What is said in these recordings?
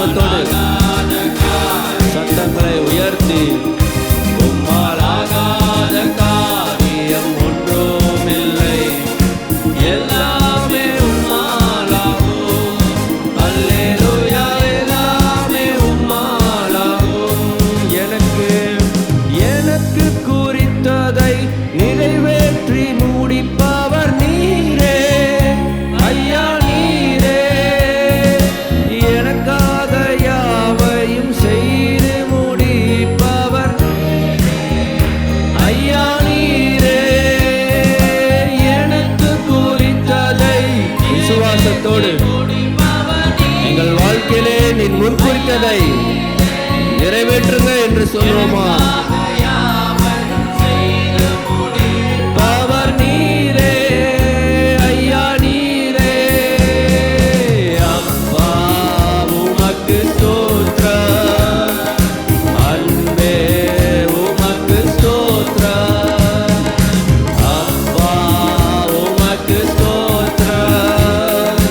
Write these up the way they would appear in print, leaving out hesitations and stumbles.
விசுவாசத்தோடு சத்தங்களை உயர்த்தி உம்மால் ஆகாத காரியம் ஒன்றும் இல்லை, எல்லாமே உம்மால் ஆகும். அல்லேலூயா, எல்லாமே உம்மால் ஆகும். எனக்கு குறித்ததை நிறைவேற்றி முடிப்பவர் நீரே ஐயா, நீரே. எனக்காக யாவையும் செய்து முடிப்பவர் ஐயா, நீரே. எனக்கு குறித்ததை விசுவாசத்தோடு எங்கள் வாழ்க்கையிலே நீ முன்குறித்ததை நிறைவேற்றுங்க என்று சொல்லுவோமா? பவர் நீரே ஐயா, நீரே. அப்பா உமக்கு ஸ்தோத்திரம், அன்பே உமக்கு ஸ்தோத்திரம். அப்பா உமக்கு ஸ்தோத்திரம்,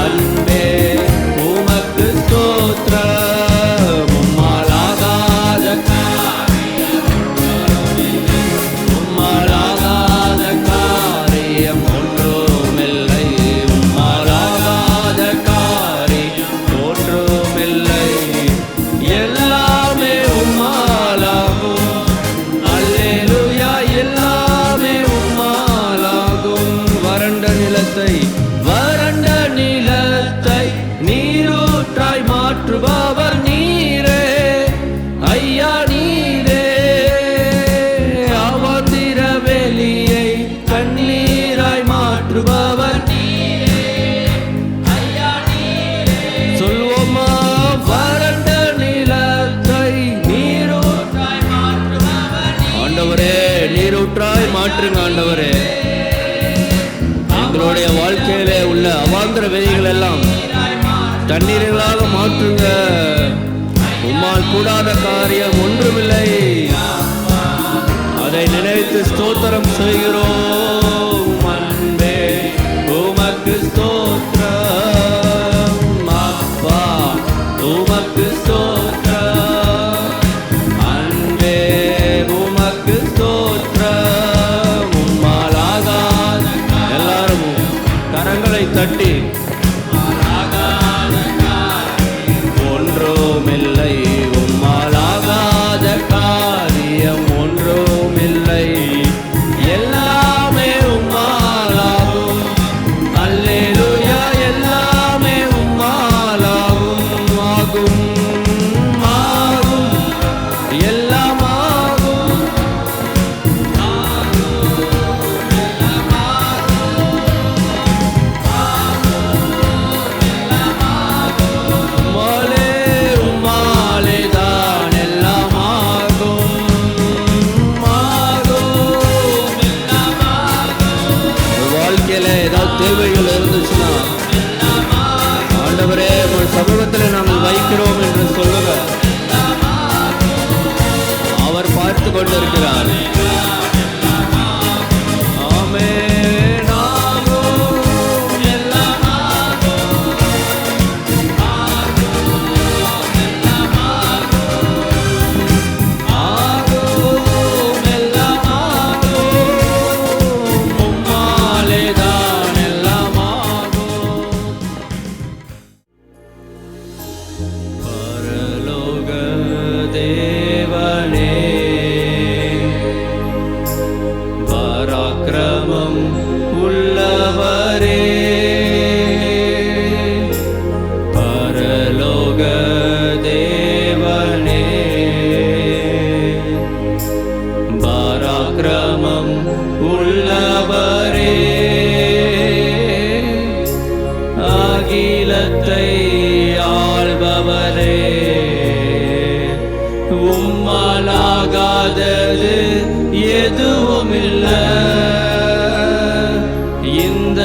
அன்பே உமக்கு ஸ்தோத்திரம். உம்மால் ஆகாத உம்மால் ஆகாத காரியம் ஒன்றுமில்லை, உம்மால் ஆகாத காரியம் ஒன்றுமில்லை, எல்லாமே உம்மால் ஆகும். அல்லேலூயா, எல்லாமே உம்மால் ஆகும். வறண்ட நிலத்தை நீரூற்றாய் மாற்றுபவர் நீரே ஐயா, நீரே. அவந்திர வெளியை கண்ணீராய் மாற்றுபவர் நீரே ஐயா, நீரே. சொல்வோமா? வறண்ட நிலத்தை நீரூற்றாய் மாற்றுபவர் ஆண்டவரே, நீரூற்றாய் மாற்றுங்க ஆண்டவரே. எங்களுடைய வாழ்க்கையிலே உள்ள அவாந்தர வெளிகள் எல்லாம் தண்ணீர்களாக மாற்றுங்க. உம்மால் கூடாத காரியம் ஒன்றுமில்லை. அதை நினைத்து ஸ்தோத்திரம் செய்கிறோம். அன்பே உமக்கு ஸ்தோத்திரம், அப்பா உமக்கு ஸ்தோத்திரம், அன்பே உமக்கு ஸ்தோத்திரம். உம்மால் ஆகாத எல்லாரும் கரங்களை தட்டி ஒன்றுமில்லை, உம்மால் ஆகாத காரியம் ஒன்றுமில்லை, எல்லாமே உம்மால் ஆகும். அல்லேலூயா, எல்லாமே உம்மால் ஆகும். ஆகும் ஆகும், எல்லாம் ஆகும். தேவைகள் இருந்துச்சுன்னா ஆண்டவரே உங்கள் சமூகத்தில் நாங்கள் வைக்கிறோம் என்று சொல்லுங்க. அவர் பார்த்து கொண்டிருக்கிறார். ஆமென். ஆகும், எல்லாம் ஆகும். ஆகும், எல்லாம் ஆகும். உம்மாலே தான் எல்லாம் ஆகும். பரலோக தேவனே, பராக்கிரமம் உள்ளவரே, பரலோக தேவனே, பராக்கிரமம் உள்ளவரே, அகிலத்தை ஆள்பவரே, உம்மாலாகாதது எதுவுமில்ல. இந்த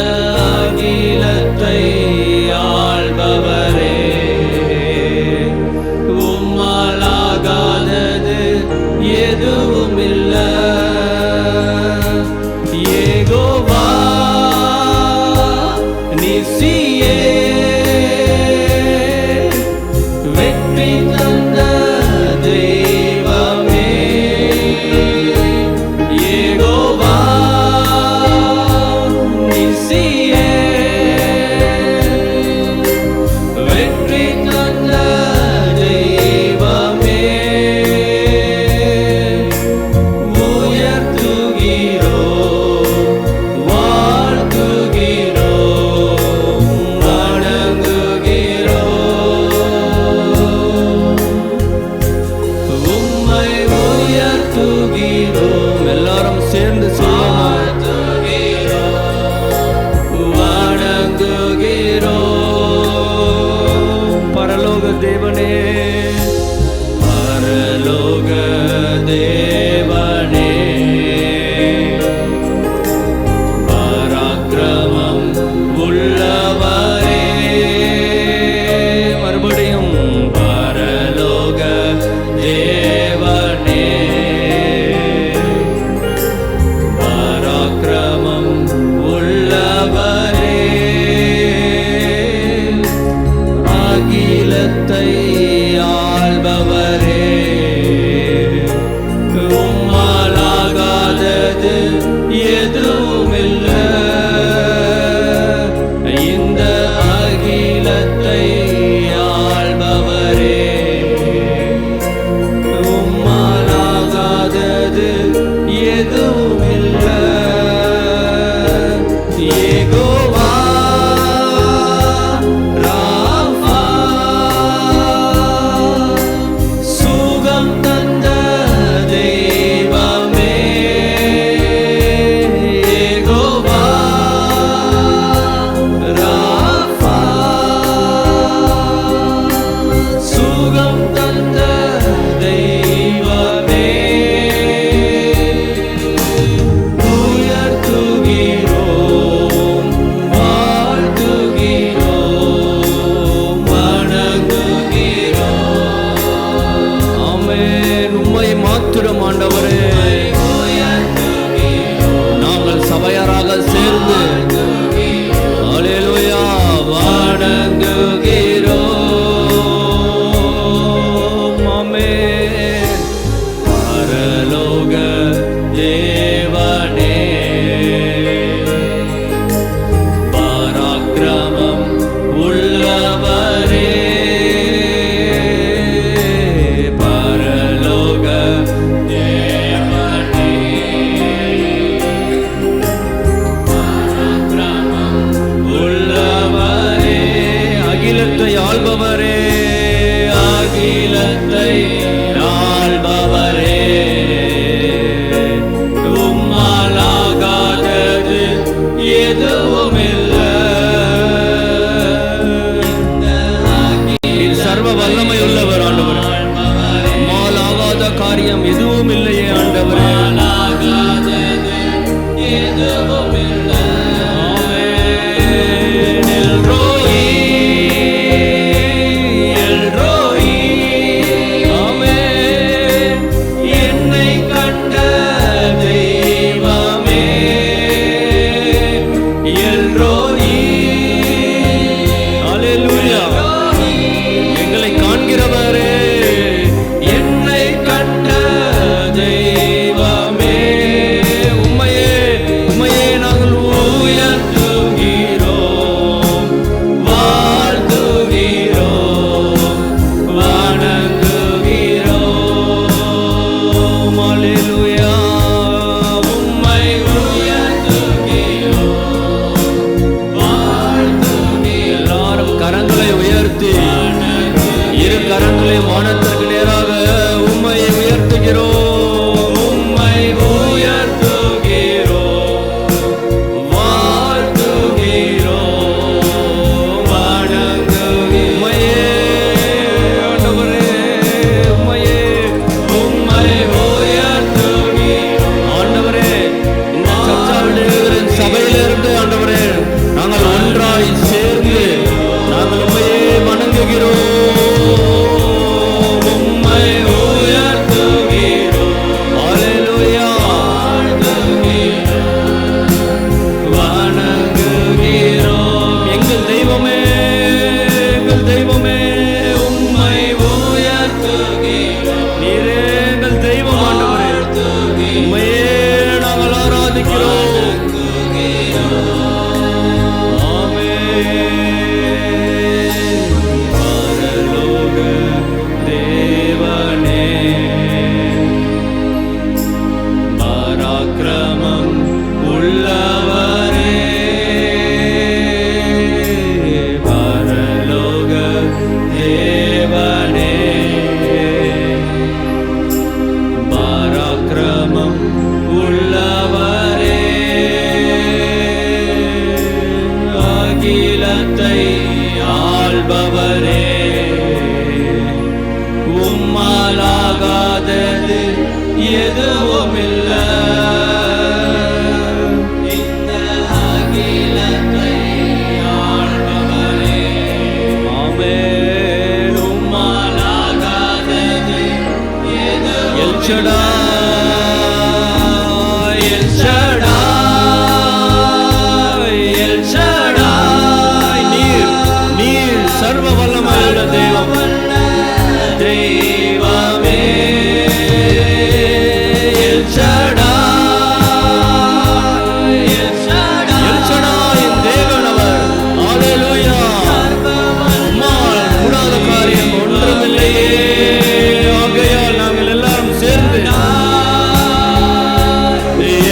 அகிலத்தை ஆள்பவரே, உம்மாலாகாதது எதுவுமில்ல. யெகோவா நிசியே, வெற்றி தந்த தெய்வமே யெகோவா நிசியே, வெற்றி தந்த தெய்வமே தேவனே, பரலோக தேவனே, பராக்கிரமம் உள்ளவரே, மறுபடியும் பரலோக தேவனே, பராக்கிரமம் உள்ளவரே, அகிலத்தை ஆள்பவரே, உம்மாலாகாதது எதுவுமில்லை, இந்த அகிலத்தை ஆள்பவரே, உம்மாலாகாதது எதுவுமில்லை, யெகோவா ஆண்டவரே, நாங்கள் சபையாராக சேர்ந்து அல்லேலூயா வணங்குகிறோம். ஆமென். பரலோக தேவனே, பராக்கிரமம் உள்ளவரே, அகிலத்தை ஆள்பவரே, அகிலத்தை ஆள்பவரே, உம்மாலாகாதது எதுவுமில்லை, சர்வ வல்லமை உள்ளவர் ஆண்டவரே, உம்மாலாகாத காரியம் எதுவும் இல்லையே ஆண்டவரே, எதுவுமில்லை. எங்களை காண்கிறவரே, என்னை கண்ட தெய்வமே, உம்மையே உம்மையே நாங்கள் உயர்த்துகிறோம், வாழ்த்துகிறோம், வணங்குகிறோம். அல்லேலூயா, உம்மை உயர்த்துகிறோம், எல்லாரும் கரங்களை உயர்த்தி இரு கரங்களை வானத்திற்கு நேராக உம்மை உயர்த்துகிறோம், உம்மை உயர்த்துகிறோம், வாழ்த்துகிறோம், வணங்குகிறோம். உம்மையே ஆண்டவரே, உம்மையே உம்மை உயர்த்துகிறோம். ஆண்டவரே, இந்த சர்ச்சாவிலே சபையிலிருந்து ஆண்டவரே நாங்கள் ஒன்றாய் சேர்ந்து நாங்கள் உம்மையே வணங்குகிறோம், உம்மை உயர்த்துகிறோம். உம்மாலாகாதது எதுவும் இல்லை. இந்த அகிலத்தை ஆள்பவரே, ஆமென். உம்மாலாகாதது எதுவும் El Shaddai, El Shaddai, El Shaddai. நீர் சர்வ வல்லமையுள்ள தெய்வம், தெய்வமே. El Shaddai, El Shaddai, El ஷடாயின் தேவன் அவர். ஹல்லேலூயா. உம்மால் கூடாத காரியம் ஒன்றுமில்லையே. ஆகையால் நாங்கள் எல்லாரும் சேர்ந்து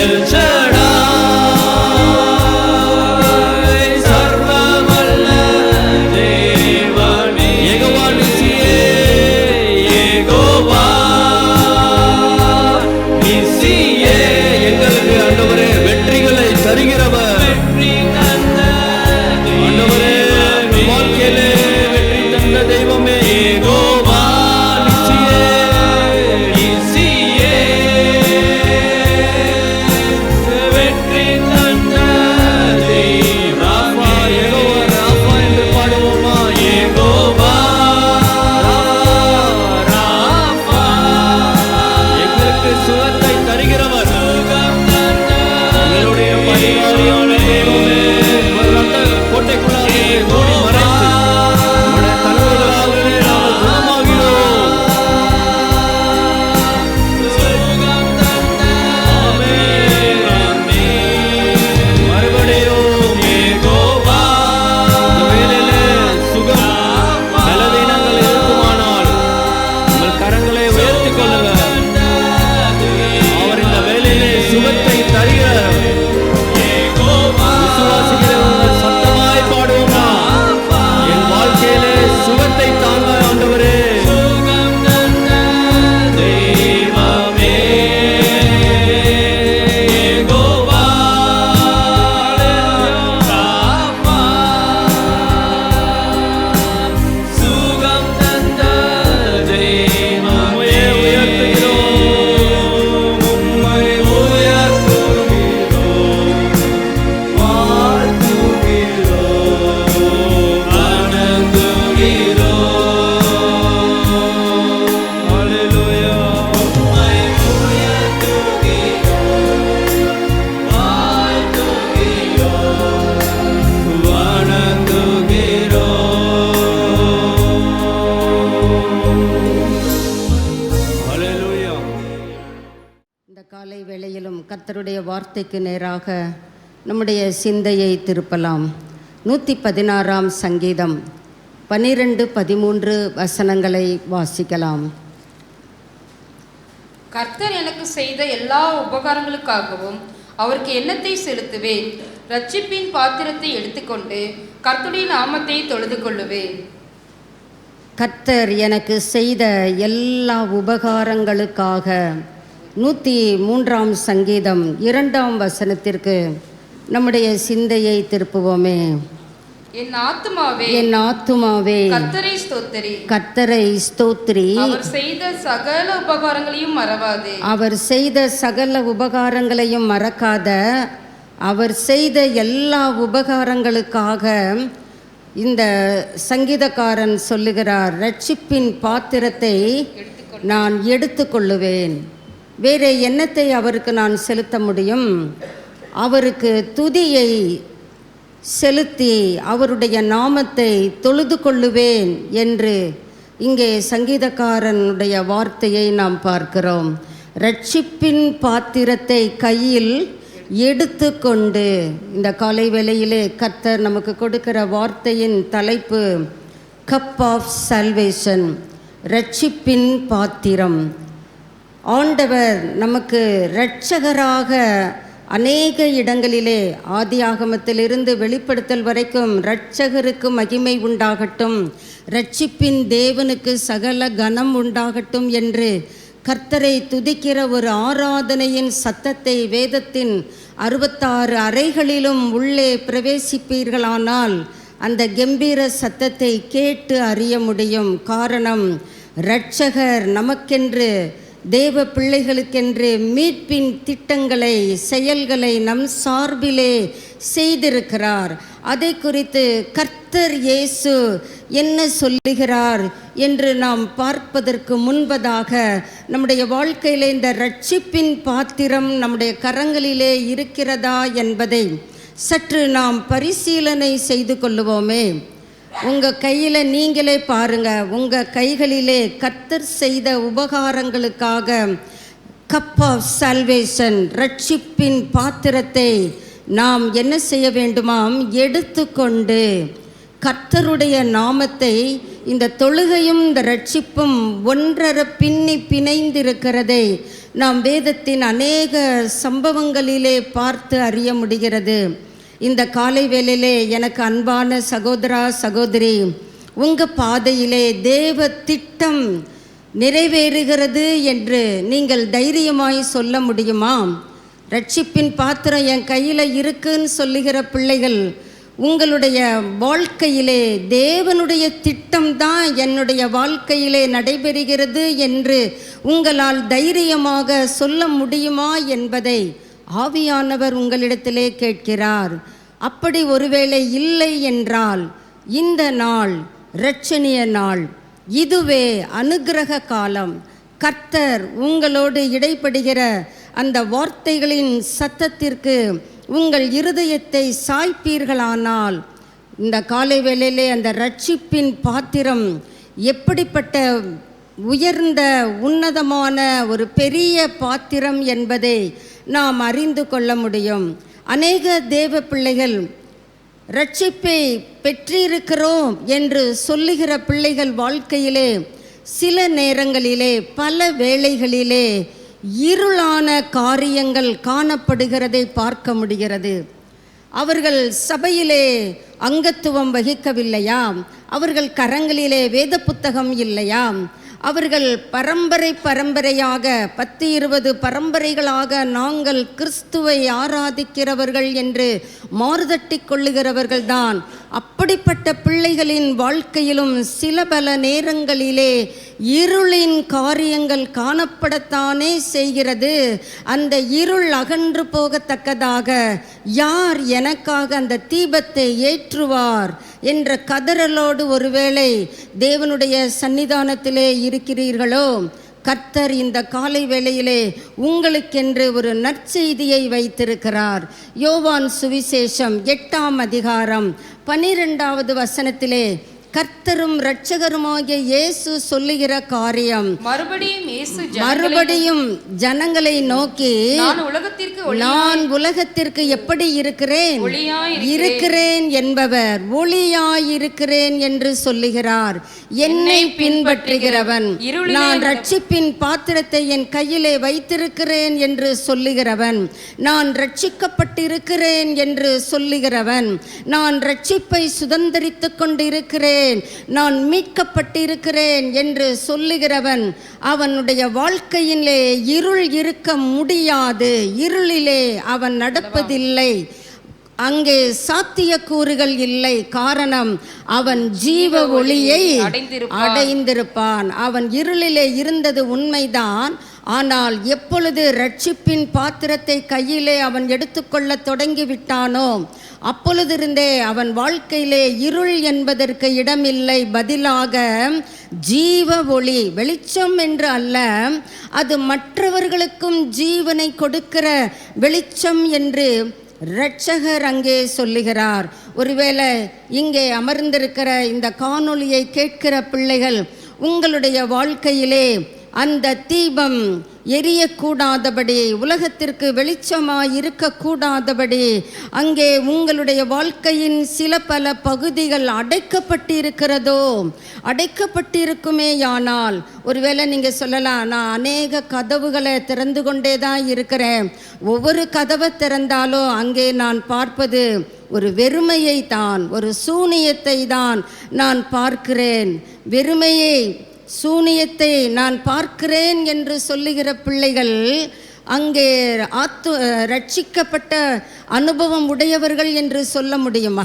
எல் ஷடாய், சர்வ வல்ல தேவனே. யெகோவா நிசியே, யெகோவா நிசியே. எங்களுக்கு ஆண்டவரே வெற்றிகளை தருகிறவர். ஆண்டவரே, எங்கள் வாழ்க்கையிலே வெற்றி தந்த தெய்வமே. யெகோவா நிசியே, நிசியே. வெற்றி தந்த தெய்வம். யெகோவா ராஃபா என்று பாடுவோமா? யெகோவா ராஃபா. எங்களுக்கு சுகத்தை தருகிறவர். எங்களுடைய பரிகாரியான தெய்வமே, ரத்த கோட்டைக்குள்ளாக மூடி மறைத்து உம்முடைய தழும்புகளாலே நாங்கள் குணமாகிறோம். மறுபடியும் யெகோவா. இந்த வேளையிலே சுகம் பலவீனங்கள் இருக்குமானால் உங்கள் கரங்களை உயர்த்திக் கொள்ளுங்கள். அவர் இந்த வேளையிலே சுகத்தை தருகிறார். விசுவாசிக்கிறவர்கள் சத்தமாய் பாடுவோமா? என் வாழ்க்கையிலே சுகத்தை தாங்க ஆண்டவரே. தெய்வமே, யெகோவா ராஃபா. சுகம் தந்த தெய்வமே, உயர்த்துகிறோம், உம்மை உயர்த்துகிறோம், வாழ்த்துகிறோம், வணங்குகிறோம். ஹல்லேலூயா. உம்மை உயர்த்துகிறோம், வாழ்த்துகிறோம், வணங்குகிறோம். ஹல்லேலூயா. இந்த காலை வேளையிலும் கர்த்தருடைய வார்த்தைக்கு நேராக நம்முடைய சிந்தையை திருப்பலாம். 116ஆம் சங்கீதம் 12-13 வசனங்களை வாசிக்கலாம். கர்த்தர் எனக்கு செய்த எல்லா உபகாரங்களுக்காகவும் அவருக்கு எண்ணத்தை செலுத்துவேன். ரட்சிப்பின் பாத்திரத்தை எடுத்துக்கொண்டு கர்த்தருடைய நாமத்தை தொழுது கொள்ளுவேன். கர்த்தர் எனக்கு செய்த எல்லா உபகாரங்களுக்காக 103ஆம் சங்கீதம் 2ஆம் வசனத்திற்கு நம்முடைய சிந்தையை திருப்புவோமே. என் ஆத்துமாவே, என் ஆத்துமாவே கர்த்தரை ஸ்தோத்திரி. கர்த்தரை ஸ்தோத்திரி. அவர் செய்த சகல உபகாரங்களையும் மறவாதே. அவர் செய்த சகல உபகாரங்களையும் மறக்காத. அவர் செய்த எல்லா உபகாரங்களுக்காக இந்த சங்கீதக்காரன் சொல்லுகிறார், ரட்சிப்பின் பாத்திரத்தை நான் எடுத்துக்கொள்ளுவேன். வேறு எண்ணத்தை அவருக்கு நான் செலுத்த முடியும்? அவருக்கு துதியை செலுத்தி அவருடைய நாமத்தை தொழுது கொள்ளுவேன் என்று இங்கே சங்கீதக்காரனுடைய வார்த்தையை நாம் பார்க்கிறோம். ரட்சிப்பின் பாத்திரத்தை கையில் எடுத்துக்கொண்டு, இந்த காலை வேளையிலே கர்த்தர் நமக்கு கொடுக்கிற வார்த்தையின் தலைப்பு கப் ஆஃப் சால்வேஷன், ரட்சிப்பின் பாத்திரம். ஆண்டவர் நமக்கு இரட்சகராக அநேக இடங்களிலே ஆதியாகமத்திலிருந்து வெளிப்படுத்தல் வரைக்கும் இரட்சகருக்கு மகிமை உண்டாகட்டும், இரட்சிப்பின் தேவனுக்கு சகல கனம் உண்டாகட்டும் என்று கர்த்தரை துதிக்கிற ஒரு ஆராதனையின் சத்தத்தை வேதத்தின் 66 அறைகளிலும் உள்ளே பிரவேசிப்பீர்களானால் அந்த கம்பீர சத்தத்தை கேட்டு அறிய முடியும். காரணம், இரட்சகர் நமக்கென்று தேவ பிள்ளைகளுக்கென்று மீட்பின் திட்டங்களை செயல்களை நம் சார்பிலே செய்திருக்கிறார். அதை குறித்து கர்த்தர் இயேசு என்ன சொல்லுகிறார் என்று நாம் பார்ப்பதற்கு முன்பதாக நம்முடைய வாழ்க்கையிலே இந்த இரட்சிப்பின் பாத்திரம் நம்முடைய கரங்களிலே இருக்கிறதா என்பதை சற்று நாம் பரிசீலனை செய்து கொள்ளுவோமே. உங்கள் கையில் நீங்களே பாருங்க, உங்கள் கைகளிலே கர்த்தர் செய்த உபகாரங்களுக்காக கப் ஆஃப் சால்வேஷன் இரட்சிப்பின் பாத்திரத்தை நாம் என்ன செய்ய வேண்டுமாம்? எடுத்துக்கொண்டு கர்த்தருடைய நாமத்தை, இந்த தொழுகையும் இந்த இரட்சிப்பும் ஒன்றரை பிணைந்திருக்கிறதை நாம் வேதத்தின் அநேக சம்பவங்களிலே பார்த்து அறிய முடிகிறது. இந்த காலை வேளையிலே எனக்கு அன்பான சகோதரா சகோதரி, உங்கள் பாதையிலே தேவ திட்டம் நிறைவேறுகிறது என்று நீங்கள் தைரியமாய் சொல்ல முடியுமா? இரட்சிப்பின் பாத்திரம் என் கையில் இருக்குன்னு சொல்லுகிற பிள்ளைகள், உங்களுடைய வாழ்க்கையிலே தேவனுடைய திட்டம்தான் என்னுடைய வாழ்க்கையிலே நடைபெறுகிறது என்று உங்களால் தைரியமாக சொல்ல முடியுமா என்பதை ஆவியானவர் உங்களிடத்திலே கேட்கிறார். அப்படி ஒருவேளை இல்லை என்றால் இந்த நாள் இரட்சணிய நாள், இதுவே அனுக்கிரக காலம். கர்த்தர் உங்களோடு இடைப்படுகிற அந்த வார்த்தைகளின் சத்தத்திற்கு உங்கள் இருதயத்தை சாய்ப்பீர்களானால் இந்த காலை வேளையிலே அந்த இரட்சிப்பின் பாத்திரம் எப்படிப்பட்ட உயர்ந்த உன்னதமான ஒரு பெரிய பாத்திரம் என்பதை நாம் அறிந்து கொள்ள முடியும். அநேக தேவ பிள்ளைகள் இரட்சிப்பை பெற்றிருக்கிறோம் என்று சொல்லுகிற பிள்ளைகள் வாழ்க்கையிலே சில நேரங்களிலே பல வேளைகளிலே இருளான காரியங்கள் காணப்படுகிறதை பார்க்க முடிகிறது. அவர்கள் சபையிலே அங்கத்துவம் வகிக்கவில்லையா? அவர்கள் கரங்களிலே வேத புத்தகம் இல்லையா? அவர்கள் பரம்பரையாக 10-20 பரம்பரைகளாக நாங்கள் கிறிஸ்துவை ஆராதிக்கிறவர்கள் என்று மாறுதட்டி கொள்ளுகிறவர்கள்தான். அப்படிப்பட்ட பிள்ளைகளின் வாழ்க்கையிலும் சில பல நேரங்களிலே இருளின் காரியங்கள் காணப்படத்தானே செய்கிறது. அந்த இருள் அகன்று போகத்தக்கதாக யார் எனக்காக அந்த தீபத்தை ஏற்றுவார் என்ற கதறலோடு ஒருவேளை தேவனுடைய சன்னிதானத்திலே இருக்கிறீர்களோ, கர்த்தர் இந்த காலை வேளையிலே உங்களுக்கென்று ஒரு நற்செய்தியை வைத்திருக்கிறார். யோவான் சுவிசேஷம் 8ஆம் அதிகாரம் 12வது வசனத்திலே கர்த்தரும் இரட்சகருமாகிய இயேசு சொல்லுகிற காரியம், மறுபடியும் ஜனங்களை நோக்கி நான் உலகத்திற்கு எப்படி இருக்கிறேன் என்பவர் ஒளியாயிருக்கிறேன் என்று சொல்லுகிறார். என்னை பின்பற்றுகிறவன், நான் இரட்சிப்பின் பாத்திரத்தை என் கையிலே வைத்திருக்கிறேன் என்று சொல்லுகிறவன், நான் இரட்சிக்கப்பட்டிருக்கிறேன் என்று சொல்லுகிறவன், நான் இரட்சிப்பை சுதந்தரித்துக் கொண்டிருக்கிறேன், நான் மீட்கப்பட்டிருக்கிறேன் என்று சொல்லுகிறவன், அவனுடைய வாழ்க்கையிலே இருள் இருக்க முடியாது. இருளிலே அவன் நடப்பதில்லை. அங்கே சாத்தியக்கூறுகள் இல்லை. காரணம், அவன் ஜீவ ஒளியை அடைந்திருப்பான். அவன் இருளிலே இருந்தது உண்மைதான். ஆனால் எப்பொழுது இரட்சிப்பின் பாத்திரத்தை கையிலே அவன் எடுத்துக்கொள்ள தொடங்கிவிட்டானோ அப்பொழுதிருந்தே அவன் வாழ்க்கையிலே இருள் என்பதற்கு இடமில்லை. பதிலாக ஜீவ ஒளி, வெளிச்சம் என்று அல்ல, அது மற்றவர்களுக்கும் ஜீவனை கொடுக்கிற வெளிச்சம் என்று இரட்சகர் அங்கே சொல்லுகிறார். ஒருவேளை இங்கே அமர்ந்திருக்கிற இந்த காணொளியை கேட்கிற பிள்ளைகள், உங்களுடைய வாழ்க்கையிலே அந்த தீபம் எரியக்கூடாதபடி, உலகத்திற்கு வெளிச்சமாய் இருக்கக்கூடாதபடி அங்கே உங்களுடைய வாழ்க்கையின் சில பல பகுதிகள் அடைக்கப்பட்டிருக்கிறதோ, அடைக்கப்பட்டிருக்குமேயானால் ஒருவேளை நீங்கள் சொல்லலாம், நான் அநேக கதவுகளை திறந்து கொண்டே தான் இருக்கிறேன், ஒவ்வொரு கதவை திறந்தாலும் அங்கே நான் பார்ப்பது ஒரு வெறுமையை தான், ஒரு சூனியத்தை தான் நான் பார்க்கிறேன். வெறுமையை, சூனியத்தை நான் பார்க்கிறேன் என்று சொல்லுகிற பிள்ளைகள் அங்கே ரட்சிக்கப்பட்ட அனுபவம் உடையவர்கள் என்று சொல்ல முடியுமா?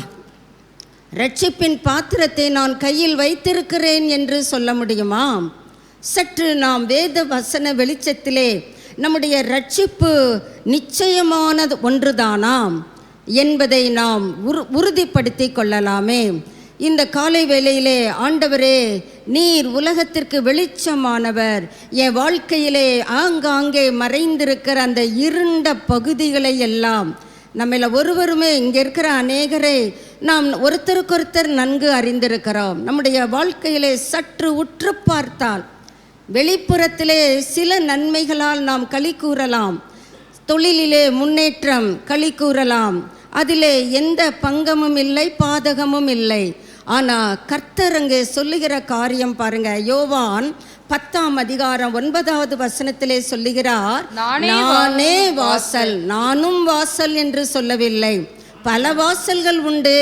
ரட்சிப்பின் பாத்திரத்தை நான் கையில் வைத்திருக்கிறேன் என்று சொல்ல முடியுமா? சற்று நாம் வேத வசன வெளிச்சத்திலே நம்முடைய ரட்சிப்பு நிச்சயமானது ஒன்றுதானாம் என்பதை நாம் உறுதிப்படுத்தி கொள்ளலாமே. இந்த காலை வேளையிலே, ஆண்டவரே, நீர் உலகத்திற்கு வெளிச்சமானவர், என் வாழ்க்கையிலே ஆங்காங்கே மறைந்திருக்கிற அந்த இருண்ட பகுதிகளை எல்லாம் நம்மள ஒருவருமே, இங்கே இருக்கிற அநேகரை நாம் ஒருத்தருக்கொருத்தர் நன்கு அறிந்திருக்கிறோம். நம்முடைய வாழ்க்கையிலே சற்று உற்று பார்த்தால் வெளிப்புறத்திலே சில நன்மைகளால் நாம் களி கூறலாம், தொழிலிலே முன்னேற்றம் களி கூறலாம், அதிலே எந்த பங்கமும் இல்லை, பாதகமும் இல்லை. ஆனால் கர்த்தர் அங்கே சொல்லுகிற காரியம் பாருங்க. யோவான் 10ஆம் அதிகாரம் 9வது வசனத்திலே சொல்லுகிறார், நானே வாசல். நானும் வாசல் என்று சொல்லவில்லை, பல வாசல்கள் உண்டு.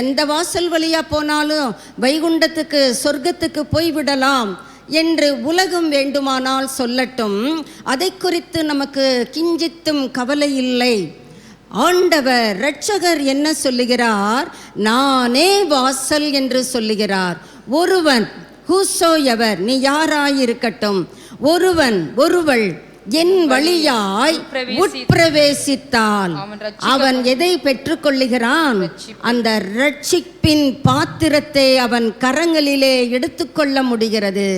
எந்த வாசல் வழியா போனாலும் வைகுண்டத்துக்கு, சொர்க்கத்துக்கு போய்விடலாம் என்று உலகம் வேண்டுமானால் சொல்லட்டும், அதை குறித்து நமக்கு கிஞ்சித்தும் கவலை இல்லை. ஆண்டவர் இரட்சகர் என்ன சொல்லுகிறார்? நானே வாசல் என்று சொல்லுகிறார். ஒருவன், ஹூசோயவர், நீ யாராயிருக்கட்டும், ஒருவள் என் வழியாய் உட்பிரவேசித்தால் அவன் எதை பெற்றுக்கொள்ளுகிறான்? அந்த இரட்சிப்பின் பாத்திரத்தை அவன் கரங்களிலே எடுத்துக்கொள்ள முடிகிறது.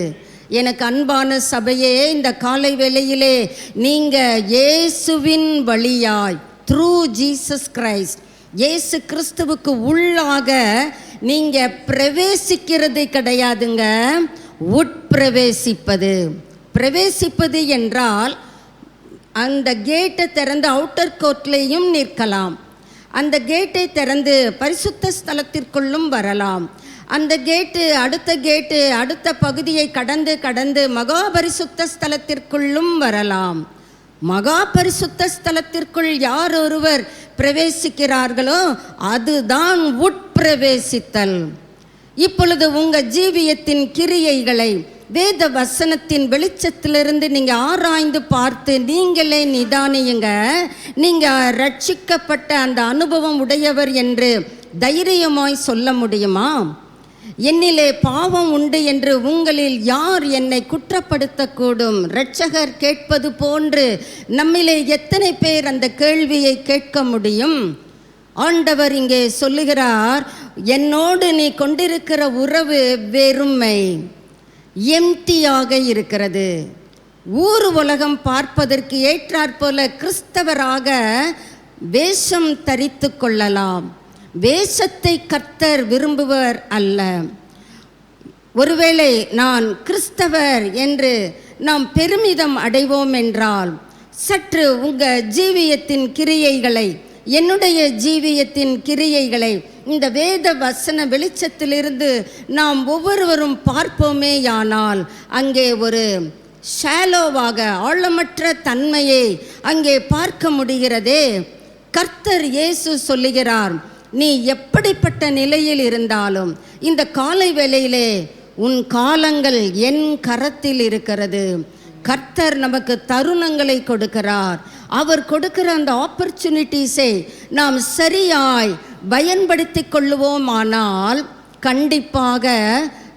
எனக்கு அன்பான சபையே, இந்த காலை வேளையிலே நீங்க இயேசுவின் வழியாய், த்ரூ ஜீசஸ் கிரைஸ்ட், இயேசு கிறிஸ்துவுக்கு உள்ளாக நீங்க பிரவேசிக்கிறது கிடையாதுங்க, உட்பிரவேசிப்பது. பிரவேசிப்பது என்றால் அந்த கேட்டை திறந்து அவுட்டர் கோர்ட்லேயும் நிற்கலாம், அந்த கேட்டை திறந்து பரிசுத்த ஸ்தலத்திற்குள்ளும் வரலாம், அந்த கேட்டு அடுத்த பகுதியை கடந்து மகா பரிசுத்த ஸ்தலத்திற்குள்ளும் வரலாம். மகா பரிசுத்த ஸ்தலத்திற்குள் யார் ஒருவர் பிரவேசிக்கிறார்களோ அதுதான் உட்பிரவேசித்தல். இப்பொழுது உங்க ஜீவியத்தின் கிரியைகளை வேத வசனத்தின் வெளிச்சத்திலிருந்து நீங்க ஆராய்ந்து பார்த்து நீங்களே நிதானியுங்க. நீங்க ரட்சிக்கப்பட்ட அந்த அனுபவம் உடையவர் என்று தைரியமாய் சொல்ல முடியுமா? என்னிலே பாவம் உண்டு என்று உங்களில் யார் என்னை குற்றப்படுத்தக்கூடும்? இரட்சகர் கேட்பது போன்று நம்மிலே எத்தனை பேர் அந்த கேள்வியை கேட்க முடியும்? ஆண்டவர் இங்கே சொல்லுகிறார், என்னோடு நீ கொண்டிருக்கிற உறவு வெறுமை, எம்டியாக இருக்கிறது. ஊர் உலகம் பார்ப்பதற்கு ஏற்றாற்போல கிறிஸ்தவராக வேஷம் தரித்து கொள்ளலாம். வேஷத்தை கர்த்தர் விரும்புவர் அல்ல. ஒருவேளை நான் கிறிஸ்தவர் என்று நாம் பெருமிதம் அடைவோம் என்றால் சற்று உங்க ஜீவியத்தின் கிரியைகளை, என்னுடைய ஜீவியத்தின் கிரியைகளை இந்த வேத வசன வெளிச்சத்திலிருந்து நாம் ஒவ்வொருவரும் பார்ப்போமேயானால் அங்கே ஒரு ஷாலோவாக, ஆழமற்ற தன்மையை அங்கே பார்க்க முடிகிறதே. கர்த்தர் இயேசு சொல்லுகிறார், நீ எப்படிப்பட்ட நிலையில் இருந்தாலும் இந்த காலை வேளையிலே உன் காலங்கள் என் கரத்தில் இருக்கிறது. கர்த்தர் நமக்கு தருணங்களை கொடுக்கிறார். அவர் கொடுக்கிற அந்த ஆப்பர்ச்சுனிட்டிஸை நாம் சரியாய் பயன்படுத்தி கொள்ளுவோமானால் கண்டிப்பாக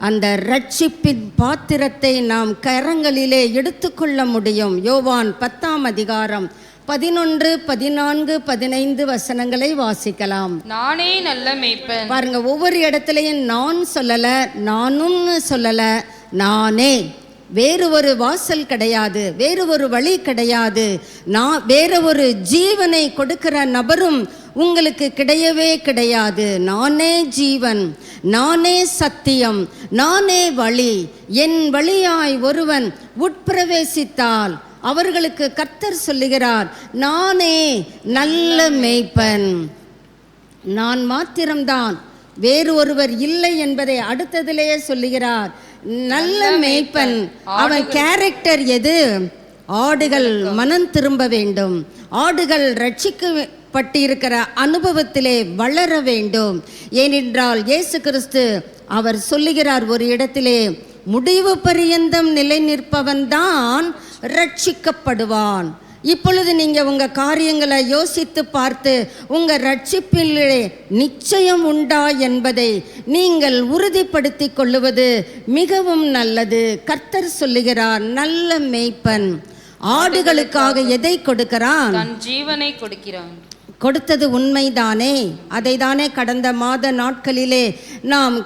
அந்த ரட்சிப்பின் பாத்திரத்தை நாம் கரங்களிலே எடுத்துக்கொள்ள முடியும். யோவான் 10ஆம் அதிகாரம் 11, 14, 15 வசனங்களை வாசிக்கலாம். நானே நல்ல மேய்ப்பன். பாருங்க, ஒவ்வொரு இடத்துலையும் நான் சொல்லல, நானும் சொல்லல, நானே. வேறு ஒரு வாசல் கிடையாது, வேறு ஒரு வழி கிடையாது, நான் வேறு ஒரு ஜீவனை கொடுக்கிற நபரும் உங்களுக்கு கிடையவே கிடையாது. நானே ஜீவன், நானே சத்தியம், நானே வழி. என் வழியாய் ஒருவன் உட்பிரவேசித்தால் அவர்களுக்கு கர்த்தர் சொல்லுகிறார், நானே நல்ல மேய்ப்பன். நான் மாத்திரம்தான், வேறு ஒருவர் இல்லை என்பதை அடுத்ததிலேயே சொல்லுகிறார். நல்ல மேய்ப்பன், அவன் கேரக்டர் எது? ஆடுகள் மனம் திரும்ப வேண்டும், ஆடுகள் ரட்சிக்கப்பட்டிருக்கிற அனுபவத்திலே வளர வேண்டும். ஏனென்றால் இயேசு கிறிஸ்து அவர் சொல்லுகிறார் ஒரு இடத்திலே, முடிவு பரியந்தம் நிலை நிற்பவன் தான் ரட்சிக்கப்படுவான். இப்பொழுது நீங்கள் உங்கள் காரியங்களை யோசித்து பார்த்து உங்கள் ரட்சிப்பிலே நிச்சயம் உண்டா என்பதை நீங்கள் உறுதிப்படுத்தி கொள்ளுவது மிகவும் நல்லது. கர்த்தர் சொல்லுகிறார், நல்ல மேய்ப்பன் ஆடுகளுக்காக எதை கொடுக்கிறான்? தன் ஜீவனை கொடுக்கிறான். கொடுத்தது உண்மைதானே? அதை தானே கடந்த மாத நாட்களிலே நாம்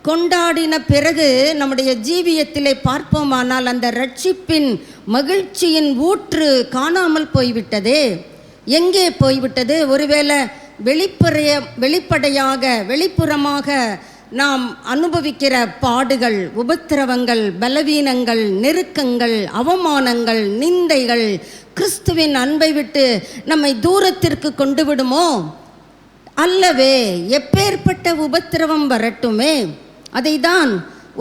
கொண்டாடின பிறகு நம்முடைய ஜீவியத்திலே பார்ப்போமானால் அந்த ரட்சிப்பின் மகிழ்ச்சியின் ஊற்று காணாமல் போய்விட்டதே. எங்கே போய்விட்டது? ஒருவேளை வெளிப்புறமாக நாம் அனுபவிக்கிற பாடுகள், உபத்திரவங்கள், பலவீனங்கள், நெருக்கங்கள், அவமானங்கள், நிந்தைகள் கிறிஸ்துவின் அன்பை விட்டு நம்மை தூரத்திற்கு கொண்டு விடுமோ? அல்லவே. எப்பேற்பட்ட உபத்திரவம் வரட்டுமே, அதை தான்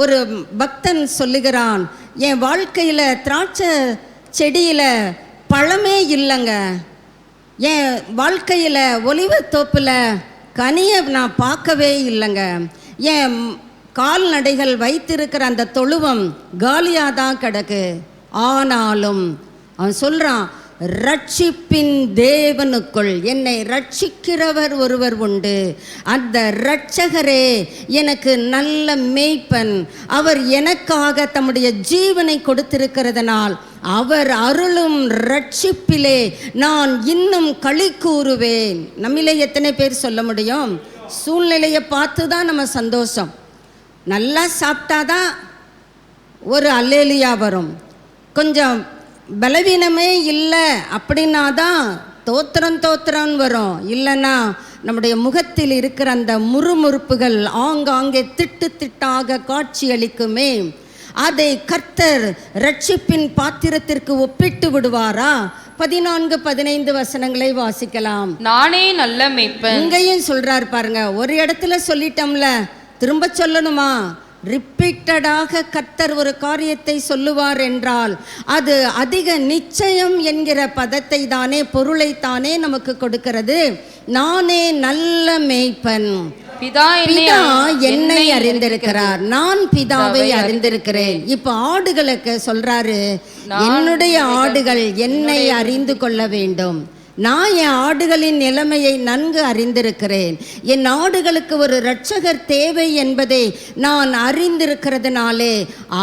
ஒரு பக்தன் சொல்லுகிறான், என் வாழ்க்கையில் திராட்சை செடியில் பழமே இல்லைங்க, என் வாழ்க்கையில் ஒலிவத்தோப்பில் கனியை நான் பார்க்கவே இல்லைங்க, என் கால்நடைகள் வைத்திருக்கிற அந்த தொழுவம் காலியாக தான் கிடக்கு. ஆனாலும் அவன் சொல்கிறான், ரட்சிப்பின் தேவனுக்குள் என்னை ரட்சிக்கிறவர் ஒருவர் உண்டு. அந்த இரட்சகரே எனக்கு நல்ல மேய்ப்பன். அவர் எனக்காக தம்முடைய ஜீவனை கொடுத்திருக்கிறதுனால் அவர் அருளும் ரட்சிப்பிலே நான் இன்னும் களி கூறுவேன். நம்மிலே எத்தனை பேர் சொல்ல முடியும்? சூழ்நிலையை பார்த்து தான் நம்ம சந்தோஷம். நல்லா சாப்பிட்டாதான் ஒரு அல்லேலியா வரும். கொஞ்சம் பலவீனமே இல்லை அப்படின்னா தான் தோத்திரம் வரும். இல்லைன்னா நம்முடைய முகத்தில் இருக்கிற அந்த முறுமுறுப்புகள் ஆங்காங்கே திட்டாக காட்சியளிக்குமே. அதை கர்த்தர் ரட்சிப்பின் பாத்திரத்திற்கு ஒப்பிட்டு விடுவாரா? 14-15 வசனங்களை வாசிக்கலாம். நானே நல்ல மேய்ப்பன். இங்கேயும் சொல்றார் பாருங்க. ஒரு இடத்துல சொல்லிட்டோம்ல, திரும்ப சொல்லணுமா? ரிப்பீட்டடாக கர்த்தர் ஒரு காரியத்தை சொல்லுவார் என்றால் அது அதிக நிச்சயம் என்கிற பதத்தை தானே, பொருளைத்தானே நமக்கு கொடுக்கிறது. நானே நல்ல மேய்ப்பன், பிதா என்னை அறிந்திருக்கிறார், நான் பிதாவை அறிந்திருக்கிறேன். இப்ப ஆடுகளுக்கு சொல்றாரு, என்னுடைய ஆடுகள் என்னை அறிந்து கொள்ள வேண்டும். நான் என் ஆடுகளின் நிலைமையை நன்கு அறிந்திருக்கிறேன். என் ஆடுகளுக்கு ஒரு இரட்சகர் தேவை என்பதை நான் அறிந்திருக்கிறதுனாலே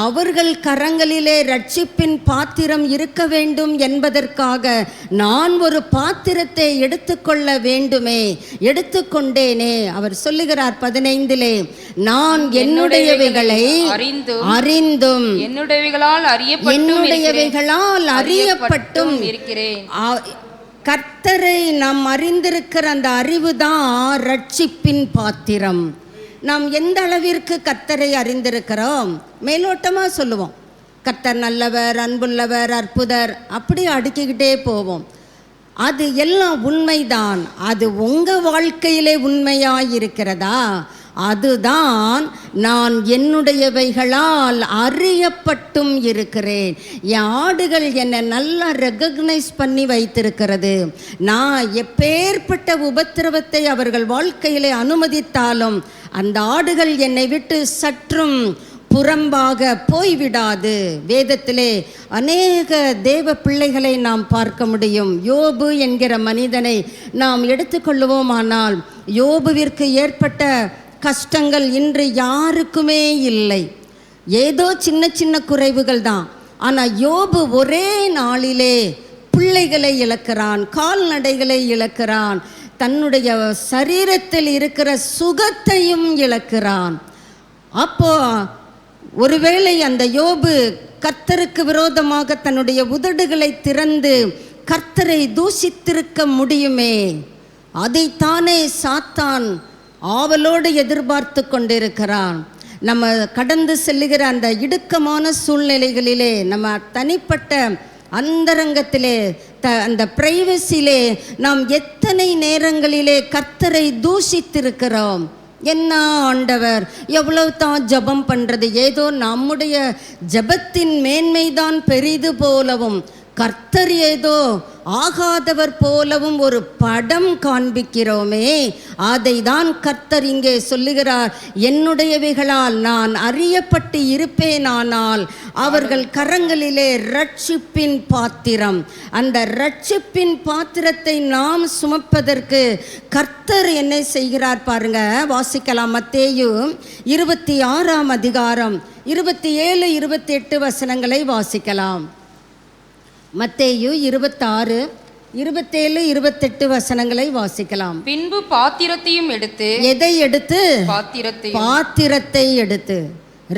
அவர்கள் கரங்களிலே ரட்சிப்பின் பாத்திரம் இருக்க வேண்டும் என்பதற்காக நான் ஒரு பாத்திரத்தை எடுத்துக்கொள்ள வேண்டுமே, எடுத்துக்கொண்டேனே. அவர் சொல்லுகிறார் 15, நான் என்னுடையவைகளை அறிந்தும் என்னுடையவைகளால் அறியப்பட்டும் இருக்கிறேன். கர்த்தரை நாம் அறிந்திருக்கிற அந்த அறிவு தான் ரட்சிப்பின் பாத்திரம். நாம் எந்த அளவிற்கு கர்த்தரை அறிந்திருக்கிறோம்? மேலோட்டமாக சொல்லுவோம், கர்த்தர் நல்லவர், அன்புள்ளவர், அற்புதர், அப்படி அடுக்கிக்கிட்டே போவோம். அது எல்லாம் உண்மைதான். அது உங்கள் வாழ்க்கையிலே உண்மையாக இருக்கிறதா? அதுதான் நான் என்னுடையவைகளால் அறியப்பட்டும் இருக்கிறேன். என் ஆடுகள் என்னை நல்லா ரெகக்னைஸ் பண்ணி வைத்திருக்கிறது. நான் எப்பேற்பட்ட உபத்திரவத்தை அவர்கள் வாழ்க்கையிலே அனுமதித்தாலும் அந்த ஆடுகள் என்னை விட்டு சற்றும் புறம்பாக போய்விடாது. வேதத்திலே அநேக தேவ பிள்ளைகளை நாம் பார்க்க முடியும். யோபு என்கிற மனிதனை நாம் எடுத்துக்கொள்ளுவோமானால், யோபுவிற்கு ஏற்பட்ட கஷ்டங்கள் இன்று யாருக்குமே இல்லை. ஏதோ சின்ன சின்ன குறைவுகள் தான். ஆனால் யோபு ஒரே நாளிலே பிள்ளைகளை இழக்கிறான், கால்நடைகளை இழக்கிறான், தன்னுடைய சரீரத்தில் இருக்கிற சுகத்தையும் இழக்கிறான். அப்போ ஒருவேளை அந்த யோபு கர்த்தருக்கு விரோதமாக தன்னுடைய உதடுகளை திறந்து கர்த்தரை தூஷித்திருக்க முடியுமே. அதைத்தானே சாத்தான் ஆவலோடு எதிர்பார்த்து கொண்டிருக்கிறான். நம்ம கடந்து செல்லுகிற அந்த இடுக்கமான சூழ்நிலைகளிலே, நம்ம தனிப்பட்ட அந்தரங்கத்திலே, அந்த பிரைவசியிலே நாம் எத்தனை நேரங்களிலே கர்த்தரை தூஷித்திருக்கிறோம். என்ன ஆண்டவர், எவ்வளவு தான் ஜபம் பண்ணுறது, ஏதோ நம்முடைய ஜபத்தின் மேன்மைதான் பெரிது போலவும் கர்த்தர் ஏதோ ஆகாதவர் போலவும் ஒரு படம் காண்பிக்கிறோமே, அதை தான் கர்த்தர் இங்கே சொல்லுகிறார். என்னுடையவைகளால் நான் அறியப்பட்டு இருப்பேனானால் அவர்கள் கரங்களிலே ரட்சிப்பின் பாத்திரம், அந்த ரட்சிப்பின் பாத்திரத்தை நாம் சுமப்பதற்கு கர்த்தர் என்ன செய்கிறார் பாருங்க. வாசிக்கலாம். மத்தேயு 26ஆம் அதிகாரம் 27, 28 வசனங்களை வாசிக்கலாம். மத்தேயு 26, 27, 28 வசனங்களை வாசிக்கலாம். பின்பு பாத்திரத்தையும் எடுத்து, எதை எடுத்து? பாத்திரத்தை எடுத்து,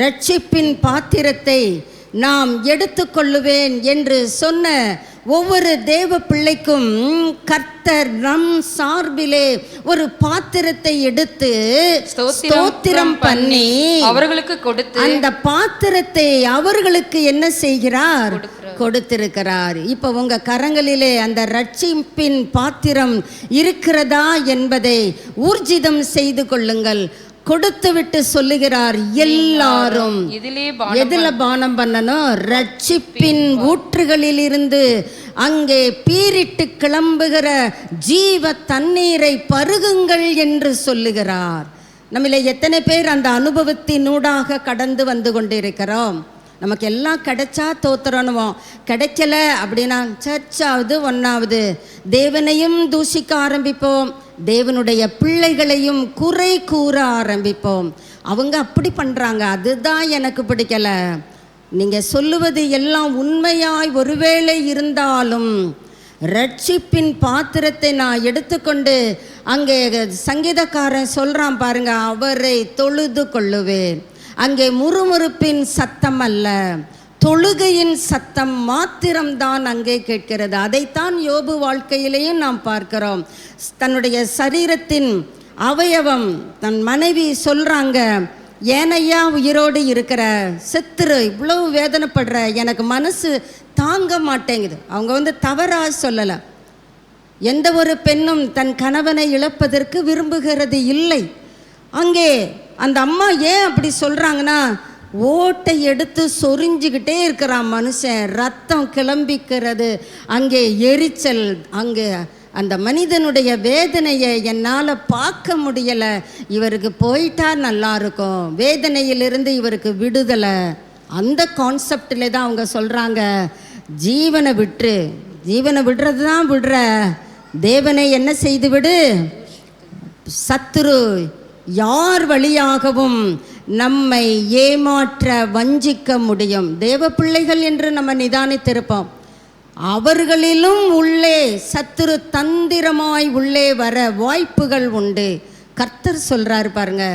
ரட்சிப்பின் பாத்திரத்தை நாம் எடுத்துக்கொள்ளுவேன் என்று சொன்ன ஒவ்வொரு தேவ பிள்ளைக்கும் கர்த்தர் நம் சார்பிலே ஒரு பாத்திரத்தை எடுத்து ஸ்தோத்திரம் பண்ணி அவர்களுக்கு கொடுத்து, அந்த பாத்திரத்தை அவர்களுக்கு என்ன செய்கிறார்? கொடுத்திருக்கிறார். இப்ப உங்க கரங்களிலே அந்த ரட்சிப்பின் பாத்திரம் இருக்கிறதா என்பதை ஊர்ஜிதம் செய்து கொள்ளுங்கள். கொடுத்து விட்டு சொல்லுகிறார், எல்லாரும் எதுல பானம் பண்ணணும்? ரட்சிப்பின் ஊற்றுகளில் இருந்து அங்கே பீரிட்டு கிளம்புகிற ஜீவ தண்ணீரை பருகுங்கள் என்று சொல்லுகிறார். நம்மள எத்தனை பேர் அந்த அனுபவத்தினூடாக கடந்து வந்து கொண்டிருக்கிறோம்? நமக்கு எல்லாம் கிடைச்சா தோத்துறணுவோம், கிடைக்கல அப்படின்னா சர்ச்சாவது ஒன்றாவது தேவனையும் தூஷிக்க ஆரம்பிப்போம், தேவனுடைய பிள்ளைகளையும் குறை கூற ஆரம்பிப்போம். அவங்க அப்படி பண்ணுறாங்க, அதுதான் எனக்கு பிடிக்கல. நீங்கள் சொல்லுவது எல்லாம் உண்மையாய் ஒருவேளை இருந்தாலும் ரட்சிப்பின் பாத்திரத்தை நான் எடுத்துக்கொண்டு அங்கே சங்கீதக்காரன் சொல்கிறான் பாருங்க, அவரை தொழுது கொள்ளுவேன். அங்கே முறுமுறுப்பின் சத்தம் அல்ல, தொழுகையின் சத்தம் மாத்திரம்தான் அங்கே கேட்கிறது. அதைத்தான் யோபு வாழ்க்கையிலேயும் நாம் பார்க்கிறோம். தன்னுடைய சரீரத்தின் அவயவம் தன் மனைவி சொல்கிறாங்க, ஏனையா உயிரோடு இருக்கிற, செத்துரு, இவ்வளவு வேதனைப்படுற, எனக்கு மனசு தாங்க மாட்டேங்குது. அவங்க தவறாக சொல்லலை. எந்த ஒரு பெண்ணும் தன் கணவனை இழப்பதற்கு விரும்புகிறது இல்லை. அங்கே அந்த அம்மா ஏன் அப்படி சொல்கிறாங்கன்னா, ஓட்டை எடுத்து சொரிஞ்சுக்கிட்டே இருக்கிறான் மனுஷன், ரத்தம் கிளம்பிக்கிறது, அங்கே எரிச்சல், அங்கே அந்த மனிதனுடைய வேதனையை என்னால் பார்க்க முடியலை, இவருக்கு போயிட்டா நல்லா இருக்கும், வேதனையிலிருந்து இவருக்கு விடுதலை, அந்த கான்செப்டில் தான் அவங்க சொல்கிறாங்க, ஜீவனை விட்டுரு, ஜீவனை விடுறது தான் விடுற, தேவனை என்ன செய்து விடு. சத்துரு யார் வழியாகவும் நம்மை ஏமாற்ற வஞ்சிக்க முடியும். தேவ பிள்ளைகள் என்று நம்ம நிதானித்திருப்போம். அவர்களிலும் உள்ளே சத்துரு தந்திரமாய் உள்ளே வர வாய்ப்புகள் உண்டு. கர்த்தர் சொல்றாரு பாருங்க,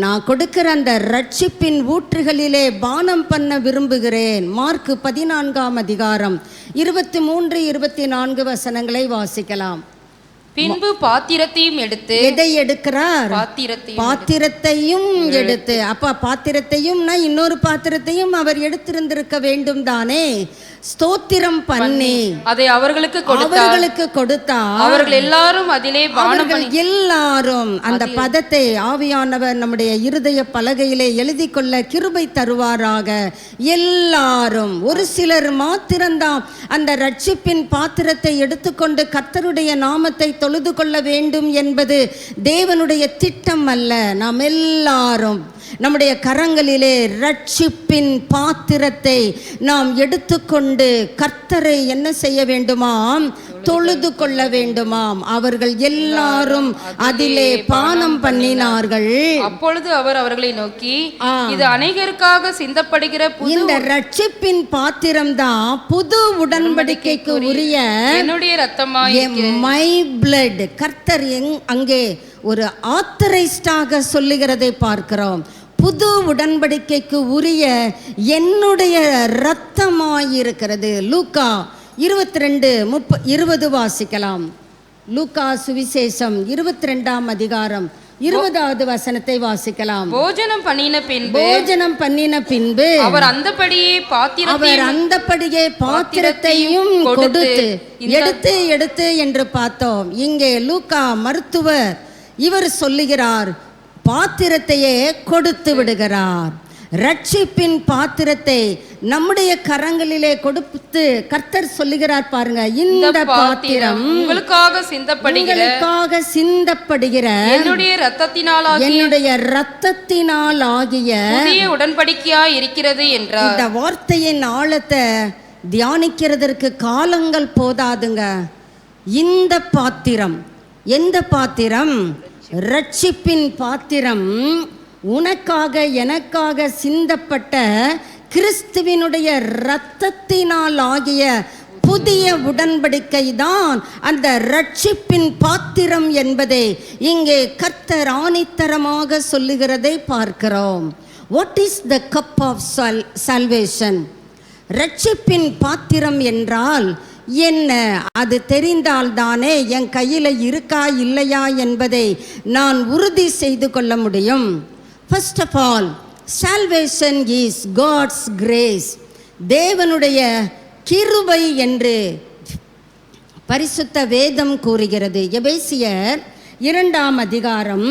நான் கொடுக்கிற அந்த ரட்சிப்பின் ஊற்றுகளிலே பானம் பண்ண விரும்புகிறேன். மார்க்கு 14ஆம் அதிகாரம் 23, 24 வசனங்களை வாசிக்கலாம். பின்பு பாத்திரத்தையும் எடுத்து, எதை எடுக்கிறார்? பாத்திரத்தையும் எடுத்து. அப்ப பாத்திரத்தையும்னா இன்னொரு பாத்திரத்தையும் அவர் எடுத்திருந்திருக்க வேண்டும் தானே. ஸ்தோத்திரம் பண்ணி அதை அவர்களுக்கு கொடுத்தார். அவர்கள் எல்லாரும் அதிலே எல்லாரும் அந்த பதத்தை ஆவியானவர் நம்முடைய இருதய பலகையிலே எழுதி கொள்ள கிருபை தருவாராக. எல்லாரும், ஒரு சிலர் மாத்திரம்தான் அந்த ரட்சிப்பின் பாத்திரத்தை எடுத்துக்கொண்டு கர்த்தருடைய நாமத்தை தொழுது கொள்ள வேண்டும் என்பது தேவனுடைய திட்டம் அல்ல. நாம் எல்லாரும் நம்முடைய கரங்களிலே ரட்சிப்பின் பாத்திரத்தை நாம் எடுத்துக்கொண்டு கர்த்தரை என்ன செய்ய வேண்டுமாம்? தொழுது கொள்ள வேண்டுமாம். அவர்கள் எல்லாரும் அதிலே பானம் பண்ணினார்கள். அப்பொழுது அவர் அவர்களை நோக்கி, இது அநேகருக்காக சிந்தப்படுகிற இந்த ரட்சிப்பின் பாத்திரம் தான் புது உடன்படிக்கைக்கு உரிய என்னுடைய இரத்தமாய், மை பிளட். கர்த்தர் அங்கே ஒரு ஆத்தரைஸ்டாக சொல்லுகிறதை பார்க்கிறோம். புது உடன்படிக்கைக்கு உரிய என்னுடைய இரத்தமாயிருக்கிறது. லூக்கா 22:20 வாசிக்கலாம். லூக்கா சுவிசேஷம் 22ஆம் அதிகாரம் 20வது வசனத்தை வாசிக்கலாம். போஜனம் பண்ணின பின்பு அவர் அந்தபடியே பாத்திரத்தையும் கொடுத்து எடுத்து என்று பார்த்தோம். இங்கே லூக்கா மருத்துவர் இவர் சொல்லுகிறார், பாத்திரத்தையே கொடுத்து விடுகிறார். ரட்சிப்பின் பாத்திரத்தை நம்முடைய கரங்களிலே கொடுத்து கர்த்தர் சொல்லுகிறார் பாருங்க, இந்த பாத்திரம் உங்களுக்காக சிந்தப்படுகிற என்னுடைய இரத்தத்தினால் ஆகிய புதிய உடன்படிக்கையாய் இருக்கிறது என்றார். இந்த வார்த்தையின் ஆழத்தை தியானிக்கிறதற்கு காலங்கள் போதாதுங்க. இந்த பாத்திரம், எந்த பாத்திரம்? ரட்சிப்பின் பாத்திரம். உனக்காக எனக்காக சிந்தப்பட்ட கிறிஸ்துவினுடைய இரத்தத்தினால் ஆகிய புதிய உடன்படிக்கை தான் அந்த ரட்சிப்பின் பாத்திரம் என்பதை இங்கே கர்த்தர் ஆணித்தரமாக சொல்லுகிறதை பார்க்கிறோம். What is the cup of salvation? ரட்சிப்பின் பாத்திரம் என்றால் என்ன? அது தெரிந்தால் தானே என் கையில் இருக்கா இல்லையா என்பதை நான் உறுதி செய்து கொள்ள முடியும். First of all, salvation is God's grace. தேவனுடைய கிருபை என்று பரிசுத்த வேதம் கூறுகிறது. எபேசியர் 2ஆம் அதிகாரம்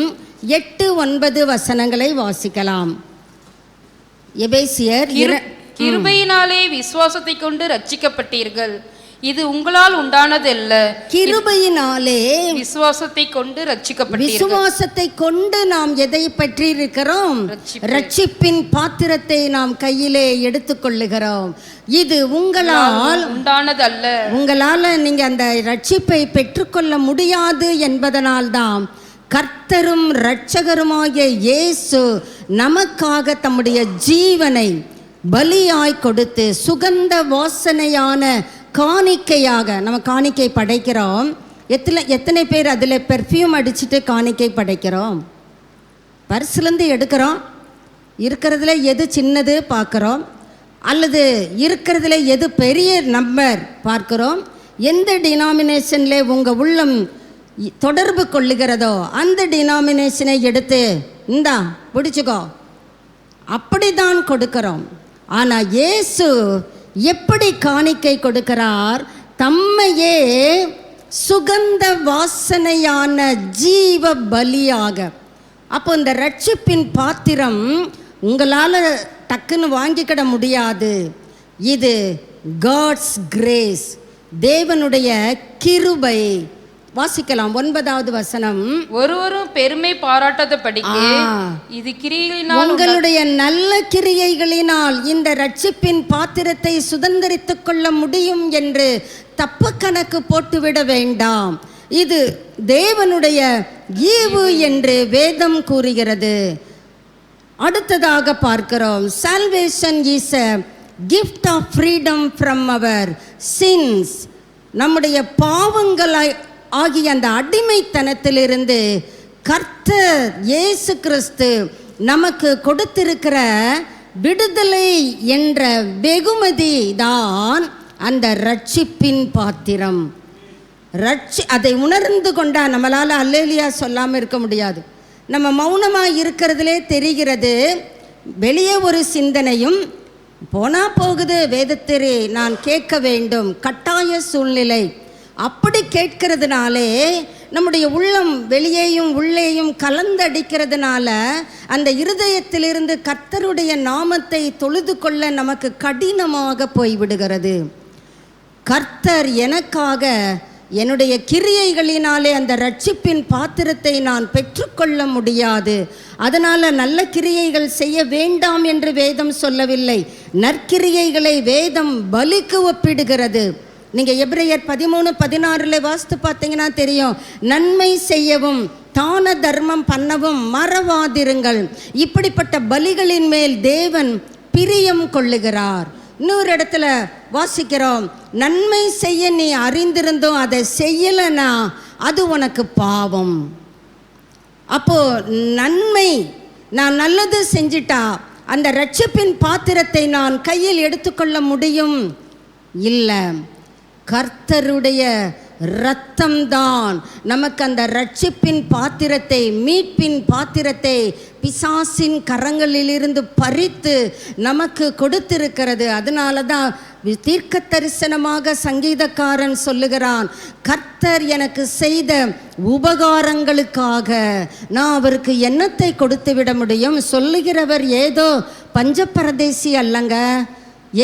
8-9 வசனங்களை வாசிக்கலாம். எபேசியர் கிருபையினாலே விசுவாசத்தை கொண்டு ரட்சிக்கப்பட்டீர்கள், இது உங்களால் உண்டானதல்ல. கிருபையினாலே விசுவாசத்தை கொண்டு ரட்சிக்கப்பட்டீர்கள். விசுவாசத்தை கொண்டு நாம் எதை பற்றி இருக்கிறோம்? ரட்சிப்பின் பாத்திரத்தை நாம் கையிலே எடுத்துக்கொள்ளுகிறோம். இது உங்களால் உண்டானதல்ல. உங்களால நீங்க அந்த ரட்சிப்பை பெற்றுக்கொள்ள முடியாது என்பதனால்தான் கர்த்தரும் இரட்சகருமாகிய இயேசு நமக்காக தம்முடைய ஜீவனை பலியாய் கொடுத்து சுகந்த வாசனையான காணிக்கையாக நம்ம காணிக்கை படைக்கிறோம். எத்தனை பேர் அதில் பெர்ஃப்யூம் அடிச்சுட்டு காணிக்கை படைக்கிறோம்? பர்ஸ்லேருந்து எடுக்கிறோம், இருக்கிறதுல எது சின்னது பார்க்குறோம், அல்லது இருக்கிறதுல எது பெரிய நம்பர் பார்க்குறோம். எந்த டினாமினேஷனில் உங்கள் உள்ளம் தொடர்பு கொள்ளுகிறதோ அந்த டினாமினேஷனை எடுத்து இந்தா பிடிச்சிக்கோ, அப்படிதான் கொடுக்கிறோம். ஆனால் இயேசு எப்படி காணிக்கை கொடுக்கிறார்? தம்மையே சுகந்த வாசனையான ஜீவ பலியாக. அப்போ இந்த ரட்சிப்பின் பாத்திரம் உங்களால் டக்குன்னு வாங்கிக்கிட முடியாது. இது காட்ஸ் கிரேஸ், தேவனுடைய கிருபை. வாசிக்கலாம் 9வது வசனம். ஒருவரும் பெருமை பாராட்டாதபடிக்கு இது கிரியைகளினால், உங்களுடைய நல்ல கிரியைகளினால் இந்த ரட்சிப்பின் பாத்திரத்தை சுதந்திரித்துக் கொள்ள முடியும் என்று தப்பு கணக்கு போட்டுவிட வேண்டாம். இது தேவனுடைய ஈவு என்று வேதம் கூறுகிறது. அடுத்ததாக பார்க்கிறோம், salvation is a gift of freedom from our sins. நம்முடைய பாவங்களை ஆகிய அந்த அடிமைத்தனத்திலிருந்து கர்த்தர் இயேசு கிறிஸ்து நமக்கு கொடுத்திருக்கிற விடுதலை என்ற வெகுமதி தான் அந்த ரட்சிப்பின் பாத்திரம். அதை உணர்ந்து கொண்டா நம்மளால் அல்லேலியா சொல்லாமல் இருக்க முடியாது. நம்ம மௌனமாக இருக்கிறதுலே தெரிகிறது. வெளியே ஒரு சிந்தனையும் போனா போகுது, வேதத்திலே நான் கேட்க வேண்டும், கட்டாய சூழ்நிலை. அப்படி கேட்கிறதுனாலே நம்முடைய உள்ளம் வெளியேயும் உள்ளேயும் கலந்தடிக்கிறதுனால அந்த இருதயத்திலிருந்து கர்த்தருடைய நாமத்தை தொழுது கொள்ள நமக்கு கடினமாக போய்விடுகிறது. கர்த்தர் எனக்காக என்னுடைய கிரியைகளினாலே அந்த ரட்சிப்பின் பாத்திரத்தை நான் பெற்றுக்கொள்ள முடியாது. அதனால் நல்ல கிரியைகள் செய்ய வேண்டாம் என்று வேதம் சொல்லவில்லை. நற்கிரியைகளை வேதம் பலிக்கு ஒப்பிடுகிறது. நீங்கள் எபிரேயர் 13:16 வாசித்து பார்த்தீங்கன்னா தெரியும். நன்மை செய்யவும் தான தர்மம் பண்ணவும் மறவாதிருங்கள். இப்படிப்பட்ட பலிகளின் மேல் தேவன் பிரியம் கொள்ளுகிறார். இன்னொரு இடத்துல வாசிக்கிறோம், நன்மை செய்ய நீ அறிந்திருந்தோம் அதை செய்யலைன்னா அது உனக்கு பாவம். அப்போ நன்மை, நான் நல்லது செஞ்சிட்டா அந்த ரட்சிப்பின் பாத்திரத்தை நான் கையில் எடுத்துக்கொள்ள முடியும்? இல்லை. கர்த்தருடைய இரத்தம்தான் நமக்கு அந்த ரட்சிப்பின் பாத்திரத்தை, மீட்பின் பாத்திரத்தை பிசாசின் கரங்களிலிருந்து பறித்து நமக்கு கொடுத்திருக்கிறது. அதனால தான் தீர்க்க தரிசனமாக சங்கீதக்காரன் சொல்லுகிறான், கர்த்தர் எனக்கு செய்த உபகாரங்களுக்காக நான் அவருக்கு என்னத்தை கொடுத்து விட முடியும்? சொல்லுகிறவர் ஏதோ பஞ்சப்பரதேசி அல்லங்க,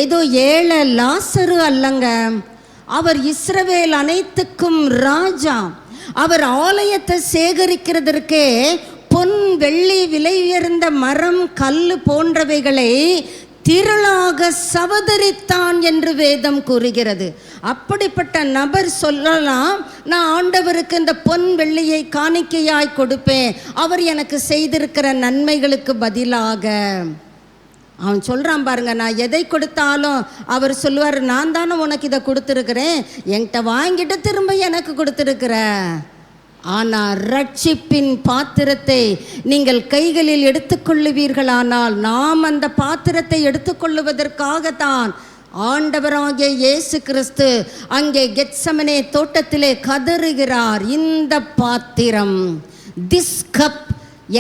ஏதோ ஏழை லாசரு அல்லங்க. அவர் இஸ்ரவேல் அனைத்துக்கும் ராஜா. அவர் ஆலயத்தை சேகரிக்கிறதற்கே பொன் வெள்ளி விலை உயர்ந்த மரம் கல்லு போன்றவைகளை திரளாக சவதரித்தான் என்று வேதம் கூறுகிறது. அப்படிப்பட்ட நபர் சொல்லலாம், நான் ஆண்டவருக்கு இந்த பொன் வெள்ளியை காணிக்கையாய் கொடுப்பேன், அவர் எனக்கு செய்திருக்கிற நன்மைகளுக்கு பதிலாக. அவன் சொல்கிறான் பாருங்க, நான் எதை கொடுத்தாலும் அவர் சொல்லுவார், நான் தானே உனக்கு இதை கொடுத்துருக்கிறேன், என்கிட்ட வாங்கிட்டு திரும்ப எனக்கு கொடுத்துருக்குற. ஆனால் ரட்சிப்பின் பாத்திரத்தை நீங்கள் கைகளில் எடுத்துக்கொள்ளுவீர்களானால், நாம் அந்த பாத்திரத்தை எடுத்துக்கொள்ளுவதற்காகத்தான் ஆண்டவராகிய இயேசு கிறிஸ்து அங்கே கெத்சமனே தோட்டத்திலே கதறுகிறார், இந்த பாத்திரம், திஸ் கப்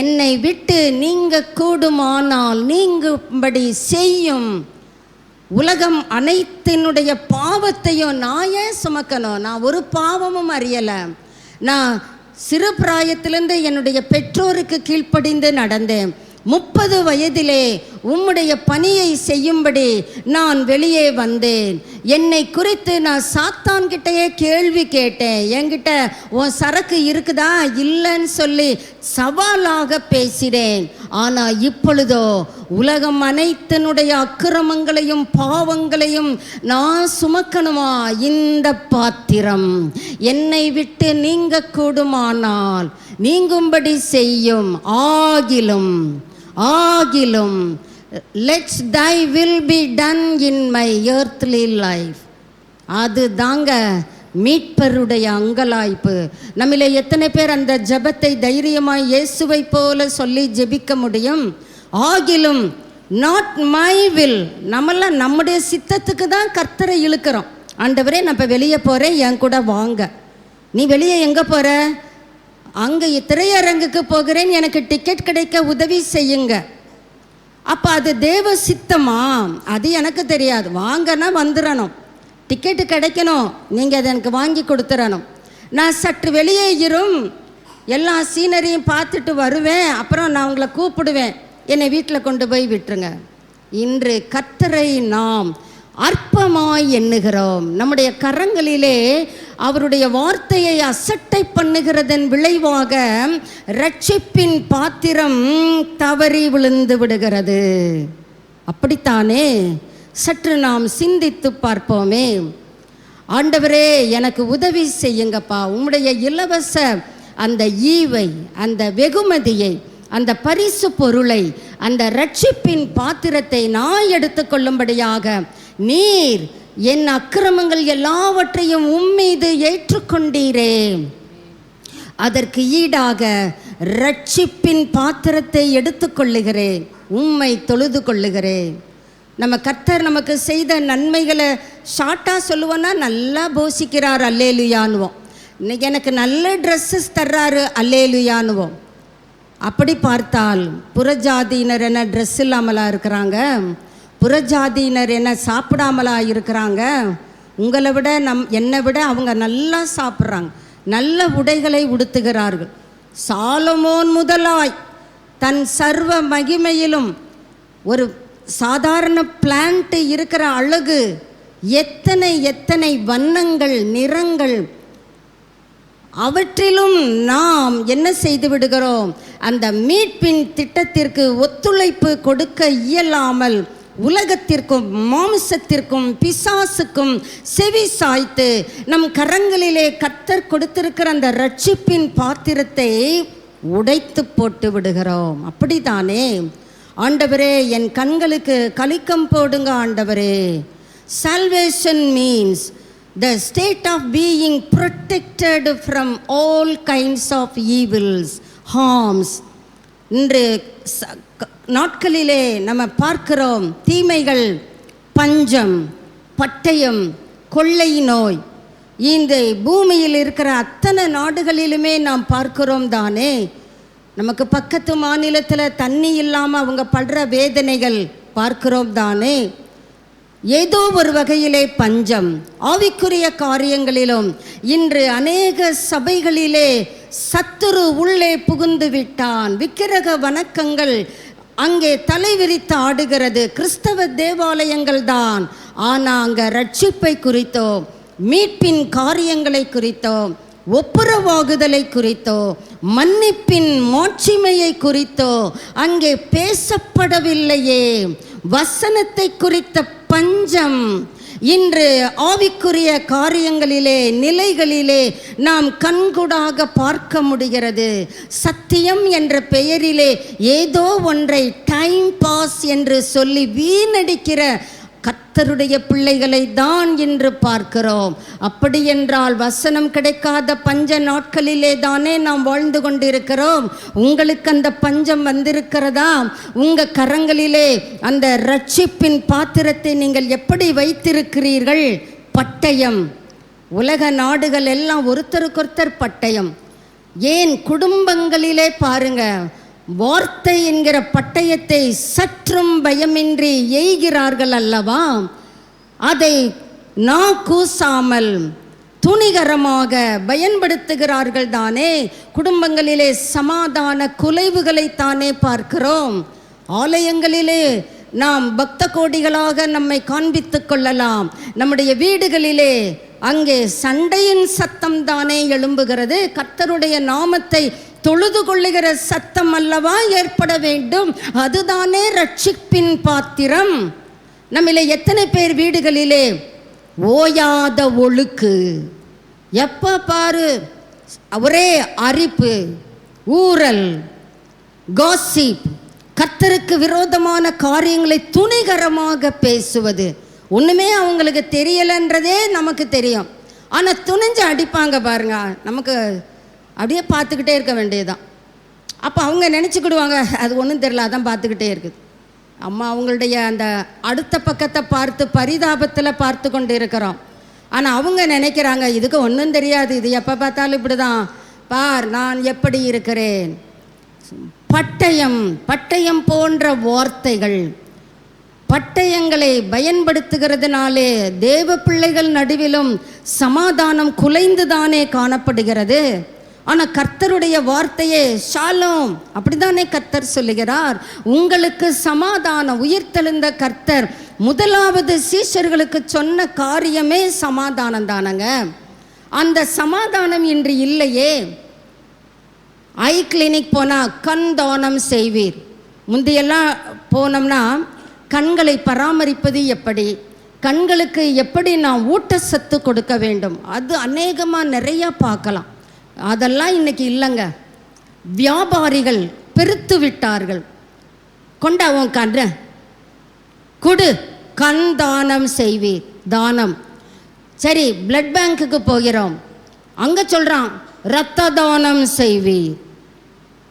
என்னை விட்டு நீங்க கூடுமானால் நீங்கும்படி செய்யும். உலகம் அனைத்தினுடைய பாவத்தையும் நான் ஏன் சுமக்கணும்? நான் ஒரு பாவமும் அறியலை. நான் சிறு பிராயத்திலிருந்து என்னுடைய பெற்றோருக்கு கீழ்ப்படிந்து நடந்தேன். 30 வயதிலே உம்முடைய பணியை செய்யும்படி நான் வெளியே வந்தேன். என்னை குறித்து நான் சாத்தான்கிட்டயே கேள்வி கேட்டேன். என்கிட்ட உன் சரக்கு இருக்குதா இல்லைன்னு சொல்லி சவாலாக பேசினேன். ஆனால் இப்பொழுதோ உலகம் அனைத்தினுடைய அக்கிரமங்களையும் பாவங்களையும் நான் சுமக்கணுமா? இந்த பாத்திரம் என்னை விட்டு நீங்க கூடுமானால் நீங்கும்படி செய்யும். ஆகிலும் let thy will be done in my earthly life. அது தாங்க மீட்பருடைய அங்கலாய்ப்பு. நம்மிலே எத்தனை பேர் அந்த ஜெபத்தை தைரியமாய் இயேசுவை போல சொல்லி ஜெபிக்க முடியும்? ஆகிலும் not my will. நம்மெல்லாம் நம்முடைய சித்தத்துக்கு தான் கர்த்தரை இழுக்கிறோம். ஆண்டவரே, நான் இப்போ வெளியே போகிறேன், என் கூட வாங்க. நீ வெளியே எங்கே போகிற? அங்கே திரையரங்குக்கு போகிறேன், எனக்கு டிக்கெட் கிடைக்க உதவி செய்யுங்க. அப்போ அது தேவ சித்தமா? அது எனக்கு தெரியாது. வாங்கன்னா வந்துடணும், டிக்கெட்டு கிடைக்கணும், நீங்கள் அதை எனக்கு வாங்கி கொடுத்துடணும். நான் சற்று வெளியே எல்லா சீனரியும் பார்த்துட்டு வருவேன், அப்புறம் நான் உங்களை கூப்பிடுவேன், என்னை வீட்டில் கொண்டு போய் விட்டுருங்க. இன்று கர்த்தரை நாம் அற்பமாய் எண்ணுகிறோம். நம்முடைய கரங்களிலே அவருடைய வார்த்தையை அசட்டை பண்ணுகிறதன் விளைவாக ரட்சிப்பின் பாத்திரம் தவறி விழுந்து விடுகிறது. அப்படித்தானே? சற்று நாம் சிந்தித்து பார்ப்போமே. ஆண்டவரே, எனக்கு உதவி செய்யுங்கப்பா. உம்முடைய இலவச அந்த ஈவை, அந்த வெகுமதியை, அந்த பரிசு பொருளை, அந்த ரட்சிப்பின் பாத்திரத்தை நான் எடுத்துக்கொள்ளும்படியாக நீர் என் அக்கிரமங்கள் எல்லாவற்றையும் உம்மீது ஏற்றுக்கொண்டீரே. அதற்கு ஈடாக ரட்சிப்பின் பாத்திரத்தை எடுத்துக்கொள்ளுகிறேன், உம்மை தொழுது கொள்ளுகிறேன். நம்ம கர்த்தர் நமக்கு செய்த நன்மைகளை ஷார்ட்டாக சொல்லுவோன்னா, நல்லா போஷிக்கிறார் அல்லேலுயானுவோம். இன்னைக்கு எனக்கு நல்ல ட்ரெஸ்ஸஸ் தர்றாரு அல்லேலுயானுவோம். அப்படி பார்த்தால் புறஜாதியினர் என்ன ட்ரெஸ் இல்லாமலா இருக்கிறாங்க? புறஜாதியினர் என்ன சாப்பிடாமலா இருக்கிறாங்க? உங்களை விட என்னை விட அவங்க நல்லா சாப்பிட்றாங்க, நல்ல உடைகளை உடுத்துகிறார்கள். சாலமோன் முதலாய் தன் சர்வ மகிமையிலும் ஒரு சாதாரண பிளான்ட் இருக்கிற அழகு, எத்தனை எத்தனை வண்ணங்கள், நிறங்கள், அவற்றிலும் நாம் என்ன செய்து விடுகிறோம்? அந்த மீட்பின் திட்டத்திற்கு ஒத்துழைப்பு கொடுக்க இயலாமல் உலகத்திற்கும் மாம்சத்திற்கும் பிசாசுக்கும் செவி சாய்த்து நம் கரங்களிலே கர்த்தர் கொடுத்திருக்கிற அந்த ரட்சிப்பின் பாத்திரத்தை உடைத்து போட்டு விடுகிறோம். அப்படித்தானே? ஆண்டவரே, என் கண்களுக்கு கலிக்கம் போடுங்க ஆண்டவரே. Salvation means the state of being protected from all kinds of evils, harms. இன்று நாட்களிலே நம்ம பார்க்கிறோம், தீமைகள், பஞ்சம், பட்டயம், கொள்ளை நோய், இந்த பூமியில் இருக்கிற அத்தனை நாடுகளிலுமே நாம் பார்க்கிறோம் தானே. நமக்கு பக்கத்து மாநிலத்தில் தண்ணி இல்லாமல் அவங்க படுற வேதனைகள் பார்க்கிறோம் தானே. ஏதோ ஒரு வகையிலே பஞ்சம். ஆவிக்குரிய காரியங்களிலும் இன்று அநேக சபைகளிலே சத்துரு உள்ளே புகுந்து விட்டான். விக்கிரக வணக்கங்கள் அங்கே தலைவிரித்து ஆடுகிறது. கிறிஸ்தவ தேவாலயங்கள் தான், ஆனால் அங்கே ரட்சிப்பை குறித்தோ, மீட்பின் காரியங்களை குறித்தோ, ஒப்புரவாகுதலை குறித்தோ, மன்னிப்பின் மாட்சிமையை குறித்தோ அங்கே பேசப்படவில்லையே. வசனத்தை குறித்த பஞ்சம் இன்று ஆவிக்குரிய காரியங்களிலே, நிலைகளிலே நாம் கண்கூடாக பார்க்க முடிகிறது. சத்தியம் என்ற பெயரிலே ஏதோ ஒன்றை டைம் பாஸ் என்று சொல்லி வீணடிக்கிற கர்த்தருடைய பிள்ளைகளை தான் இன்று பார்க்கிறோம். அப்படி என்றால் வசனம் கிடைக்காத பஞ்ச நாட்களிலே தானே நாம் வாழ்ந்து கொண்டிருக்கிறோம். உங்களுக்கு அந்த பஞ்சம் வந்திருக்கிறதா? உங்கள் கரங்களிலே அந்த ரட்சிப்பின் பாத்திரத்தை நீங்கள் எப்படி வைத்திருக்கிறீர்கள்? பட்டயம். உலக நாடுகள் எல்லாம் ஒருத்தருக்கொருத்தர் பட்டயம். ஏன் குடும்பங்களிலே பாருங்க, வார்த்தை என்கிற பட்டயத்தை சற்றும் பயமின்றி எய்கிறார்கள் அல்லவா? அதை கூசாமல் துணிகரமாக பயன்படுத்துகிறார்கள் தானே. குடும்பங்களிலே சமாதான குலைவுகளை தானே பார்க்கிறோம். ஆலயங்களிலே நாம் பக்த கோடிகளாக நம்மை காண்பித்து கொள்ளலாம். நம்முடைய வீடுகளிலே அங்கே சண்டையின் சத்தம் தானே எழும்புகிறது. கர்த்தருடைய நாமத்தை தொழுது கொள்ளுகிற சத்தம் அல்லவா ஏற்பட வேண்டும்? அதுதானே ரட்சிப்பின் பாத்திரம். நம்மிலே எத்தனை பேர் வீடுகளிலே ஓயாத ஒழுக்கு, எப்போ பாரு ஒரே அரிப்பு, ஊரல், காசிப், கர்த்தருக்கு விரோதமான காரியங்களை துணிகரமாக பேசுவது. ஒன்றுமே அவங்களுக்கு தெரியலைன்றதே நமக்கு தெரியும், ஆனால் துணிஞ்சு அடிப்பாங்க பாருங்க. நமக்கு அப்படியே பார்த்துக்கிட்டே இருக்க வேண்டியதுதான். அப்போ அவங்க நினச்சிக்கிடுவாங்க அது ஒன்றும் தெரியல, அதான் பார்த்துக்கிட்டே இருக்குது. அம்மா அவங்களுடைய அந்த அடுத்த பக்கத்தை பார்த்து பரிதாபத்தில் பார்த்து கொண்டு இருக்கிறோம். ஆனால் அவங்க நினைக்கிறாங்க இதுக்கு ஒன்றும் தெரியாது, இது எப்போ பார்த்தாலும் இப்படி தான், பார் நான் எப்படி இருக்கிறேன். பட்டயம், பட்டயம் போன்ற வார்த்தைகள், பட்டயங்களை பயன்படுத்துகிறதுனாலே தேவ பிள்ளைகள் நடுவிலும் சமாதானம் குலைந்து தானே காணப்படுகிறது. ஆனால் கர்த்தருடைய வார்த்தையே ஷாலோம், அப்படித்தானே கர்த்தர் சொல்லுகிறார். உங்களுக்கு சமாதானம். உயிர்த்தெழுந்த கர்த்தர் முதலாவது சீஷர்களுக்கு சொன்ன காரியமே சமாதானம் தானங்க. அந்த சமாதானம் இன்று இல்லையே. ஐ கிளினிக் போனால் கண் தானம் செய்வீர். முந்தையெல்லாம் போனோம்னா கண்களை பராமரிப்பது எப்படி, கண்களுக்கு எப்படி நான் ஊட்டச்சத்து கொடுக்க வேண்டும், அது அநேகமாக நிறையா பார்க்கலாம். அதெல்லாம் இன்னைக்கு இல்லைங்க. வியாபாரிகள் பெருத்து விட்டார்கள். கொண்டாவும் கண்ண கொடு, கண் தானம் செய்வீர். தானம் சரி, பிளட் பேங்க்குக்கு போகிறோம், அங்கே சொல்கிறான் இரத்த தானம் செய்வீர்.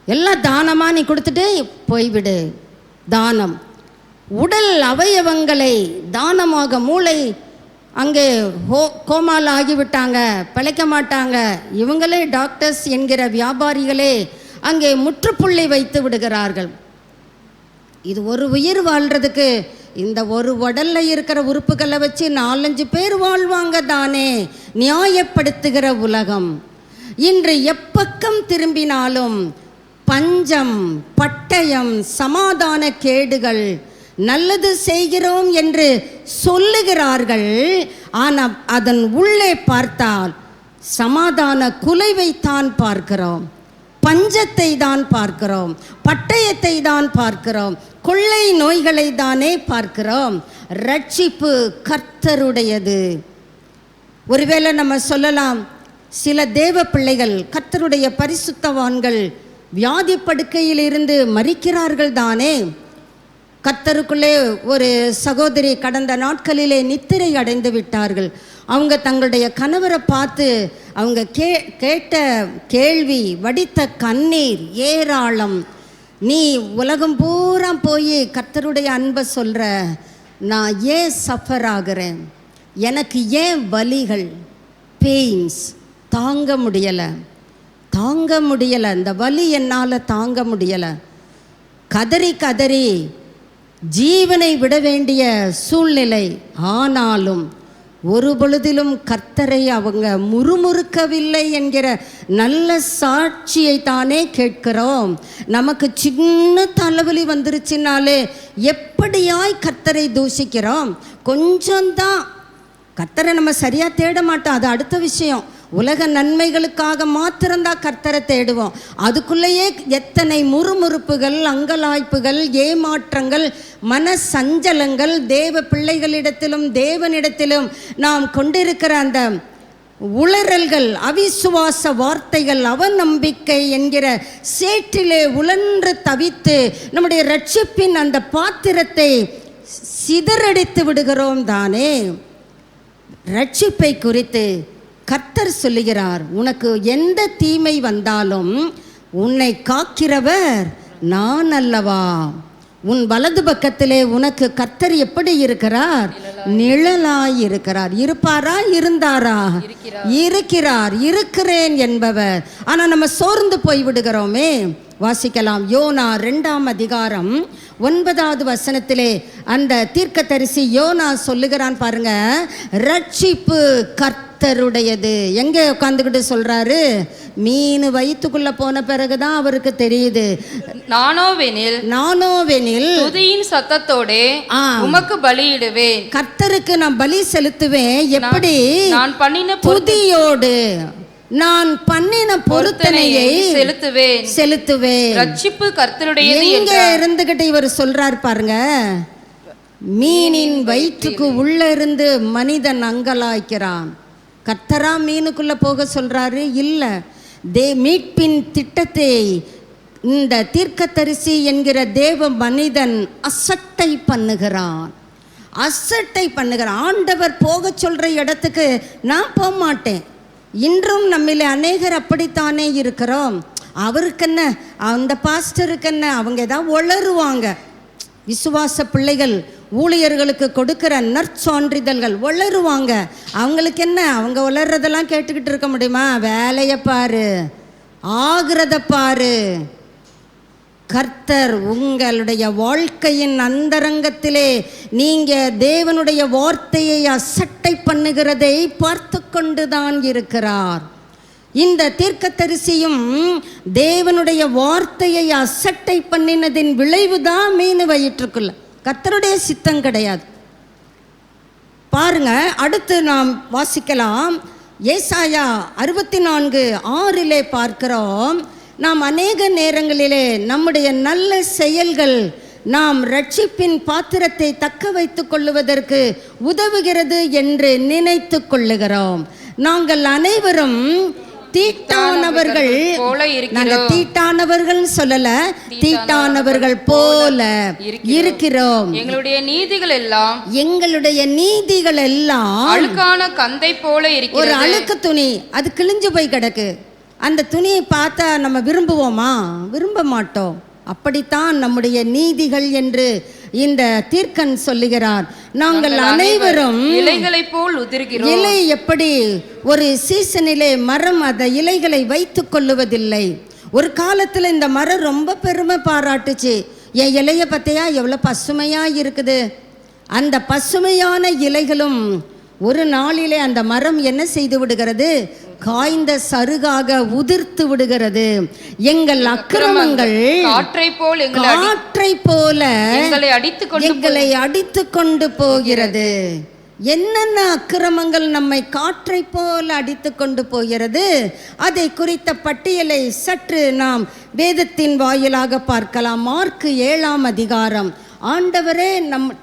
எல்லாம் தானமாக நீ கொடுத்துட்டு போய்விடு. தானம். உடல் அவயவங்களை தானமாக, மூளை அங்கே கோமால் ஆகிவிட்டாங்க, பிழைக்க மாட்டாங்க, இவங்களே டாக்டர்ஸ் என்கிற வியாபாரிகளே அங்கே முற்றுப்புள்ளி வைத்து விடுகிறார்கள். இது ஒரு உயிர் வாழ்கிறதுக்கு இந்த ஒரு உடலில் இருக்கிற உறுப்புகளை வச்சு 4-5 பேர் வாழ்வாங்க தானே. நியாயப்படுத்துகிற உலகம். இன்று எப்பக்கம் திரும்பினாலும் பஞ்சம், பட்டயம், சமாதான கேடுகள். நல்லது செய்கிறோம் என்று சொல்லுகிறார்கள், ஆனால் அதன் உள்ளே பார்த்தால் சமாதான குலைவைத்தான் பார்க்கிறோம், பஞ்சத்தை தான் பார்க்கிறோம், பட்டயத்தை தான் பார்க்கிறோம், கொள்ளை நோய்களை தானே பார்க்கிறோம். ரட்சிப்பு கர்த்தருடையது. ஒருவேளை நம்ம சொல்லலாம், சில தேவ பிள்ளைகள், கர்த்தருடைய பரிசுத்தவான்கள் வியாதி படுக்கையில் இருந்து மரிக்கிறார்கள் தானே. கர்த்தருக்குள்ளே ஒரு சகோதரி கடந்த நாட்களிலே நித்திரை அடைந்து விட்டார்கள். அவங்க தங்களுடைய கணவரை பார்த்து அவங்க கேட்ட கேள்வி, வடித்த கண்ணீர் ஏராளம். நீ உலகம் பூரா போய் கர்த்தருடைய அன்பை சொல்கிற, நான் ஏன் சஃபர் ஆகிறேன், எனக்கு ஏன் வலிகள், பெயின்ஸ், தாங்க முடியலை, இந்த வலி என்னால் தாங்க முடியலை, கதறி கதறி ஜீவனை விட வேண்டிய சூழ்நிலை. ஆனாலும் ஒரு பொழுதிலும் கர்த்தரை அவங்க முறுமுறுக்கவில்லை என்கிற நல்ல சாட்சியை தானே கேட்கிறோம். நமக்கு சின்ன தலைவலி வந்துருச்சுனாலே எப்படியாய் கர்த்தரை தூஷிக்கிறோம். கொஞ்சம்தான், கர்த்தரை நம்ம சரியாக தேட மாட்டோம், அது அடுத்த விஷயம். உலக நன்மைகளுக்காக மாத்திரம்தான் கர்த்தரை தேடுவோம். அதுக்குள்ளேயே எத்தனை முறுமுறுப்புகள், அங்கலாய்ப்புகள், ஏமாற்றங்கள், மன சஞ்சலங்கள், தேவ பிள்ளைகளிடத்திலும் தேவனிடத்திலும் நாம் கொண்டிருக்கிற அந்த உளறல்கள், அவிசுவாச வார்த்தைகள், அவநம்பிக்கை என்கிற சேற்றிலே உழன்று தவித்து நம்முடைய ரட்சிப்பின் அந்த பாத்திரத்தை சிதறடித்து விடுகிறோம் தானே. ரட்சிப்பை குறித்து கர்த்தர் சொல்லுகிறார், உனக்கு எந்த தீமை வந்தாலும் உன்னை காக்கிறவர் நான் அல்லவா. உன் வலது பக்கத்திலே உனக்கு கர்த்தர் எப்படி இருக்கிறார்? நிழலாய் இருக்கிறார். இருப்பாரா? இருந்தாரா? இருக்கிறேன் என்பவர். ஆனால் நம்ம சோர்ந்து போய் விடுகிறோமே. வாசிக்கலாம். யோனா 2ஆம் அதிகாரம் 9வது வசனத்திலே அந்த தீர்க்கதரிசி யோனா சொல்லுகிறான் பாருங்க, ரட்சிப்பு கர்த்தருடையது. எங்கே உட்காந்துக்கிட்டு சொல்றாரு? மீன் வயிற்றுக்குள்ள போன பிறகுதான் அவருக்கு தெரியுது. நானோவெனில் துதியின் சத்தத்தோடே உமக்கு பலியிடுவேன். கர்த்தருக்கு நான் பலி செலுத்துவேன். எப்படி? நான் பண்ணின துதியோடு, நான் பண்ணின பொருத்தனையை செலுத்துவேன். ரட்சிப்பு கர்த்தருடையது. எங்க இருந்துகிட்டு இவர் சொல்றார் பாருங்க, மீனின் வயிற்றுக்கு உள்ள இருந்து மனிதன் அங்கலாய்க்கிறான். கர்த்தரா மீனுக்குள்ள போக சொல்றாரு? இல்ல. மீட்பின் திட்டத்தை இந்த தீர்க்கதரிசி என்கிற தேவ மனிதன் அசட்டை பண்ணுகிறான். ஆண்டவர் போக சொல்ற இடத்துக்கு நான் போக மாட்டேன். இன்றும் நம்மிலே அநேகர் அப்படித்தானே இருக்கிறோம். அவருக்கு என்ன, அந்த பாஸ்டருக்கு என்ன, அவங்க ஏதாவது உளறுவாங்க. விசுவாச பிள்ளைகள் ஊழியர்களுக்கு கொடுக்கிற நற்சான்றிதழ்கள் உளறுவாங்க. அவங்களுக்கு என்ன, அவங்க உளறதெல்லாம் கேட்டுக்கிட்டு இருக்க முடியுமா? வேலையை பாரு, ஆகிறத பாரு. கர்த்தர் உங்களுடைய வாழ்க்கையின் அந்தரங்கத்திலே நீங்க தேவனுடைய வார்த்தையை அசட்டை பண்ணுகிறதை பார்த்து கொண்டுதான் இருக்கிறார். இந்த தீர்க்கதரிசியும் தேவனுடைய வார்த்தையை அசட்டை பண்ணினதின் விளைவுதான் மீன் வயிற்றுக்குள்ள. கர்த்தருடைய சித்தம் கிடையாது. பாருங்க, அடுத்து நாம் வாசிக்கலாம். ஏசாயா 64:6 பார்க்கிறோம். நாம் அநேக நேரங்களிலே நம்முடைய நல்ல செயல்கள் நாம் ரட்சிப்பின் பாத்திரத்தை தக்க வைத்துக் கொள்ளுவதற்கு உதவுகிறது என்று நினைத்து கொள்ளுகிறோம். நாங்கள் அனைவரும் தீட்டானவர்கள், நாங்கள் தீட்டானவர்கள் சொல்லல, தீட்டானவர்கள் போல இருக்கிறோம். எங்களுடைய நீதிகள் எல்லாம் அழுக்கான கந்தை போல இருக்கிறது. ஒரு அழுக்கு துணி, அது கிழிஞ்சு போய் கிடக்கு. அந்த துணியை பார்த்தா நம்ம விரும்புவோமா? விரும்ப மாட்டோம். அப்படித்தான் நம்முடைய நீதிகள் என்று இந்த தீர்க்கன் சொல்லுகிறார். நாங்கள் அனைவரும் இலைகளை போல் உதிர்கிறோம். இலை எப்படி ஒரு சீசனிலே மரம் அந்த இலைகளை வைத்துக் கொள்ளுவதில்லை. ஒரு காலத்தில் இந்த மரம் ரொம்ப பெருமை பாராட்டுச்சு. என் இலையை பார்த்தியா எவ்வளோ பசுமையாக இருக்குது. அந்த பசுமையான இலைகளும் ஒரு நாளிலே அந்த மரம் என்ன செய்து விடுகிறது? காய்ந்த சருகாக உதிர்த்து விடுகிறது. எங்கள் அக்கிரமங்கள் காற்றை போல எங்களை அடித்து கொண்டு போகிறது. என்னென்ன அக்கிரமங்கள் நம்மை காற்றை போல அடித்து கொண்டு போகிறது, அதை குறித்த பட்டியலை சற்று நாம் வேதத்தின் வாயிலாக பார்க்கலாம். மார்க் 7ஆம் அதிகாரம். ஆண்டவரே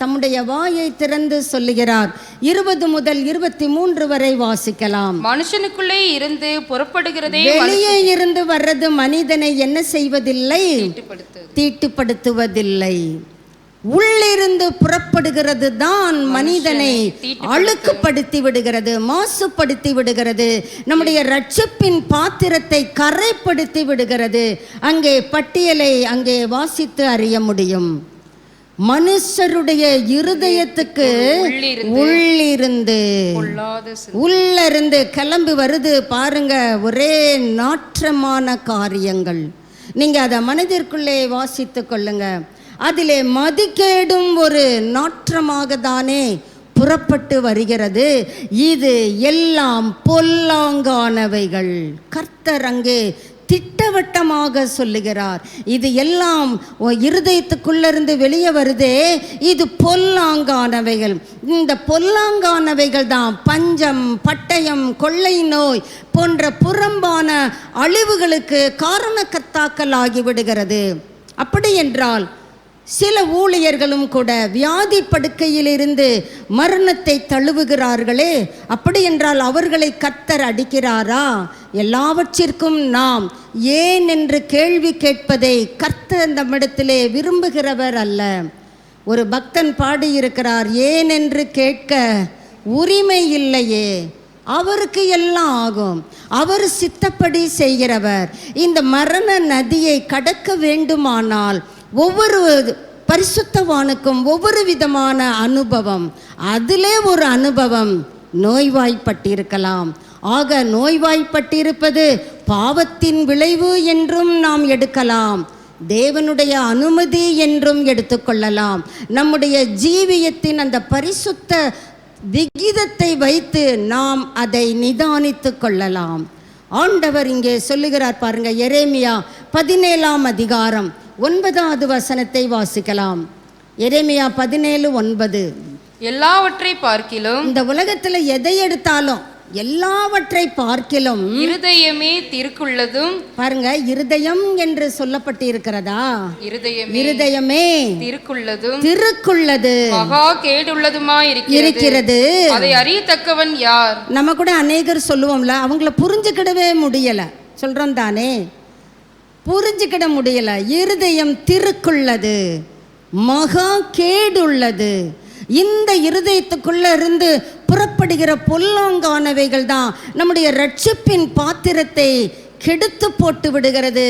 தம்முடைய வாயை திறந்து சொல்லுகிறார். 20 முதல் 23 வரை வாசிக்கலாம். மனுஷனுக்குள்ளே இருந்து புறப்படுகிறதே, வெளியே இருந்து வர்றது மனிதனை என்ன செய்வதில்லை? தீட்டுப்படுத்துவதில்லை. உள்ளிருந்து புறப்படுகிறது தான் மனிதனை அழுக்குப்படுத்தி விடுகிறது, மாசுபடுத்தி விடுகிறது, நம்முடைய ரட்சிப்பின் பாத்திரத்தை கரைப்படுத்தி விடுகிறது. அங்கே பட்டியலை அங்கே வாசித்து அறிய முடியும். மனுஷருடைய இருதயத்துக்கு உள்ளிருந்து உள்ளிருந்து கிளம்பி வருது பாருங்க, ஒரே நாற்றமான காரியங்கள். நீங்க அதை மனதிற்குள்ளே வாசித்து கொள்ளுங்க. அதிலே மதிக்கேடும் ஒரு நாற்றமாக தானே புறப்பட்டு வருகிறது. இது எல்லாம் பொல்லாங்கானவைகள். கர்த்தர் அங்கே திட்டவட்டமாக சொல்லுகிறார். இது எல்லாம் இருதயத்துக்குள்ளிருந்து வெளியே வருதே, இது பொல்லாங்கானவைகள். இந்த பொல்லாங்கானவைகள் தான் பஞ்சம், பட்டயம், கொள்ளை நோய் போன்ற புறம்பான அழிவுகளுக்கு காரணக்கர்த்தாக்கள் ஆகிவிடுகிறது. அப்படி என்றால் சில ஊழியர்களும் கூட வியாதி படுக்கையிலிருந்து மரணத்தை தழுவுகிறார்களே, அப்படி என்றால் அவர்களை கர்த்தர் அடிக்கிறாரா? எல்லாவற்றிற்கும் நாம் ஏன் என்று கேள்வி கேட்பதை கர்த்தர் நம்மிடத்திலே விரும்புகிறவர் அல்ல. ஒரு பக்தன் பாடியிருக்கிறார், ஏன் என்று கேட்க உரிமை இல்லையே, அவருக்கு எல்லாம் ஆகும், அவர் சித்தப்படி செய்கிறவர். இந்த மரண நதியை கடக்க வேண்டுமானால் ஒவ்வொரு பரிசுத்தவானுக்கும் ஒவ்வொரு விதமான அனுபவம். அதிலே ஒரு அனுபவம் நோய்வாய்ப்பட்டிருக்கலாம். ஆக நோய்வாய்ப்பட்டிருப்பது பாவத்தின் விளைவு என்றும் நாம் எடுக்கலாம், தேவனுடைய அனுமதி என்றும் எடுத்துக்கொள்ளலாம். நம்முடைய ஜீவியத்தின் அந்த பரிசுத்த விகிதத்தை வைத்து நாம் அதை நிதானித்து கொள்ளலாம். ஆண்டவர் இங்கே சொல்லுகிறார் பாருங்க, எரேமியா 17ஆம் அதிகாரம் 9வது வசனத்தை வாசிக்கலாம். எரேமியா 17:9. எல்லாவற்றை பார்க்கிலும், இந்த உலகத்துல எதை எடுத்தாலும் எல்லாவற்றை பார்க்கிலும் இருதயமே திருக்குள்ளதும். பாருங்க, இருதயம் என்று சொல்லப்பட்டு இருக்கிறதா? இருதயமே திருக்குள்ளது மகா கேடுள்ளதுமாய் இருக்கிறது. அதை அறியத்தக்கவன் யார்? நம்ம கூட அநேகர் சொல்லுவோம்ல, அவங்கள புரிஞ்சுக்கிடவே முடியல, சொல்றோம் தானே, புரிஞ்சுக்கிட முடியல. இருதயம் திருக்குள்ளது, மகா கேடுள்ளது. இந்த இருதயத்துக்குள்ள இருந்து புறப்படுகிற பொல்லாங்கானவைகள் தான் நம்முடைய ரட்சிப்பின் பாத்திரத்தை கெடுத்து போட்டு விடுகிறது,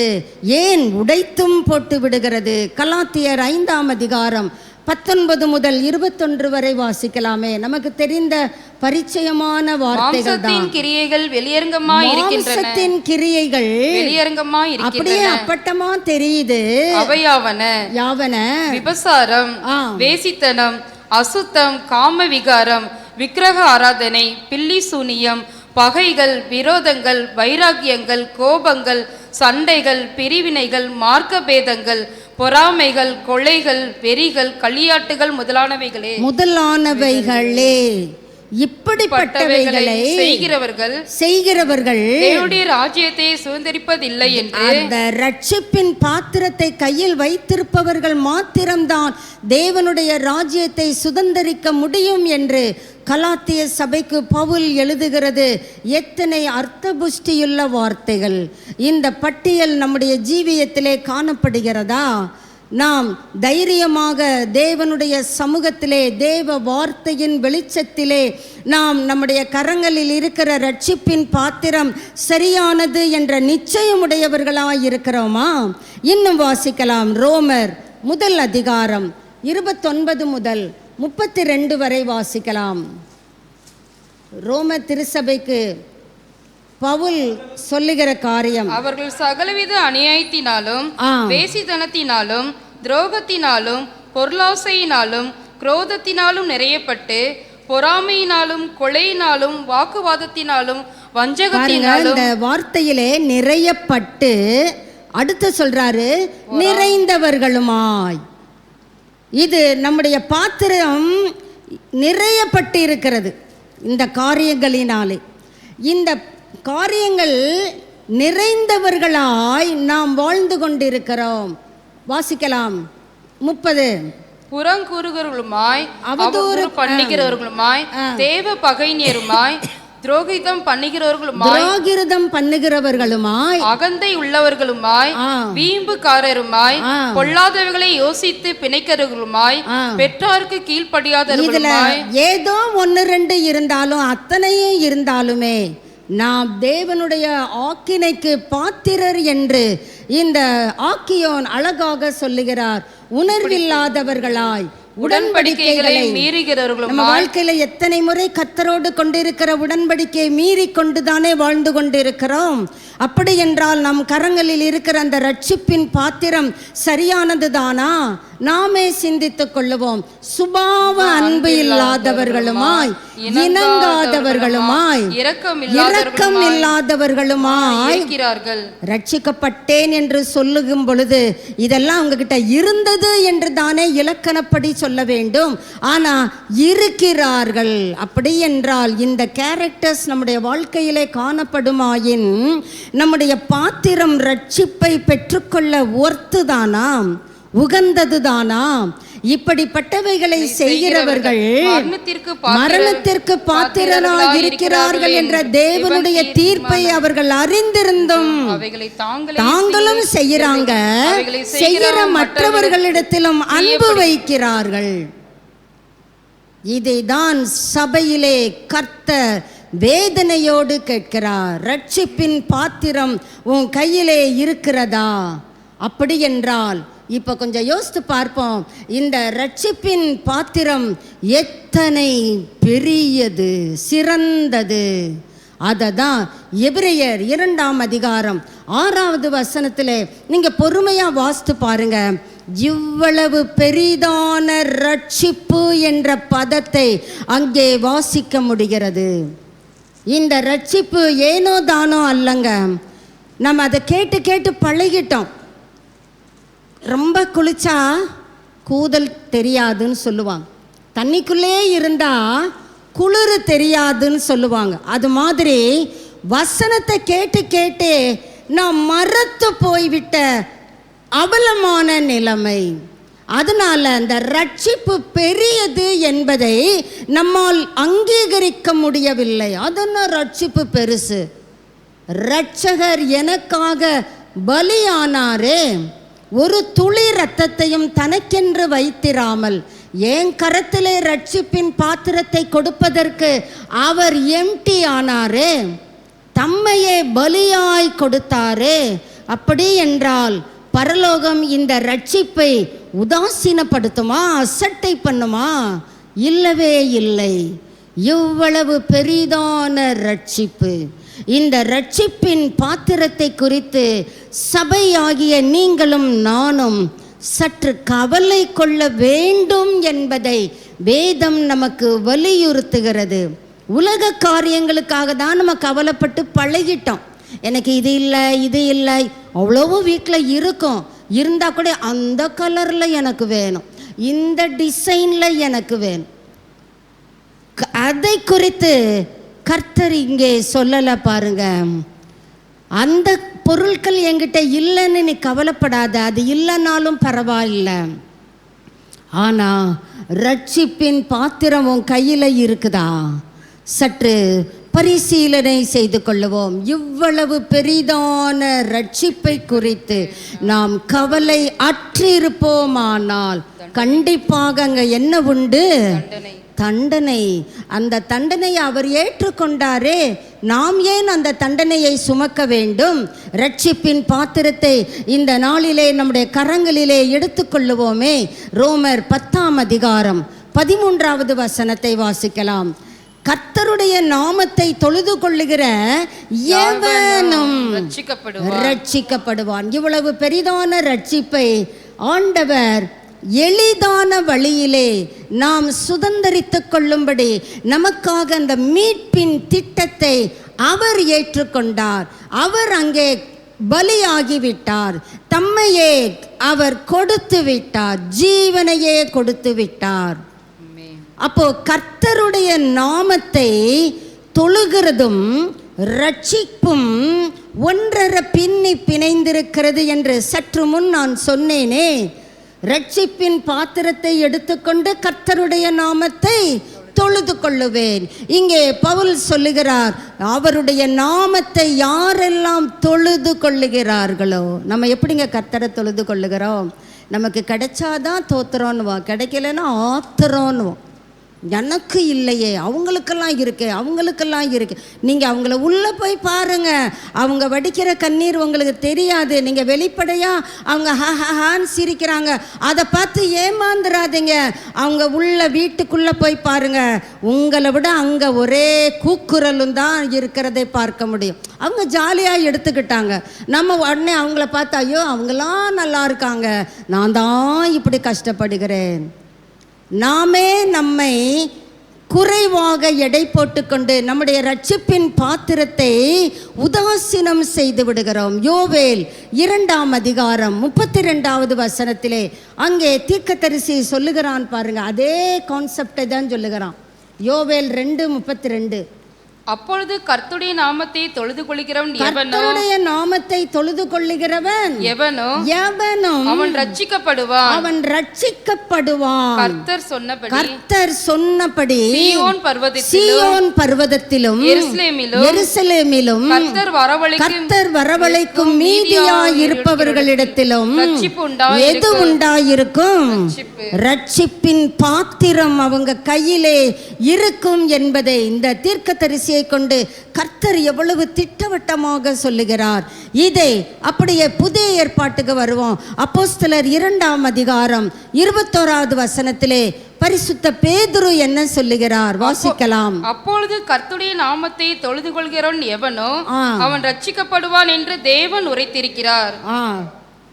ஏன் உடைத்தும் போட்டு விடுகிறது. கலாத்தியர் 5ஆம் அதிகாரம் 19 முதல் 21 வரை வாசிக்கலாமே. நமக்கு தெரிந்த பரிச்சயமான வார்த்தைகள் தான். கிரியைகள் வெளியரங்கமாய் இருக்கின்றன. மாம்சத்தின் கிரியைகள் வெளியரங்கமாய் இருக்கின்றன. அப்படியே அப்பட்டமா தெரியுது. யாவன விபசாரம், வேசித்தனம், அசுத்தம், காம விகாரம், விக்கிரக ஆராதனை, பில்லி சூனியம், பகைகள், விரோதங்கள், வைராக்கியங்கள், கோபங்கள், சண்டைகள், பிரிவினைகள், மார்க்க பேதங்கள், பொறாமைகள், கொலைகள், வெறிகள், களியாட்டுகள் முதலானவைகளே இப்படிப்பட்டவைகளை செய்கிறவர்கள் தேவனுடைய ராஜ்யத்தை சுதந்தரிப்பதில்லை என்று. அந்த ரட்சிப்பின் பாத்திரத்தை கையில் வைத்திருப்பவர்கள் மாத்திரம்தான் தேவனுடைய ராஜ்யத்தை சுதந்தரிக்க முடியும் என்று கலாத்திய சபைக்கு பவுல் எழுதுகிறது. எத்தனை அர்த்த புஷ்டியுள்ள வார்த்தைகள்! இந்த பட்டியல் நம்முடைய ஜீவியத்திலே காணப்படுகிறதா? நாம் தைரியமாக தேவனுடைய சமூகத்திலே, தேவ வார்த்தையின் வெளிச்சத்திலே நாம் நம்முடைய கரங்களில் இருக்கிற ரட்சிப்பின் பாத்திரம் சரியானது என்ற நிச்சயமுடையவர்களாய் இருக்கிறோமா? இன்னும் வாசிக்கலாம். ரோமர் 1 அதிகாரம் 29 முதல் 32 வரை வாசிக்கலாம். ரோம திருச்சபைக்கு பவுல் சொல்லுகிற காரியம், அவர்கள் சகலவித அநியாயத்தினாலும், வேசித்தனத்தினாலும், துரோகத்தினாலும், பொருளாசையினாலும், குரோதத்தினாலும் நிறையப்பட்டு, பொறாமையினாலும், கொலையினாலும், வாக்குவாதத்தினாலும், வஞ்சகத்தினாலும். இந்த வார்த்தையிலே நிறையப்பட்டு, அடுத்து சொல்றாரு நிறைந்தவர்களுமாய். இது நம்முடைய பாத்திரம் நிறையப்பட்டு இருக்கிறது இந்த காரியங்களினாலே. இந்த காரியங்கள் நிறைந்தவர்களாய் நாம் வாழ்ந்து கொண்டிருக்கிறோம். வாசிக்கலாம். 30. புறங்கூறுகிறவர்களுமாய், அவதூறு பண்ணுகிறவர்களுமாய், தேவ பகைஞருமாய், துரோகிதம் பண்ணுகிறவர்களுமாய், அகந்தை உள்ளவர்களுமாய், வீம்புக்காரருமாய், பொல்லாதவர்களை யோசித்து பிணைக்கிறவர்களுமாய், பெற்றாருக்கு கீழ்ப்படியாதவர்களுமாய். ஏதோ 1-2 இருந்தாலும், அத்தனையும் இருந்தாலுமே நாம் தேவனுடைய ஆக்கினைக்கு பாத்திரர் என்று இந்த ஆக்கியோன் அழகாக சொல்லுகிறார். உணர்வில்லாதவர்களாய் உடன்படிக்கைகளை மீறுகிறவர்களும் நம்ம வாழ்க்கையில எத்தனை முறை கர்த்தரோடு கொண்டிருக்கிற உடன்படிக்கையை மீறி கொண்டுதானே வாழ்ந்து கொண்டிருக்கிறோம். அப்படி என்றால் நம் கரங்களில் இருக்கிற அந்த ரட்சிப்பின் பாத்திரம் சரியானது தானா? நாமே சிந்தித்துக் கொள்ளுவோம். சுபாவ அன்பு இல்லாதவர்களுமாய், இணங்காதவர்களுமாய், இரக்கம் இல்லாதவர்களுமாய் ரட்சிக்கப்பட்டேன் என்று சொல்லுகும் பொழுது இதெல்லாம் உங்ககிட்ட இருந்தது என்று தானே இலக்கணப்படி சொல்ல வேண்டும். ஆனா இருக்கிறார்கள். அப்படி என்றால் இந்த கேரக்டர்ஸ் நம்முடைய வாழ்க்கையிலே காணப்படுமாயின் நம்முடைய பாத்திரம் ரட்சிப்பை பெற்றுக்கொள்ள ஒர்த்துதானா, உகந்ததுதானா? இப்படிப்பட்டவைகளை செய்கிறவர்கள் மரணத்திற்கு பாத்திரராய் இருக்கிறார்கள் என்ற தேவனுடைய தீர்ப்பை அவர்கள் அறிந்திருந்தும் தாங்களும் செய்கிறாங்க. செய்கிற மற்றவர்களிடத்திலும் அன்பு வைக்கிறார்கள். இதைதான் சபையிலே கர்த்தர் வேதனையோடு கேட்கிறார். ரட்சிப்பின் பாத்திரம் உன் கையிலே இருக்கிறதா? அப்படி என்றால் இப்போ கொஞ்சம் யோசித்து பார்ப்போம். இந்த ரட்சிப்பின் பாத்திரம் எத்தனை பெரியது, சிறந்தது. அதை தான் எபிரெயர் 2ஆம் அதிகாரம் 6வது வசனத்தில் நீங்கள் பொறுமையாக வாசித்து பாருங்க. இவ்வளவு பெரிதான ரட்சிப்பு என்ற பதத்தை அங்கே வாசிக்க முடிகிறது. இந்த ரட்சிப்பு ஏனோ தானோ அல்லங்க. நம்ம அதை கேட்டு கேட்டு பழகிட்டோம். ரொம்ப குளிச்சா கூதல் தெரியாதுன்னு சொல்லுவாங்க. தண்ணிக்குள்ளே இருந்தால் குளிர் தெரியாதுன்னு சொல்லுவாங்க. அது மாதிரி வசனத்தை கேட்டு கேட்டே நான் மறத்து போய்விட்ட அவலமான நிலைமை. அதனால அந்த ரட்சிப்பு பெரியது என்பதை நம்மால் அங்கீகரிக்க முடியவில்லை. அதனால் ரட்சிப்பு பெருசு. இரட்சகர் எனக்காக பலியானாரே, ஒரு துளி இரத்தத்தையும் தனக்கென்று வைத்திராமல் என் கரத்திலே ரட்சிப்பின் பாத்திரத்தை கொடுப்பதற்கு அவர் எம்டி ஆனாரே, தம்மையே பலியாய் கொடுத்தாரே. அப்படி என்றால் பரலோகம் இந்த ரட்சிப்பை உதாசீனப்படுத்துமா, அசட்டை பண்ணுமா? இல்லவே இல்லை. இவ்வளவு பெரிதான ரட்சிப்பு. இந்த ரட்சிப்பின் பாத்திரத்தை குறித்து சபையாகிய நீங்களும் நானும் சற்று கவலை கொள்ள வேண்டும் என்பதை வேதம் நமக்கு வலியுறுத்துகிறது. உலக காரியங்களுக்காக தான் நம்ம கவலைப்பட்டு பழகிட்டோம். எனக்கு இது இல்லை, இது இல்லை, அவ்வளவு வீட்டில் இருக்கும். இருந்தால் கூட அந்த கலரில் எனக்கு வேணும், இந்த டிசைனில் எனக்கு வேணும். அதை குறித்து கர்த்தர் இங்கே சொல்லலை பாருங்க. அந்த பொருட்கள் என்கிட்ட இல்லைன்னு நீ கவலைப்படாத, அது இல்லைனாலும் பரவாயில்லை. ஆனால் ரட்சிப்பின் பாத்திரம் உன் கையில் இருக்குதா? சற்று பரிசீலனை செய்து கொள்ளுவோம். இவ்வளவு பெரிதான ரட்சிப்பை குறித்து நாம் கவலை அற்றிருப்போமானால் கண்டிப்பாக அங்கே என்ன உண்டு? தண்டனை. அந்த தண்டனையை அவர் ஏற்றுக்கொண்டாரே, நாம் ஏன் அந்த தண்டனையை சுமக்க வேண்டும்? ரட்சிப்பின் பாத்திரத்தை இந்த நாளிலே நம்முடைய கரங்களிலே எடுத்துக்கொள்ளுவோமே. ரோமர் 10ஆம் அதிகாரம் 13வது வசனத்தை வாசிக்கலாம். கர்த்தருடைய நாமத்தை தொழுது கொள்ளுகிற எவனும் ரட்சிக்கப்படுவான். இவ்வளவு பெரிதான ரட்சிப்பை ஆண்டவர் எளிதான வழியிலே நாம் சுதந்தரித்துக் கொள்ளும்படி நமக்காக அந்த மீட்பின் திட்டத்தை அவர் ஏற்றுக்கொண்டார். அவர் அங்கே பலியாகிவிட்டார். தம்மையே அவர் கொடுத்து விட்டார், ஜீவனையே கொடுத்து விட்டார். அப்போ கர்த்தருடைய நாமத்தை தொழுகிறதும் ரட்சிப்பும் ஒன்றரை பின்னி பிணைந்திருக்கிறது என்று சற்று முன் நான் சொன்னேனே. ரட்சிப்பின் பாத்திரத்தை எடுத்துக்கொண்டு கர்த்தருடைய நாமத்தை தொழுது கொள்ளுவேன். இங்கே பவுல் சொல்லுகிறார், அவருடைய நாமத்தை யாரெல்லாம் தொழுது கொள்ளுகிறார்களோ. நம்ம எப்படிங்க கர்த்தரை தொழுது கொள்ளுகிறோம்? நமக்கு கிடைச்சாதான் தோத்துறோன்னுவோம், கிடைக்கலன்னா ஆத்துறோன்னுவோம். எனக்கு இல்லையே, அவங்களுக்கெல்லாம் இருக்கு, அவங்களுக்கெல்லாம் இருக்கு. நீங்கள் அவங்கள உள்ளே போய் பாருங்க, அவங்க வடிக்கிற கண்ணீர் உங்களுக்கு தெரியாது. நீங்கள் வெளிப்படையாக அவங்க ஹான்னு சிரிக்கிறாங்க, அதை பார்த்து ஏமாந்துடாதீங்க. அவங்க உள்ள வீட்டுக்குள்ளே போய் பாருங்க, உங்களை விட அங்கே ஒரே கூக்குரலும் தான் இருக்கிறதை பார்க்க முடியும். அவங்க ஜாலியாக எடுத்துக்கிட்டாங்க. நம்ம உடனே அவங்கள பார்த்து ஐயோ அவங்களாம் நல்லா இருக்காங்க, நான் தான் இப்படி கஷ்டப்படுகிறேன். நாமே நம்மை குறைவாக எடை போட்டுக்கொண்டு நம்முடைய ரட்சிப்பின் பாத்திரத்தை உதாசீனம் செய்து விடுகிறோம். யோவேல் 2ஆம் அதிகாரம் 32வது வசனத்திலே அங்கே தீர்க்கதரிசி சொல்லுகிறான் பாருங்க, அதே கான்செப்டை தான் சொல்லுகிறான். யோவேல் 2:32. அப்பொழுது கர்த்தருடைய நாமத்தை தொழுது கொள்கிறவன் கர்த்தருடைய நாமத்தை தொழுது கொள்ளுகிறவன் எவனோ அவன் ரட்சிக்கப்படுவான், அவன் ரட்சிக்கப்படுவான். கர்த்தர் சொன்னபடி சீயோன் பர்வதத்திலும் எருசலேமிலும் கர்த்தர் வரவழைக்கும் மீதியாய் இருப்பவர்களிடத்திலும் எது உண்டாயிருக்கும்? ரட்சிப்பின் பாத்திரம் அவங்க கையிலே இருக்கும் என்பதை இந்த தீர்க்கதரிசி கொண்டு கர்த்தர் எவ்வளவு திட்டவட்டமாக சொல்லுகிறார். இதை அப்படியே புதிய ஏற்பாட்டுக்கு வருவோம். அப்போஸ்தலர் 2ஆம் அதிகாரம் 21வது வசனத்திலே பரிசுத்த பேதுரு என்ன சொல்லுகிறார்? வாசிக்கலாம். அப்பொழுது கர்த்தருடைய நாமத்தை தொழுது கொள்கிறவன் எவனோ அவன் ரட்சிக்கப்படுவான் என்று தேவன் உரைத்திருக்கிறார்.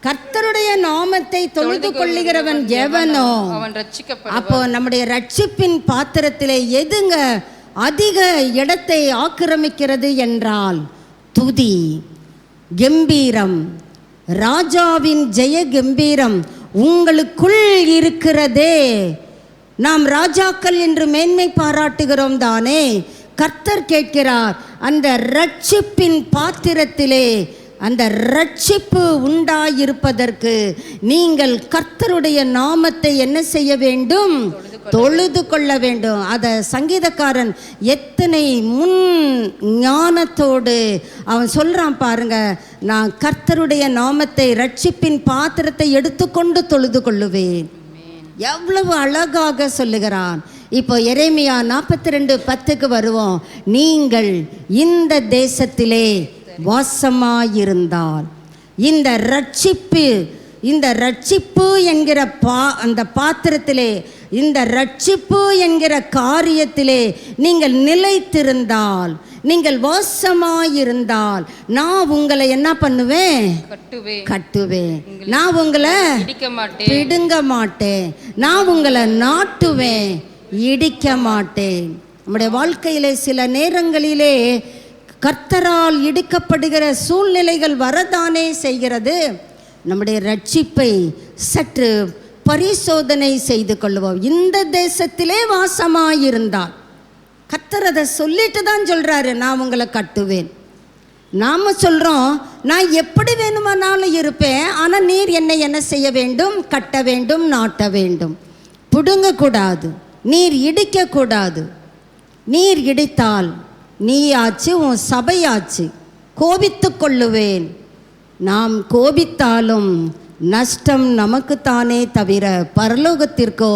கர்த்தருடைய நாமத்தை தொழுது கொள்ளுகிறவன் எவனோ அவன் ரட்சிக்கப்படுவான். அப்போ நம்முடைய ரட்சிப்பின் பாத்திரத்திலே எதுங்க அதிக இடத்தை ஆக்கிரமிக்கிறது என்றால் துதி, கம்பீரம், ராஜாவின் ஜெய கம்பீரம் உங்களுக்குள் இருக்கிறதே. நாம் ராஜாக்கள் என்று மேன்மை பாராட்டுகிறோம் தானே. கர்த்தர் கேட்கிறார், அந்த ரட்சிப்பின் பாத்திரத்திலே அந்த ரட்சிப்பு உண்டாயிருப்பதற்கு நீங்கள் கர்த்தருடைய நாமத்தை என்ன செய்ய வேண்டும்? தொழுது கொள்ள வேண்டும். அதை சங்கீதக்காரன் எத்தனை முன் ஞானத்தோடு அவன் சொல்றான் பாருங்க, நான் கர்த்தருடைய நாமத்தை ரட்சிப்பின் பாத்திரத்தை எடுத்துக்கொண்டு தொழுது கொள்ளுவேன். எவ்வளவு அழகாக சொல்லுகிறான். இப்போ எரேமியா 42:10 வருவோம். நீங்கள் இந்த தேசத்திலே வாசமாயிருந்தால் இந்த ரட்சிப்பு என்கிற அந்த பாத்திரத்திலே, இந்த ரட்சிப்பு என்கிற காரியத்திலே நீங்கள் நிலைத்திருந்தால், நீங்கள் வாசமாயிருந்தால், நான் உங்களை என்ன பண்ணுவேன்? கட்டுவேன். நான் உங்களை பிடுங்க மாட்டேன். நான் உங்களை நாட்டுவேன், இடிக்க மாட்டேன். நம்முடைய வாழ்க்கையிலே சில நேரங்களிலே கர்த்தரால் இடிக்கப்படுகிற சூழ்நிலைகள் வரதானே செய்கிறது. நம்முடைய ரட்சிப்பை சற்று பரிசோதனை செய்து கொள்வோம். இந்த தேசத்திலே வாசமாயிருந்தால், கர்த்தர் அதை சொல்லிட்டு தான் சொல்றாரு, நான் உங்களை கட்டுவேன். நாம சொல்றோம், நான் எப்படி வேணுமானாலும் இருப்பேன், ஆனால் நீர் என்னை என்ன செய்ய வேண்டும்? கட்ட வேண்டும், நாட்ட வேண்டும். புடுங்கக்கூடாது, நீர் இடிக்கக்கூடாது. நீர் இடித்தால் நீ ஆச்சு, உன் சபையாச்சு. கோபித்து கொள்ளுவேன். நாம் கோபித்தாலும் நஷ்டம் நமக்குத்தானே தவிர பரலோகத்திற்கோ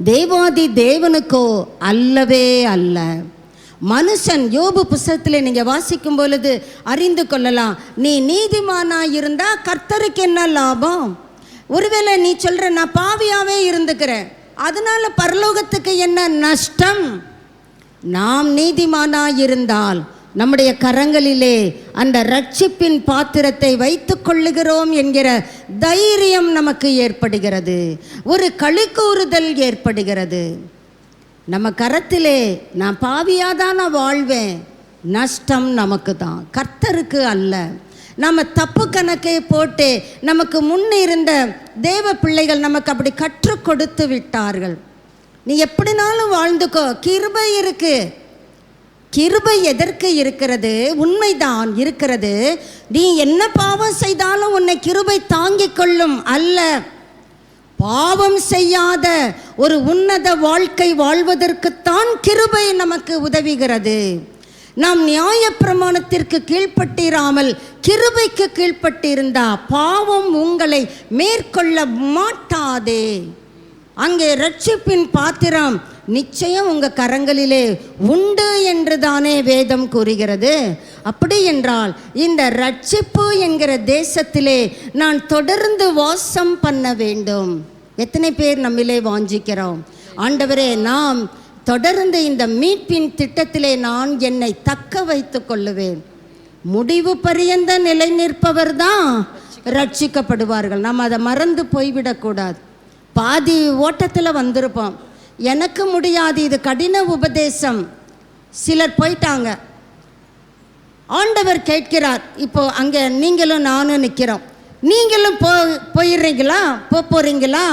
தேவாதி தேவனுக்கோ அல்லவே அல்ல. மனுஷன் யோபு புஸ்தகத்தில் நீங்கள் வாசிக்கும் பொழுது அறிந்து கொள்ளலாம். நீ நீதிமானாக இருந்தால் கர்த்தருக்கு என்ன லாபம்? ஒருவேளை நீ சொல்கிற நான் பாவியாகவே இருந்துக்கிறேன், அதனால பரலோகத்துக்கு என்ன நஷ்டம்? நாம் நீதிமானாயிருந்தால் நம்முடைய கரங்களிலே அந்த ரட்சிப்பின் பாத்திரத்தை வைத்து கொள்ளுகிறோம் என்கிற தைரியம் நமக்கு ஏற்படுகிறது, ஒரு களிக்கூறுதல் ஏற்படுகிறது. நம்ம கரத்திலே நான் பாவியாதான் நான் வாழ்வேன், நஷ்டம் நமக்கு தான், கர்த்தருக்கு அல்ல. நம்ம தப்பு கணக்கை போட்டு நமக்கு முன்னே இருந்த தேவ பிள்ளைகள் நமக்கு அப்படி கற்றுக் கொடுத்து விட்டார்கள். நீ எப்படினாலும் வாழ்ந்துக்கோ, கிருபை இருக்கு. கிருபை எதற்கு இருக்கிறது? உண்மைதான் இருக்கிறது. நீ என்ன பாவம் செய்தாலும் உன்னை கிருபை தாங்கிக் கொள்ளும் அல்ல. பாவம் செய்யாத ஒரு உன்னத வாழ்க்கை வாழ்வதற்குத்தான் கிருபை நமக்கு உதவுகிறது. நாம் நியாயப்பிரமாணத்திற்கு கீழ்ப்பட்டிராமல் கிருபைக்கு கீழ்ப்பட்டிருந்தா பாவம் உங்களை மேற்கொள்ள மாட்டாதே. அங்கே ரட்சிப்பின் பாத்திரம் நிச்சயம் உங்கள் கரங்களிலே உண்டு என்று தானே வேதம் கூறுகிறது. அப்படி என்றால் இந்த ரட்சிப்பு என்கிற தேசத்திலே நான் தொடர்ந்து வாசம் பண்ண வேண்டும். எத்தனை பேர் நம்மிலே வாஞ்சிக்கிறோம், ஆண்டவரே நாம் தொடர்ந்து இந்த மீட்பின் திட்டத்திலே நான் என்னை தக்க வைத்து கொள்ளுவேன். முடிவு பரியந்த நிலை நிற்பவர் தான் ரட்சிக்கப்படுவார்கள். நாம் அதை மறந்து போய்விடக்கூடாது. பாதி ஓட்டத்தில் வந்திருப்போம், எனக்கு முடியாது, இது கடின உபதேசம். சிலர் போயிட்டாங்க. ஆண்டவர் கேட்கிறார், இப்போ அங்கே நீங்களும் நானும் நிற்கிறோம். நீங்களும் போயிடுறீங்களா, போகிறீங்களா,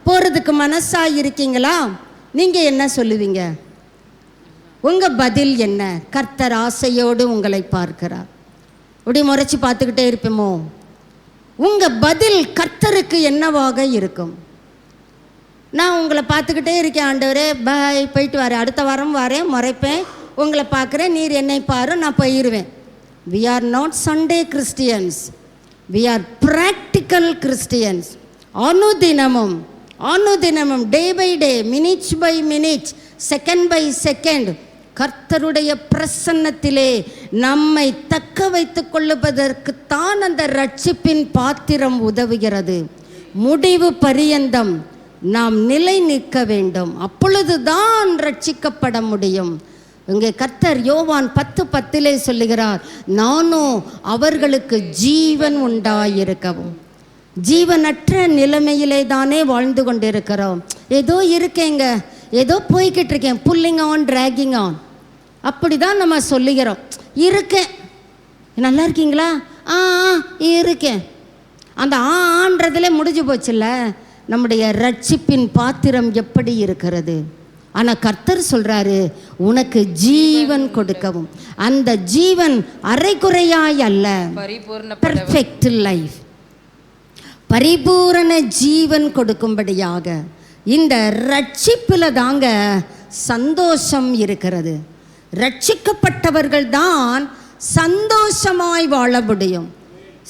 போகிறதுக்கு மனசாக இருக்கீங்களா? நீங்கள் என்ன சொல்லுவீங்க? உங்கள் பதில் என்ன? கர்த்தர் ஆசையோடு உங்களை பார்க்கிறார். இப்படி முறைச்சி பார்த்துக்கிட்டே இருப்போமோ? உங்கள் பதில் கர்த்தருக்கு என்னவாக இருக்கும்? நான் உங்களை பார்த்துக்கிட்டே இருக்கேன், ஆண்டவரே பாய் போயிட்டு வரேன், அடுத்த வாரம் வரேன், முறைப்பேன், உங்களை பார்க்குறேன், நீர் என்னை பாரு, நான் போயிடுவேன். We are not Sunday Christians. We are practical Christians. அனுதினமும் day by day, minutes by minutes, second by second கர்த்தருடைய பிரசன்னத்திலே நம்மை தக்க வைத்து கொள்ளுவதற்குத்தான் அந்த ரட்சிப்பின் பாத்திரம் உதவுகிறது. முடிவு பரியந்தம் நாம் நிலை நிற்க வேண்டும். அப்பொழுதுதான் ரட்சிக்கப்பட முடியும். இங்கே கர்த்தர் யோவான் 10:10 சொல்லுகிறார், நானும் அவர்களுக்கு ஜீவன் உண்டாயிருக்கவும். ஜீவனற்ற நிலைமையிலே தானே வாழ்ந்து கொண்டிருக்கிறோம். ஏதோ இருக்கேங்க, ஏதோ போய்கிட்டு இருக்கேன், புல்லிங் ஆன் ட்ராகிங் ஆன், அப்படி தான் நம்ம சொல்லுகிறோம். இருக்கேன், நல்லா இருக்கீங்களா? இருக்கேன். அந்த ஆன்றதுல முடிஞ்சு போச்சுல்ல. நம்முடைய ரட்சிப்பின் பாத்திரம் எப்படி இருக்கிறது? ஆனால் கர்த்தர் சொல்கிறாரு, உனக்கு ஜீவன் கொடுக்கவும். அந்த ஜீவன் அரைக்குறையாய் அல்ல, பெர்ஃபெக்ட் லைஃப், பரிபூரண ஜீவன் கொடுக்கும்படியாக இந்த ரட்சிப்பில் தாங்க சந்தோஷம் இருக்கிறது. ரட்சிக்கப்பட்டவர்கள் தான் சந்தோஷமாய் வாழ முடியும்.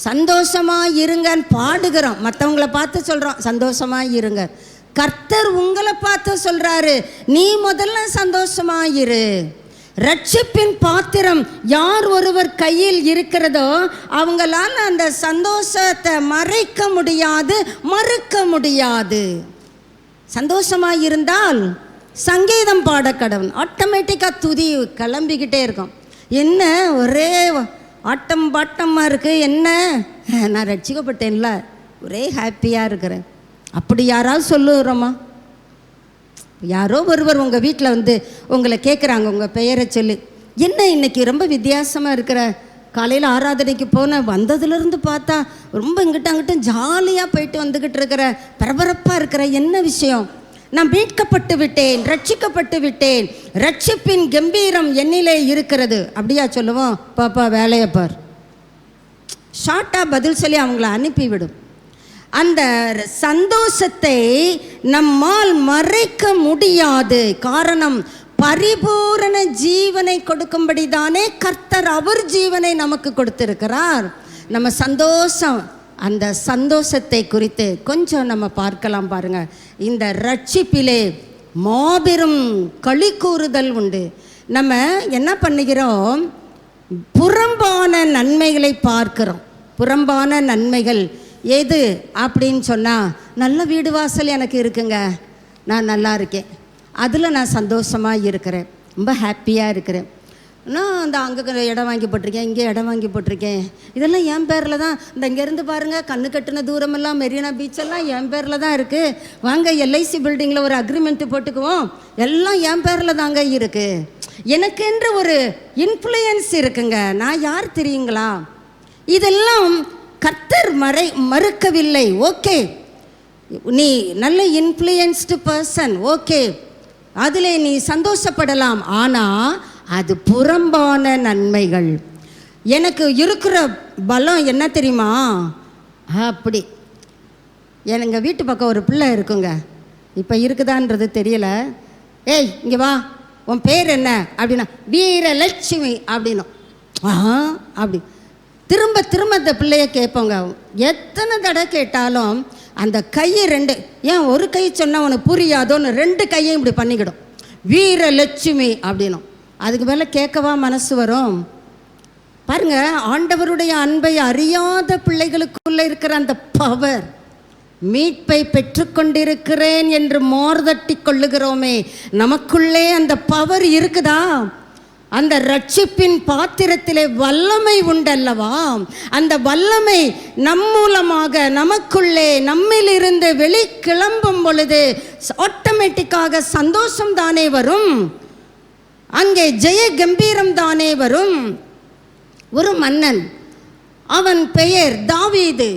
சந்தோஷமாக இருங்கன்னு பாடுகிறோம், மற்றவங்கள பார்த்து சொல்கிறோம் சந்தோஷமாக இருங்க. கர்த்தர் உங்களை பார்த்து சொல்கிறாரு, நீ முதல்ல சந்தோஷமாக இரு. ரட்சிப்பின் பாத்திரம் யார் ஒருவர் கையில் இருக்கிறதோ அவங்களால அந்த சந்தோஷத்தை மறைக்க முடியாது, மறுக்க முடியாது. சந்தோஷமாக இருந்தால் சங்கீதம் பாட கடவுள், ஆட்டோமேட்டிக்காக துதி கிளம்பிக்கிட்டே இருக்கும். என்ன ஒரே ஆட்டம் பாட்டமாக இருக்குது, என்ன நான் ரட்சிக்கப்பட்டேன்ல, ஒரே ஹாப்பியாக இருக்கிறேன். அப்படி யாராவது சொல்லுறோமா? யாரோ ஒருவர் உங்கள் வீட்டில் வந்து உங்களை கேட்குறாங்க, உங்கள் பெயரை சொல்லி, என்ன இன்னைக்கு ரொம்ப வித்தியாசமாக இருக்கிற, காலையில் ஆராதனைக்கு போனேன், வந்ததுலேருந்து பார்த்தா ரொம்ப இங்கிட்ட அங்கிட்ட ஜாலியாக போயிட்டு வந்துக்கிட்டு இருக்கிற, பரபரப்பாக இருக்கிற, என்ன விஷயம்? நான் மீட்கப்பட்டு விட்டேன், ரட்சிக்கப்பட்டு விட்டேன், ரட்சிப்பின் கம்பீரம் என்னிலே இருக்கிறது. அப்படியா சொல்லுவோம்? பாப்பா வேலையை பார், ஷார்ட்டாக பதில் சொல்லி அவங்கள அனுப்பிவிடும். அந்த சந்தோஷத்தை நம்மால் மறைக்க முடியாது. காரணம், பரிபூரண ஜீவனை கொடுக்கும்படி தானே கர்த்தர் அவர் ஜீவனை நமக்கு கொடுத்திருக்கிறார். நம்ம சந்தோஷம், அந்த சந்தோஷத்தை குறித்து கொஞ்சம் நம்ம பார்க்கலாம். பாருங்க, இந்த ரட்சிப்பிலே மாபெரும் களி கூறுதல் உண்டு. நம்ம என்ன பண்ணுகிறோம்? புறம்பான நன்மைகளை பார்க்கிறோம். புறம்பான நன்மைகள் எது அப்படின்னு சொன்னால், நல்ல வீடு வாசல் எனக்கு இருக்குங்க, நான் நல்லா இருக்கேன், அதில் நான் சந்தோஷமாக இருக்கிறேன், ரொம்ப ஹாப்பியாக இருக்கிறேன். நான் அந்த அங்கே இடம் வாங்கி போட்டிருக்கேன், இங்கே இடம் வாங்கி போட்டிருக்கேன், இதெல்லாம் என் பேரில் தான். இந்த இங்கேருந்து பாருங்கள், கண்ணு கட்டின தூரமெல்லாம் மெரினா பீச்செல்லாம் என் பேரில் தான் இருக்குது. வாங்க எல்ஐசி பில்டிங்கில் ஒரு அக்ரிமெண்ட்டு போட்டுக்குவோம், எல்லாம் என் பேரில் தாங்க இருக்குது. எனக்கென்று ஒரு இன்ஃப்ளூயன்ஸ் இருக்குங்க, நான் யார் தெரியுங்களா? இதெல்லாம் கர்த்தர் மறுக்கவில்லை. ஓகே, நீ நல்ல இன்ஃப்ளூயன்ஸ்டு பர்சன், ஓகே, அதில் நீ சந்தோஷப்படலாம். ஆனால் அது புறம்பான நன்மைகள். எனக்கு இருக்கிற பலம் என்ன தெரியுமா? அப்படி எங்கள் வீட்டு பக்கம் ஒரு பிள்ளை இருக்குங்க, இப்போ இருக்குதான்றது தெரியல. ஏய் இங்கே வா, உன் பேர் என்ன அப்படின்னா, வீரலட்சுமி அப்படின்னும். அப்படி திரும்ப திரும்ப அந்த பிள்ளைய கேட்போங்க. எத்தனை தடவை கேட்டாலும் அந்த கையை ரெண்டு, ஏன் ஒரு கை சொன்னால் உனக்கு புரியாதோன்னு ரெண்டு கையையும் இப்படி பண்ணிக்கிடும். வீரலட்சுமி அப்படின்னும். அதுக்கு மேலே கேட்கவா மனசு வரும்? பாருங்க, ஆண்டவருடைய அன்பை அறியாத பிள்ளைகளுக்குள்ள இருக்கிற அந்த பவர், மீட்பை பெற்றுக்கொண்டிருக்கிறேன் என்று மோர்தட்டி கொள்ளுகிறோமே, நமக்குள்ளே அந்த பவர் இருக்குதா? அந்த ரட்சிப்பின் பாத்திரத்திலே வல்லமை உண்டல்லவா? அந்த வல்லமை நம் மூலமாக நமக்குள்ளே நம்மிலிருந்து வெளிக்கிளம்பும் பொழுது ஆட்டோமேட்டிக்காக சந்தோஷம் தானே வரும், அங்கே ஜெய கம்பீரம் தானே வரும். ஒரு மன்னன், அவன் பெயர் தாவீது.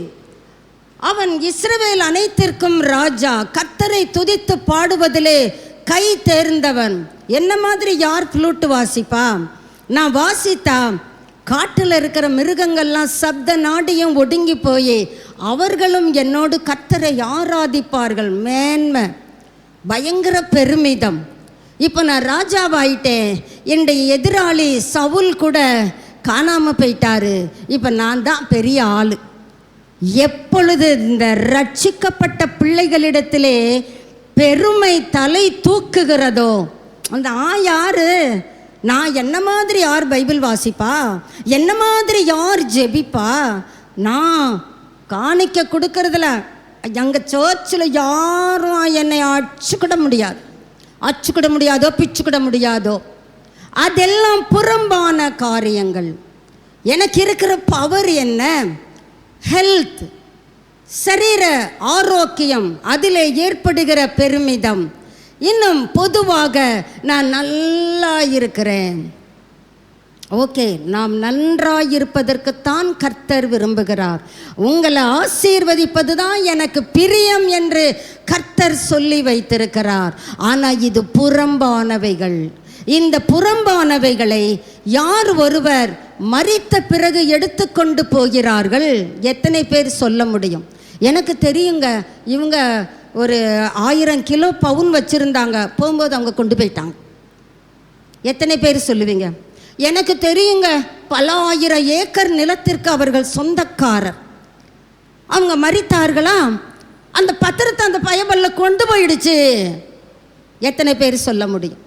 அவன் இஸ்ரவேல் அனைத்திற்கும் ராஜா. கர்த்தரை துதித்து பாடுவதிலே கை தேர்ந்தவன். என்ன மாதிரி யார் ஃப்ளூட் வாசிப்பா? நான் வாசித்தா காட்டில் இருக்கிற மிருகங்கள்லாம் சப்த நாடியும் ஒடுங்கி போய் அவர்களும் என்னோடு கர்த்தரை ஆராதிப்பார்கள். மேன்மை, பயங்கர பெருமிதம். இப்போ நான் ராஜாவாயிட்டேன், என்னுடைய எதிராளி சவுல் கூட காணாமல் போயிட்டாரு, இப்போ நான் தான் பெரிய ஆள். எப்பொழுது இந்த ரட்சிக்கப்பட்ட பிள்ளைகளிடத்திலே பெருமை தலை தூக்குகிறதோ, அந்த யாரு, நான் என்ன மாதிரி யார் பைபிள் வாசிப்பா, என்ன மாதிரி யார் ஜெபிப்பா, நான் காணிக்க கொடுக்கறதுல எங்கள் சர்ச்சில் யாரும் என்னை அச்சுக்கிட முடியாதோ பிச்சுக்கிட முடியாதோ, அதெல்லாம் புறம்பான காரியங்கள். எனக்கு இருக்கிற பவர் என்ன? ஹெல்த், சரீர ஆரோக்கியம், அதில் ஏற்படுகிற பெருமிதம். இன்னும் பொதுவாக நான் நல்லா இருக்கிறேன். ஓகே, நாம் நன்றாயிருப்பதற்குத்தான் கர்த்தர் விரும்புகிறார். உங்களை ஆசீர்வதிப்பது தான் எனக்கு பிரியம் என்று கர்த்தர் சொல்லி வைத்திருக்கிறார். ஆனால் இது புறம்பானவைகள். இந்த புறம்பானவைகளை யார் ஒருவர் மரித்த பிறகு எடுத்துக்கொண்டு போகிறார்கள்? எத்தனை பேர் சொல்ல முடியும்? எனக்கு தெரியுங்க, இவங்க ஒரு 1000 கிலோ பவுன் வச்சுருந்தாங்க, போகும்போது அவங்க கொண்டு போயிட்டாங்க. எத்தனை பேர் சொல்லுவீங்க? எனக்கு தெரியுங்க, பல 1000 ஏக்கர் நிலத்திற்கு அவர்கள் சொந்தக்காரர். அவங்க மரித்தார்களா? அந்த பத்திரத்தை அந்த பயபல்ல கொண்டு போயிடுச்சு. எத்தனை பேர் சொல்ல முடியும்?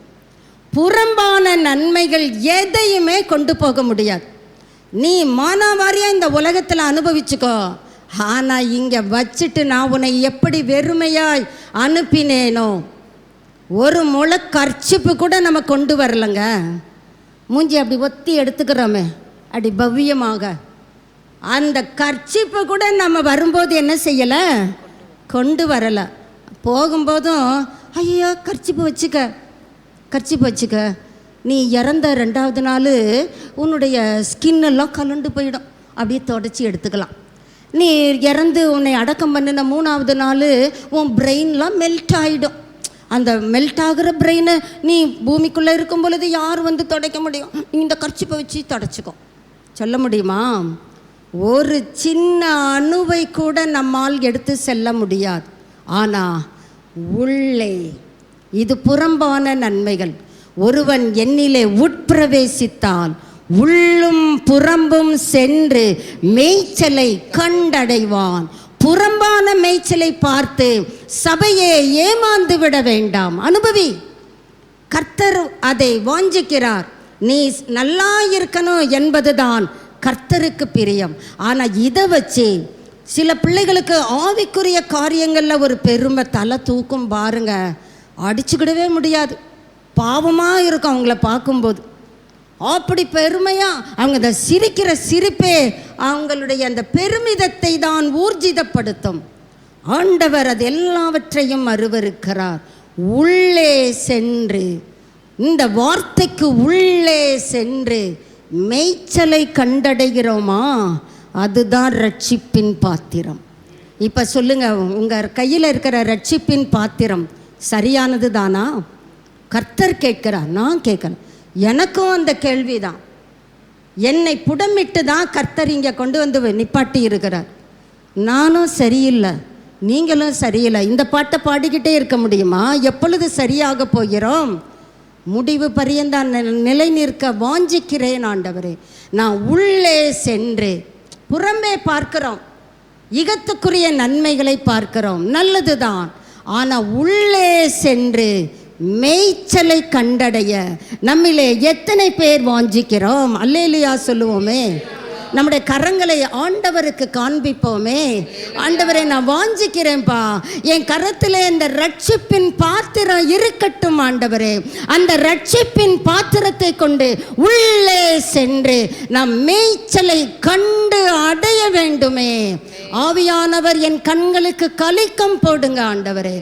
புறம்பான நன்மைகள் எதையுமே கொண்டு போக முடியாது. நீ மானாவாரியாக இந்த உலகத்தில் அனுபவிச்சுக்கோ, ஆனால் இங்கே வச்சுட்டு நான் உன்னை எப்படி வெறுமையாய் அனுப்பினேனோ, ஒரு முளை கர்ச்சிப்பு கூட நம்ம கொண்டு வரலைங்க. மூஞ்சி அப்படி ஒத்தி எடுத்துக்கிறோமே அப்படி பவ்யமாக, அந்த கர்ச்சிப்பு கூட நம்ம வரும்போது என்ன செய்யலை, கொண்டு வரலை. போகும்போதும் ஐயோ கர்ச்சிப்பு வச்சுக்க, நீ இறந்த 2வது நாள் உன்னுடைய ஸ்கின்னெல்லாம் கலண்டு போயிடும், அப்படியே தொடச்சி எடுத்துக்கலாம். நீ இறந்து உன்னை அடக்கம் பண்ணின 3வது நாள் உன் பிரெயின்லாம் மெல்ட் ஆகிடும். அந்த மெல்ட் ஆகிற பிரெயினை நீ பூமிக்குள்ளே இருக்கும் பொழுது யார் வந்து துடைக்க முடியும்? இந்த கர்ச்சிப்பை வச்சு தொடச்சிக்கோ. சொல்ல முடியுமா? ஒரு சின்ன அணுவை கூட நம்மால் எடுத்து செல்ல முடியாது. ஆனால் உள்ளே இது புறம்பான நன்மைகள். ஒருவன் என்னிலே உட்பிரவேசித்தால் உள்ளும் புறம்பும் சென்று மேய்ச்சலை கண்டடைவான். புறம்பான மேய்ச்சலை பார்த்து சபையே ஏமாந்து விட வேண்டாம். அனுபவி. கர்த்தர் அதை வாஞ்சிக்கிறார். நீ நல்லா இருக்கணும் என்பதுதான் கர்த்தருக்கு பிரியம். ஆனால் இதை வச்சு சில பிள்ளைகளுக்கு ஆவிக்குரிய காரியங்களில் ஒரு பெருமை தலை தூக்கும் பாருங்க, அடிச்சுக்கிடவே முடியாது. பாவமாக இருக்கும் அவங்கள பார்க்கும்போது. அப்படி பெருமையாக அவங்க அந்த சிரிக்கிற சிரிப்பே அவங்களுடைய அந்த பெருமிதத்தை தான் ஊர்ஜிதப்படுத்தும். ஆண்டவர் அது எல்லாவற்றையும் அருவருக்கிறார். உள்ளே சென்று, இந்த வார்த்தைக்கு உள்ளே சென்று மேய்ச்சலை கண்டடைகிறோமா? அதுதான் ரட்சிப்பின் பாத்திரம். இப்போ சொல்லுங்கள், உங்கள் கையில் இருக்கிற ரட்சிப்பின் பாத்திரம் சரியானது தானா? கர்த்தர் கேட்கிறார், நான் கேட்கணும். எனக்கும் அந்த கேள்வி தான். என்னை புடமிட்டு தான் கர்த்தர் இங்கே கொண்டு வந்து நிப்பாட்டி இருக்கிறார். நானும் சரியில்லை, நீங்களும் சரியில்லை. இந்த பாட்டை பாடிக்கிட்டே இருக்க முடியுமா? எப்பொழுது சரியாக போகிறோம்? முடிவு பரியந்தான் நிலை நிற்க வாஞ்சிக்கிறேன் ஆண்டவரே. நான் உள்ளே சென்று, புறம்பே பார்க்கிறோம், இகத்துக்குரிய நன்மைகளை பார்க்கிறோம், நல்லது தான். ஆனால் உள்ளே சென்று மேய்ச்சலை கண்டடைய நம்மிலே எத்தனை பேர் வாஞ்சிக்கிறோம்? அல்லேலூயா சொல்லுவோமே. நம்முடைய கரங்களை ஆண்டவருக்கு காண்பிப்போமே. ஆண்டவரை நான் வாஞ்சிக்கிறேன்ப்பா, என் கரத்தில் இந்த ரட்சிப்பின் பாத்திரம் இருக்கட்டும் ஆண்டவரே. அந்த ரட்சிப்பின் பாத்திரத்தை கொண்டு உள்ளே சென்று நாம் மேய்ச்சலை கண்டு அடைய வேண்டுமே. ஆவியானவர் என் கண்களுக்கு கலிக்கம் போடுங்க ஆண்டவரே.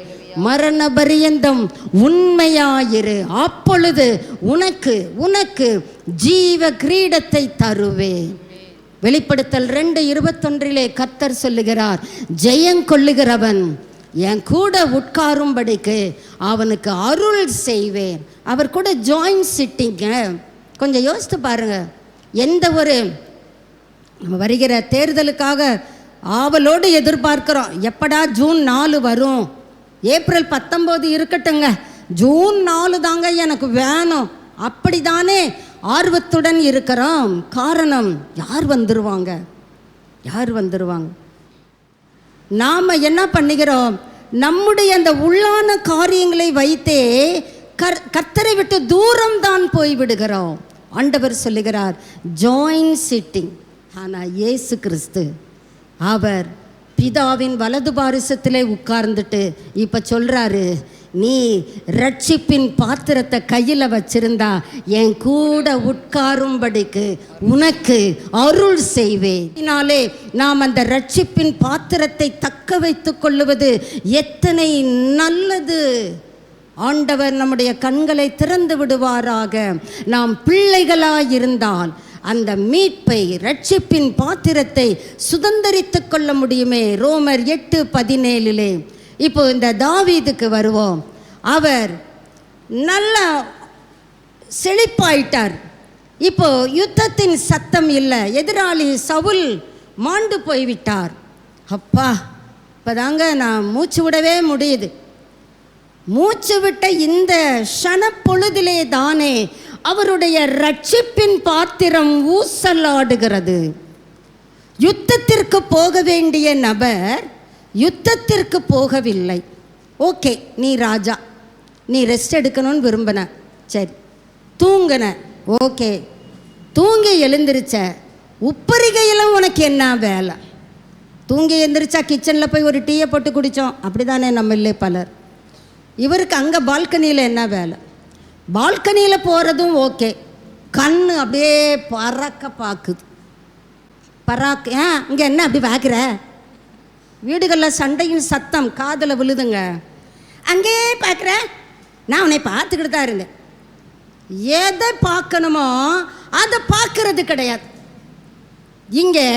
மரண பரியந்தம் உண்மையாயிரு, அப்பொழுது உனக்கு ஜீவ கிரீடத்தை தருவே. வெளிப்படுத்தல் 2:21 கர்த்தர் சொல்லுகிறார், ஜெயங்கொள்ளுகிறவன் என் கூட உட்காரும்படிக்கு அவனுக்கு அருள் செய்வேன். அவர் கூட ஜாயின் சிட்டிங்க. கொஞ்சம் யோசித்து பாருங்க. வருகிற தேர்தலுக்காக ஆவலோடு எதிர்பார்க்கிறோம். எப்படா ஜூன் 4 வரும்? ஏப்ரல் 19 இருக்கட்டுங்க, ஜூன் 4 தாங்க எனக்கு வேணும். அப்படிதானே ஆர்வத்துடன் இருக்கிறோம். காரணம், யார் வந்துருவாங்க? நாம் என்ன பண்ணுகிறோம்? நம்முடைய அந்த உள்ளான காரியங்களை வைத்தே கர்த்தரை விட்டு தூரம் தான் போய் விடுகிறோம். ஆண்டவர் சொல்லுகிறார் ஜாயின் சிட்டிங். ஆனால் இயேசு கிறிஸ்து அவர் பிதாவின் வலது பாரிசத்திலே உட்கார்ந்துட்டு இப்போ சொல்கிறாரு, நீ ரட்சிப்பின் பாத்திரத்தை கையில் வச்சிருந்தா என் கூட உட்காரும்படிக்கு உனக்கு அருள் செய்வேன். இதனாலே நாம் அந்த ரட்சிப்பின் பாத்திரத்தை தக்க வைத்து கொள்ளுவது எத்தனை நல்லது. ஆண்டவர் நம்முடைய கண்களை திறந்து விடுவாராக. நாம் பிள்ளைகளாயிருந்தால் அந்த மீட்பை, ரட்சிப்பின் பாத்திரத்தை சுதந்தரித்து கொள்ள முடியுமே. ரோமர் 8:17. இப்போ இந்த தாவீதுக்கு வருவோம். அவர் நல்ல செழிப்பாயிட்டார். இப்போ யுத்தத்தின் சத்தம் இல்லை, எதிராளி சவுல் மாண்டு போய்விட்டார். அப்பா, இப்போதாங்க நான் மூச்சு விடவே முடியுது. மூச்சு விட்ட இந்த க்ஷணப்பொழுதிலே தானே அவருடைய ரட்சிப்பின் பாத்திரம் ஊசலாடுகிறது. யுத்தத்திற்கு போக வேண்டிய நபர் யுத்தத்திற்கு போகவில்லை. ஓகே, நீ ராஜா, நீ ரெஸ்ட் எடுக்கணும்னு விரும்பின, சரி தூங்கின, ஓகே தூங்கி எழுந்திருச்ச. உப்பரிகையில் உனக்கு என்ன வேலை? தூங்கி எழுந்திரிச்சா கிச்சனில் போய் ஒரு டீயை போட்டு குடித்தோம், அப்படி தானே நம்ம இல்லை பலர். இவருக்கு அங்கே பால்கனியில் என்ன வேலை? பால்கனியில் போகிறதும் ஓகே, கண் அப்படியே பறக்க பார்க்குது. இங்கே என்ன அப்படி பார்க்குற? வீடுகளில் சண்டையின் சத்தம் காதில் விழுதுங்க. அங்கே பார்க்குற, நான் உன்னை பார்த்துக்கிட்டு தான் இருந்தேன். எதை பார்க்கணுமோ அதை பார்க்கறது கிடையாது. இங்கே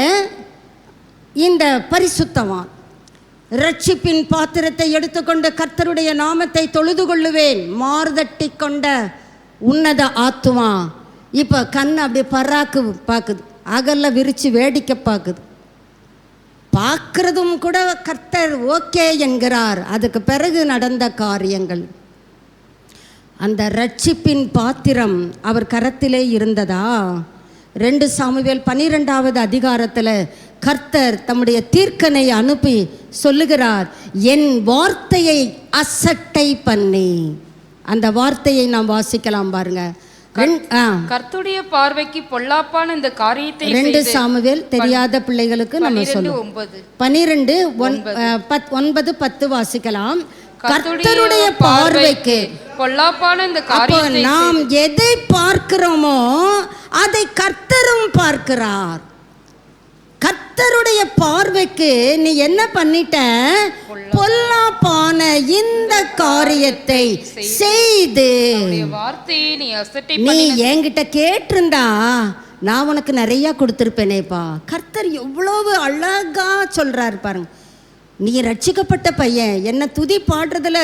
இந்த பரிசுத்தவான் ரட்சிப்பின் பாத்திரத்தை எடுத்துக்கொண்டு கர்த்தருடைய நாமத்தை தொழுது கொள்ளுவேன் மார்தட்டி கொண்ட உன்னத ஆத்துமா. இப்போ கண் அப்படி பராக்கு பார்க்குது, அகல்ல விரித்து வேடிக்கை பார்க்குது. பார்க்குறதும் கூட கர்த்தர் ஓகே என்கிறார். அதுக்கு பிறகு நடந்த காரியங்கள், அந்த ரட்சிப்பின் பாத்திரம் அவர் கரத்திலே இருந்ததா? 2 சாமுவேல் 12வது அதிகாரத்தில் கர்த்தர் தம்முடைய தீர்க்கனை அனுப்பி சொல்லுகிறார், என் வார்த்தையை அசட்டை பண்ணி. அந்த வார்த்தையை நாம் வாசிக்கலாம் பாருங்க. கர்த்தருடைய பார்வைக்கு பொல்லாப்பான இந்த காரியத்தை 2 சாமுவேல் தெரியாத பிள்ளைகளுக்கு நம்ம சொல்லுவோம். 12:9-10 வாசிக்கலாம். கர்த்தருடைய பார்வைக்கு பொல்லாப்பான இந்த காரியத்தை, நாம் எதை பார்க்கிறோமோ அதை கர்த்தரும் பார்க்கிறார். கர்த்தருடைய பார்வைக்கு நீ என்ன பண்ணிட்ட? பொல்லாப்பான இந்த காரியத்தை செய்து. நீ என்கிட்ட கேட்டிருந்தா நான் உனக்கு நிறைய கொடுத்துருப்பேனேப்பா. கர்த்தர் எவ்வளவு அழகா சொல்றாரு பாருங்க. நீ ரட்சிக்கப்பட்ட பையன், என்னை துதி பாடுறதுல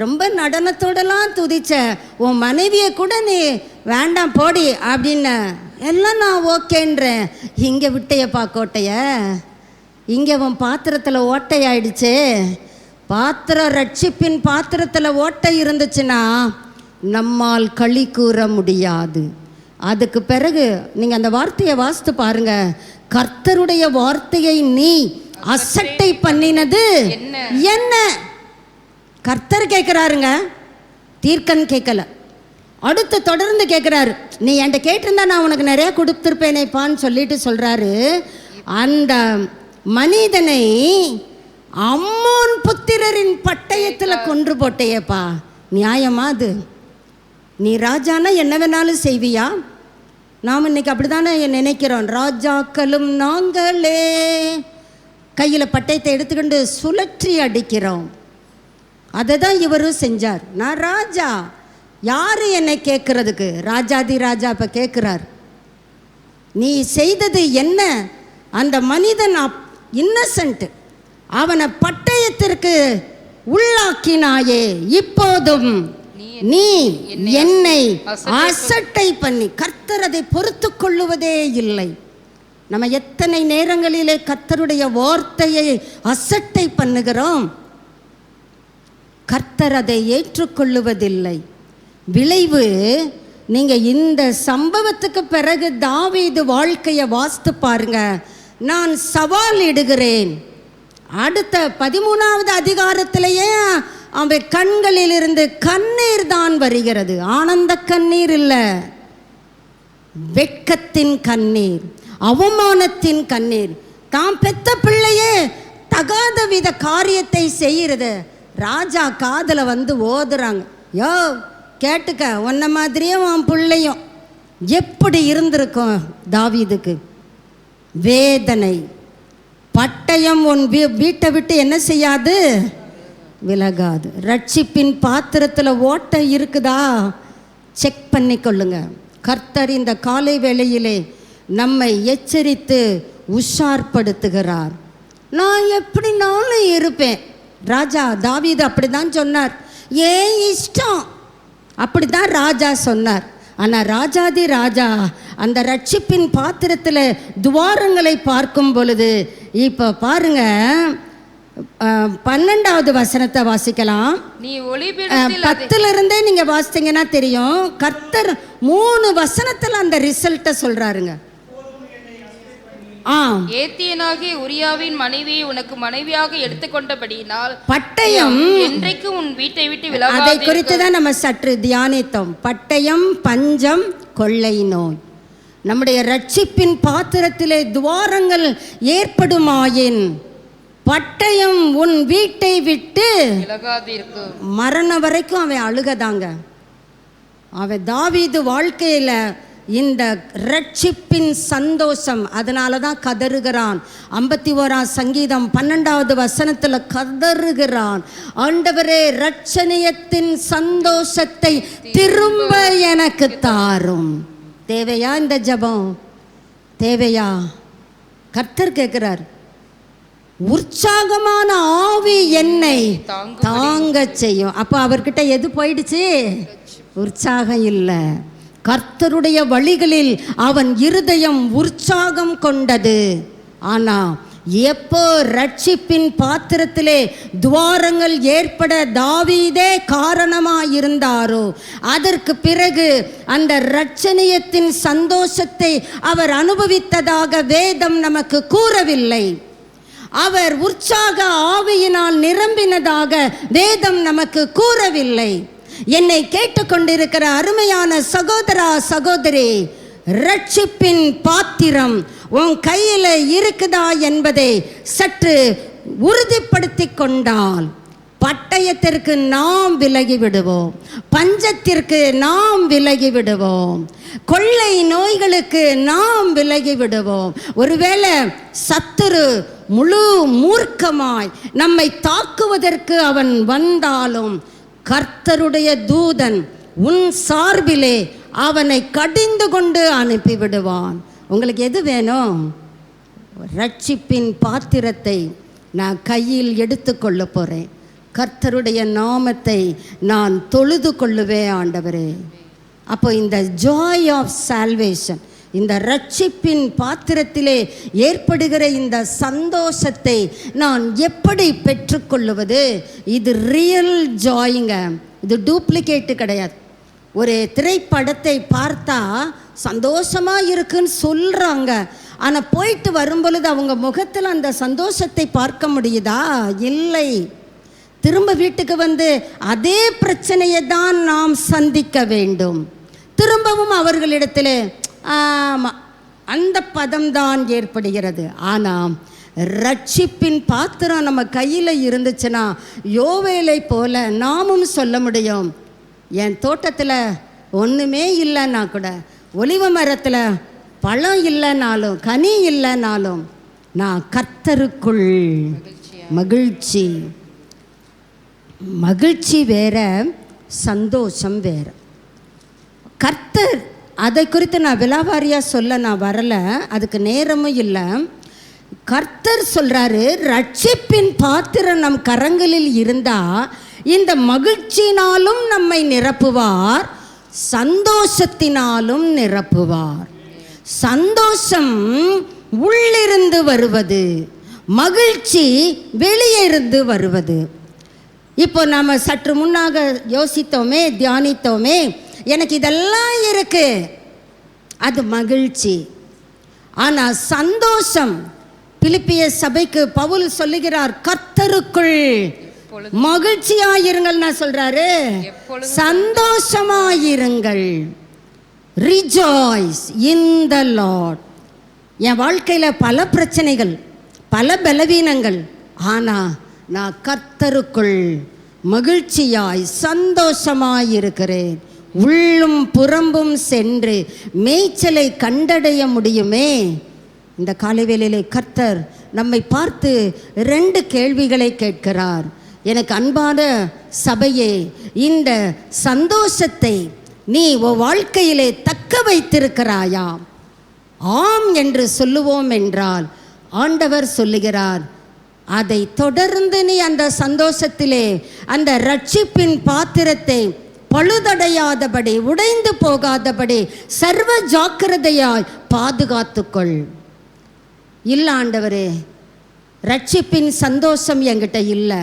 ரொம்ப நடனத்தோடலாம் துதிச்ச. உன் மனைவியை கூட நீ வேண்டாம் போடி அப்படின்னு எல்லாம் நான் ஓகேன்றேன். இங்கே விட்டையப்பா கோட்டைய, இங்கே உன் பாத்திரத்தில் ஓட்டையாயிடுச்சு. பாத்திரம், ரட்சிப்பின் பாத்திரத்தில் ஓட்டை இருந்துச்சுன்னா நம்மால் களி கூற முடியாது. அதுக்கு பிறகு நீங்கள் அந்த வார்த்தையை வாசித்து பாருங்க. கர்த்தருடைய வார்த்தையை நீ அசட்டை பண்ணினது என்ன? கர்த்தர் கேட்கிறாருங்க. தீர்க்கன் கேட்கல. அடுத்து தொடர்ந்து கேட்குறாரு, நீ என்கிட்ட கேட்டிருந்தா நான் உனக்கு நிறையா கொடுத்துருப்பேனேப்பான்னு சொல்லிட்டு சொல்கிறாரு. அந்த மனிதனை அம்மோன் புத்திரரின் பட்டயத்தில் கொன்று போட்டேயப்பா, நியாயமா அது? நீ ராஜானா என்ன வேணாலும் செய்வியா? நாம் இன்னைக்கு அப்படி தானே நினைக்கிறோம். ராஜாக்களும் நாங்களே கையில் பட்டயத்தை எடுத்துக்கிண்டு சுழற்றி அடிக்கிறோம். அதை தான் இவரும் செஞ்சார். நான் ராஜா, யார் என்னை கேட்குறதுக்கு? ராஜாதி ராஜா இப்போ கேட்குறார், நீ செய்தது என்ன? அந்த மனிதன் இன்னசென்ட், அவனை பட்டயத்திற்கு உள்ளாக்கினாயே, இப்போதும் நீ என்னை அசட்டை பண்ணி. கர்த்தர் அதை பொறுத்து கொள்ளுவதே இல்லை. நம்ம எத்தனை நேரங்களிலே கர்த்தருடைய வார்த்தையை அசட்டை பண்ணுகிறோம். கர்த்தர் அதை ஏற்றுக்கொள்ளுவதில்லை. விளைவு, நீங்கள் இந்த சம்பவத்துக்கு பிறகு தாவீது வாழ்க்கையை வாஸ்து பாருங்க. நான் சவால் இடுகிறேன். அடுத்த 13வது அதிகாரத்திலேயே அவன் கண்களிலிருந்து கண்ணீர் தான் வருகிறது. ஆனந்த கண்ணீர் இல்லை, வெட்கத்தின் கண்ணீர், அவமானத்தின் கண்ணீர். தான் பெத்த பிள்ளையே தகாத வித காரியத்தை செய்கிறது. ராஜா காதல வந்து ஓதுறாங்க, யோ கேட்டுக்க, உன்ன மாதிரியே உன் பிள்ளையும். எப்படி இருந்திருக்கும் தாவீதுக்கு? வேதனை. பட்டயம் உன் வீட்டை விட்டு என்ன செய்யாது? விலகாது. ரட்சிப்பின் பாத்திரத்தில் ஓட்டை இருக்குதா? செக் பண்ணி கொள்ளுங்க. கர்த்தர் இந்த காலை வேளையிலே நம்மை எச்சரித்து உஷார்படுத்துகிறார். நான் எப்படினாலும் இருப்பேன். ராஜா தாவீது அப்படி தான் சொன்னார். ஏன் இஷ்டம், அப்படி தான் ராஜா சொன்னார். ஆனால் ராஜாதி ராஜா அந்த ரட்சிப்பின் பாத்திரத்தில் துவாரங்களை பார்க்கும் பொழுது, இப்போ பாருங்க 12வது வசனத்தை வாசிக்கலாம். நீ 10லிருந்தே நீங்க வாசித்தீங்கன்னா தெரியும். கர்த்தர் 3 வசனத்தில் அந்த ரிசல்ட்டை சொல்றாருங்க. ஏத்தியனாகிய உரியாவின் மனைவியை உனக்கு மனைவியாக எடுத்துக்கொண்டபடியினால் பட்டயம் என்றைக்கு உன் வீட்டை விட்டு விலகாது. அதை குறித்து தான் நம்ம சற்று தியானித்தோம். பட்டயம், பஞ்சம், கொள்ளை நோய். நம்முடைய ரட்சிப்பின் பாத்திரத்திலே துவாரங்கள் ஏற்படுமாயின் பட்டயம் உன் வீட்டை விட்டு விலகாதிருக்கும். மரணம் வரைக்கும் அவன் அழுகதாங்க. அவன் தாவீது வாழ்க்கையில இந்த ரட்சிப்பின் சந்தோஷம், அதனால தான் கதறுகிறான். 51ஆம் சங்கீதம் 12வது வசனத்தில் கதறுகிறான், ஆண்டவரே ரட்சணியத்தின் சந்தோஷத்தை திரும்ப எனக்கு தாரும். தேவையா இந்த ஜெபம்? தேவையா? கர்த்தர் கேட்கிறார். உற்சாகமான ஆவி என்னை தாங்க செய்யும். அப்போ அவர்கிட்ட எது போயிடுச்சு? உற்சாகம் இல்லை. கர்த்தருடைய வழிகளில் அவன் இருதயம் உற்சாகம் கொண்டது. ஆனா எப்போ ரட்சிப்பின் பாத்திரத்திலே துவாரங்கள் ஏற்பட தாவீதே காரணமாயிருந்தாரோ, அதற்கு பிறகு அந்த ரட்சணியத்தின் சந்தோஷத்தை அவர் அனுபவித்ததாக வேதம் நமக்கு கூறவில்லை. அவர் உற்சாக ஆவியினால் நிரம்பினதாக வேதம் நமக்கு கூறவில்லை. என்னை கேட்டுக்கொண்டிருக்கிற அருமையான சகோதரா சகோதரி, ரட்சிப்பின் பாத்திரம் உன் கையில் இருக்குதா என்பதை சற்று உறுதிப்படுத்தி கொண்டால் பட்டயத்திற்கு நாம் விலகி விடுவோம், பஞ்சத்திற்கு நாம் விலகி விடுவோம், கொள்ளை நோய்களுக்கு நாம் விலகி விடுவோம். ஒருவேளை சத்துரு முழு மூர்க்கமாய் நம்மை தாக்குவதற்கு அவன் வந்தாலும் கர்த்தருடைய தூதன் உன் சார்பிலே அவனை கடிந்து கொண்டு அனுப்பிவிடுவான். உங்களுக்கு எது வேணும்? ரட்சிப்பின் பாத்திரத்தை நான் கையில் எடுத்துக்கொள்ள போகிறேன். கர்த்தருடைய நாமத்தை நான் தொழுது கொள்ளுவேன் ஆண்டவரே. அப்போ இந்த ஜாய் ஆஃப் சால்வேஷன், இந்த ரட்சிப்பின் பாத்திரத்திலே ஏற்படுகிற இந்த சந்தோஷத்தை நான் எப்படி பெற்றுக்கொள்ளுவது? இது ரியல் ஜாய்ங்க, இது டூப்ளிகேட்டு கிடையாது. ஒரு திரைப்படத்தை பார்த்தா சந்தோஷமாக இருக்குன்னு சொல்கிறாங்க, ஆனால் போயிட்டு வரும்பொழுது அவங்க முகத்தில் அந்த சந்தோஷத்தை பார்க்க முடியுதா? இல்லை. திரும்ப வீட்டுக்கு வந்து அதே பிரச்சனையை தான் நாம் சந்திக்க வேண்டும். திரும்பவும் அவர்களிடத்தில் அந்த பதம்தான் ஏற்படுகிறது. ஆனால் ரட்சிப்பின் பாத்திரம் நம்ம கையில் இருந்துச்சுன்னா யோவேலை போல நாமும் சொல்ல முடியும், என் தோட்டத்தில் ஒன்றுமே இல்லைன்னா கூட, ஒலிவ மரத்தில் பழம் இல்லைனாலும் கனி இல்லைனாலும் நான் கர்த்தருக்குள் மகிழ்ச்சி. மகிழ்ச்சி வேற, சந்தோஷம் வேற. கர்த்தர் அதை குறித்து நான் விலாவாரியாக சொல்ல நான் வரலை, அதுக்கு நேரமும் இல்லை. கர்த்தர் சொல்கிறாரு, ரட்சிப்பின் பாத்திரம் நம் கரங்களில் இருந்தால் இந்த மகிழ்ச்சியினாலும் நம்மை நிரப்புவார், சந்தோஷத்தினாலும் நிரப்புவார். சந்தோஷம் உள்ளிருந்து வருவது, மகிழ்ச்சி வெளியே இருந்து வருவது. இப்போ நாம் சற்று முன்னாக யோசித்தோமே, தியானித்தோமே, எனக்கு இதெல்லாம் இருக்கு, அது மகிழ்ச்சி. ஆனால் சந்தோஷம், பிலிப்பிய சபைக்கு பவுல் சொல்லுகிறார், கர்த்தருக்குள் மகிழ்ச்சியாயிருங்கள் நான் சொல்றாரு, சந்தோஷமாயிருங்கள். ரிஜாய்ஸ் இன் த லார்ட். என் வாழ்க்கையில் பல பிரச்சனைகள், பல பலவீனங்கள், ஆனால் நான் கர்த்தருக்குள் மகிழ்ச்சியாய் சந்தோஷமாயிருக்கிறேன். உள்ளும் புறம்பும் சென்று மேய்ச்சலை கண்டடைய முடியுமே. இந்த காலை வேளையிலே கர்த்தர் நம்மை பார்த்து 2 கேள்விகளை கேட்கிறார். எனக்கு அன்பான சபையே, இந்த சந்தோஷத்தை நீ உன் வாழ்க்கையிலே தக்க வைத்திருக்கிறாயா? ஆம் என்று சொல்லுவோம் என்றால் ஆண்டவர் சொல்லுகிறார், அதை தொடர்ந்து நீ அந்த சந்தோஷத்திலே அந்த ரட்சிப்பின் பாத்திரத்தை பழுதடையாதபடி, உடைந்து போகாதபடி சர்வ ஜாக்கிரதையாய் பாதுகாத்துக்கொள். இல்லை ஆண்டவரே, ரட்சிப்பின் சந்தோஷம் என்கிட்ட இல்லை,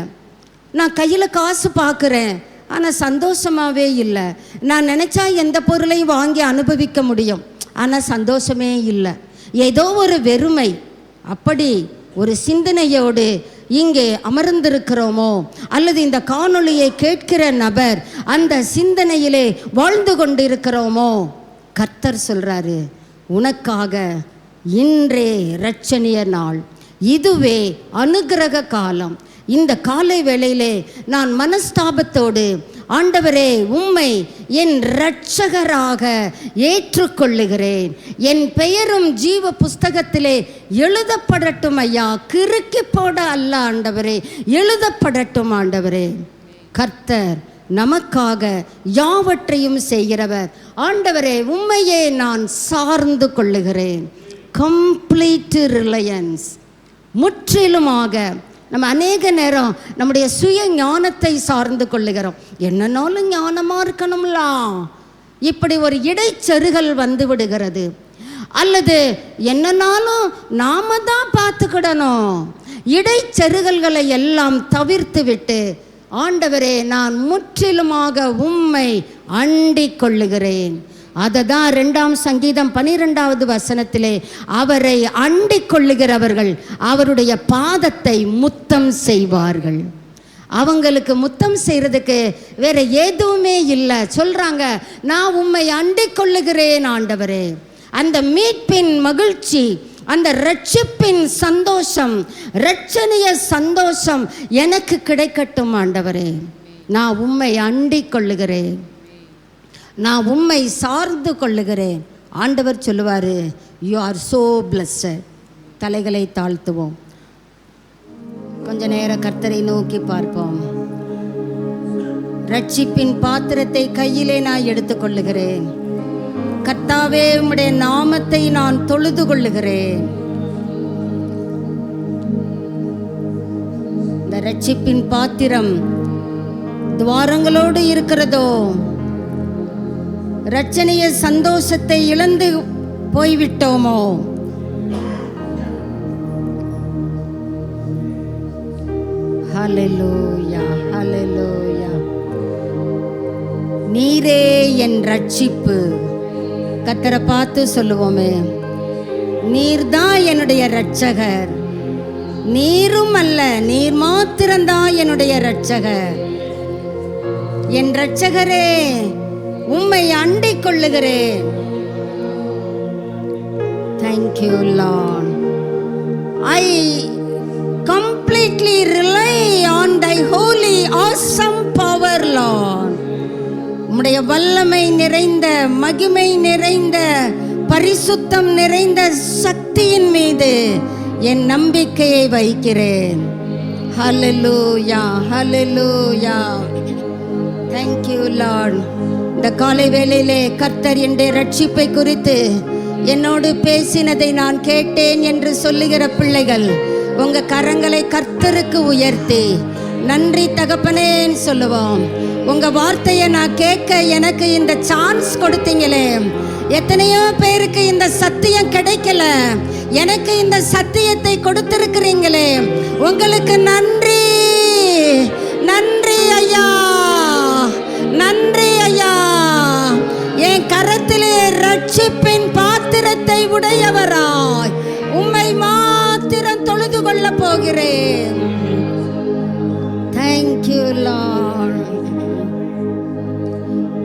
நான் கையில் காசு பார்க்குறேன் ஆனால் சந்தோஷமாகவே இல்லை, நான் நினச்சா எந்த பொருளையும் வாங்கி அனுபவிக்க முடியும் ஆனால் சந்தோஷமே இல்லை, ஏதோ ஒரு வெறுமை, அப்படி ஒரு சிந்தனையோடு இங்கே அமர்ந்திருக்கிறோமோ, அல்லது இந்த காணொளியை கேட்கிற நபர் அந்த சிந்தனையிலே வாழ்ந்து கொண்டிருக்கிறோமோ, கர்த்தர் சொல்கிறாரு, உனக்காக இன்றே இரட்சணிய நாள், இதுவே அனுக்கிரக காலம். இந்த காலை வேளையிலே நான் மனஸ்தாபத்தோடு, ஆண்டவரே உம்மை என் இரட்சகராக ஏற்றுக்கொள்ளுகிறேன், என் பெயரும் ஜீவ புஸ்தகத்திலே எழுதப்படட்டும் ஐயா, கிறுக்கி போட அல்ல ஆண்டவரே, எழுதப்படட்டும் ஆண்டவரே. கர்த்தர் நமக்காக யாவற்றையும் செய்கிறவர். ஆண்டவரே உம்மையே நான் சார்ந்து கொள்ளுகிறேன். கம்ப்ளீட் ரிலையன்ஸ், முற்றிலுமாக. நம்ம அநேக நேரம் நம்முடைய சுய ஞானத்தை சார்ந்து கொள்ளுகிறோம். என்னன்னாலும் ஞானமாக இருக்கணும்லா, இப்படி ஒரு இடைச்செருகல் வந்து விடுகிறது. அல்லது என்னன்னாலும் நாம தான் பார்த்துக்கிடணும். இடைச்செருகல்களை எல்லாம் தவிர்த்து விட்டு, ஆண்டவரே நான் முற்றிலுமாக உம்மை அண்டிக் கொள்ளுகிறேன். அதை தான் 2ஆம் சங்கீதம் 12வது வசனத்திலே, அவரை அண்டிக் கொள்ளுகிறவர்கள் அவருடைய பாதத்தை முத்தம் செய்வார்கள். அவங்களுக்கு முத்தம் செய்கிறதுக்கு வேற எதுவுமே இல்லை. சொல்கிறாங்க, நான் உம்மை அண்டிக் கொள்ளுகிறேன் ஆண்டவரே. அந்த மீட்பின் மகிழ்ச்சி, அந்த ரட்சிப்பின் சந்தோஷம், இரட்சணிய சந்தோஷம் எனக்கு கிடைக்கட்டும் ஆண்டவரே. நான் உம்மை அண்டிக் கொள்ளுகிறேன், நான் உம்மை சார்ந்து கொள்ளுகிறேன். ஆண்டவர் சொல்லுவார், யூ ஆர் சோ பிளஸ்ஸட். தலைகளை தாழ்த்துவோம், கொஞ்ச நேரம் கர்த்தரை நோக்கி பார்ப்போம். ரட்சிப்பின் பாத்திரத்தை கையிலே நான் எடுத்துக்கொள்ளுகிறேன். கர்த்தாவே உம்முடைய நாமத்தை நான் தொழுது கொள்ளுகிறேன். இந்த ரட்சிப்பின் பாத்திரம் துவாரங்களோடு இருக்கிறதோ, இரட்சணிய சந்தோஷத்தை இழந்து போய்விட்டோமோ, ஹல்லேலூயா ஹல்லேலூயா. நீரே என் ரட்சிப்பு. கர்த்தரை பார்த்து சொல்லுவோமே, நீர்தான் என்னுடைய இரட்சகர். நீரும் அல்ல, நீர் மாத்திரம்தான் என்னுடைய இரட்சகர். என் இரட்சகரே, உம்மை அண்டிக் கொள்ளுகிறேன். Thank you, Lord. I completely rely on thy holy awesome power, Lord. உம்முடைய வல்லமை நிறைந்த, மகிமை நிறைந்த, பரிசுத்தம் நிறைந்த சக்தியின் மீது என் நம்பிக்கையை வைக்கிறேன். ஹல்லேலூயா, ஹல்லேலூயா. Thank you, Lord. இந்த காலை வேளையிலே கர்த்தர் என்னுடைய ரட்சிப்பை குறித்து என்னோடு பேசினதை நான் கேட்டேன் என்று சொல்லுகிற பிள்ளைகள், உங்க கரங்களை கர்த்தருக்கு உயர்த்தி நன்றி தகப்பனேன்னு சொல்லுவோம். உங்க வார்த்தையை நான் கேட்க எனக்கு இந்த சான்ஸ் கொடுத்தீங்களே. எத்தனையோ பேருக்கு இந்த சத்தியம் கிடைக்கல, எனக்கு இந்த சத்தியத்தை கொடுத்திருக்கிறீங்களே, உங்களுக்கு நன்றி. நன்றி ஐயா, நன்றி ஐயா. என் கரத்திலே ரட்சிப்பின் பாத்திரத்தை உடையவராய் உம்மை மாத்திரம் தொழுது கொள்ள போகிறேன். Thank you, Lord.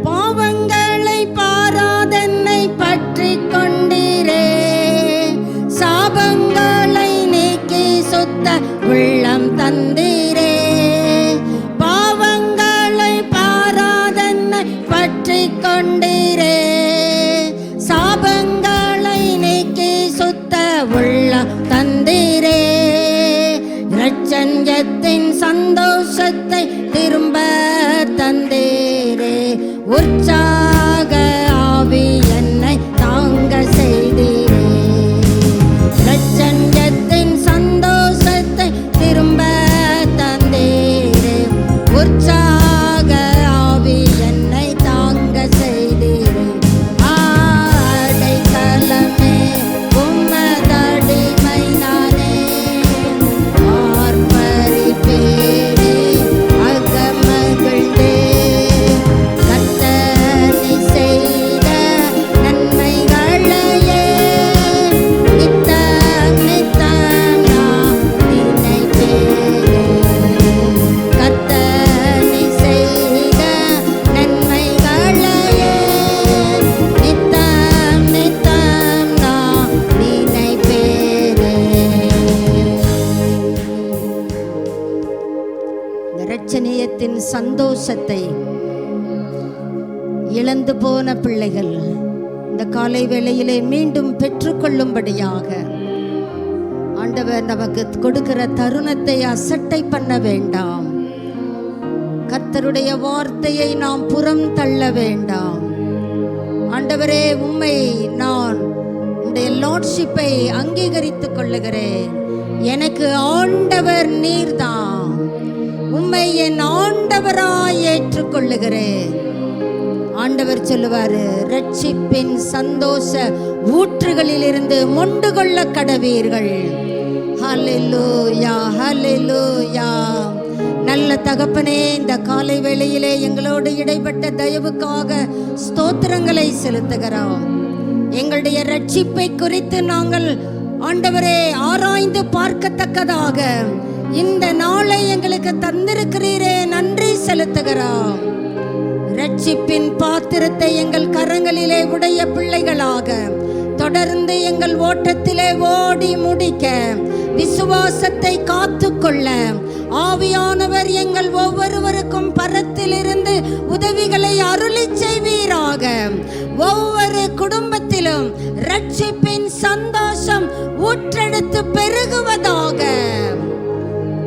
பாவங்களை பாராதென்னை பற்றி கொண்டீரே, சாபங்களை நீக்கி சுத்த உள்ளம் தந்தீரே. பாவங்களை பாராதென்னை பற்றி கொண்டீரே, சாபங்களை நீக்கி சுத்த உள்ளம் தந்தீரே. இரட்சண்யத்தின் சந்தோஷத்தை திரும்ப தந்தீரே. உற்சாக ஆவி என்னை தாங்க செய்தீரே. இரட்சண்யத்தின் சந்தோஷத்தை திரும்ப தந்தீரே. உற்சாக ஆவி என்னை தாங்க செய்தீரே. அடைக்கலமே உம்மதடிமை நானே, ஆர்ப்பரிப்பேனே அகமகிழ்ந்தே. கர்த்தர் நீ செய்த நன்மைகளையே நித்தம் நித்தம் நான் நினைப்பேனே. கர்த்தர் நீ செய்த நன்மைகளையே நித்தம் நித்தம் நான் நினைப்பேனே. இந்த இரட்சணியத்தின் சந்தோஷத்தை இழந்து போன பிள்ளைகள் இந்த காலை வேளையிலே மீண்டும் பெற்றுக்கொள்ளும்படியாக ஆண்டவர் நமக்கு கொடுக்கிற தருணத்தை அசட்டை பண்ண வேண்டாம். கர்த்தருடைய வார்த்தையை நாம் புறம் தள்ள வேண்டாம். ஆண்டவரே, உம்மை நான் உம்முடைய லார்ட்ஷிப்பை அங்கீகரித்துக் கொள்ளுகிறேன். எனக்கு ஆண்டவர் நீர்தான். உம்மை என் ஆண்டவராய் ஏற்றுக்கொள்ளுகிறேன். ஆண்டவர் சொல்லுவாரு, ரட்சிப்பின் சந்தோஷ ஊற்றுகளில் இருந்து மொண்டு கொள்ள கடவீர்கள். ஹல்லேலூயா, ஹல்லேலூயா. நல்ல தகப்பனே, இந்த காலை வேளையிலே எங்களோடு இடைப்பட்ட தயவுக்காக ஸ்தோத்திரங்களை செலுத்துகிறோம். எங்களுடைய ரட்சிப்பை குறித்து நாங்கள் ஆண்டவரே ஆராய்ந்து பார்க்கத்தக்கதாக இந்த நாளை எங்களுக்கு தந்திருக்கிறீரே, நன்றி செலுத்துகிறோம். ரட்சிப்பின் பாத்திரத்தை எங்கள் கரங்களிலே உடைய பிள்ளைகளாக தொடர்ந்து எங்கள் ஓட்டத்திலே ஓடி முடிக்க, விசுவாசத்தை காத்துக்கொள்ள ஆவியானவர் எங்கள் ஒவ்வொருவருக்கும் பரத்திலிருந்து உதவிகளை அருளி செய்வீராக. ஒவ்வொரு குடும்பத்திலும் ரட்சிப்பின் சந்தோஷம் ஊற்றெடுத்து பெருகுவதாக.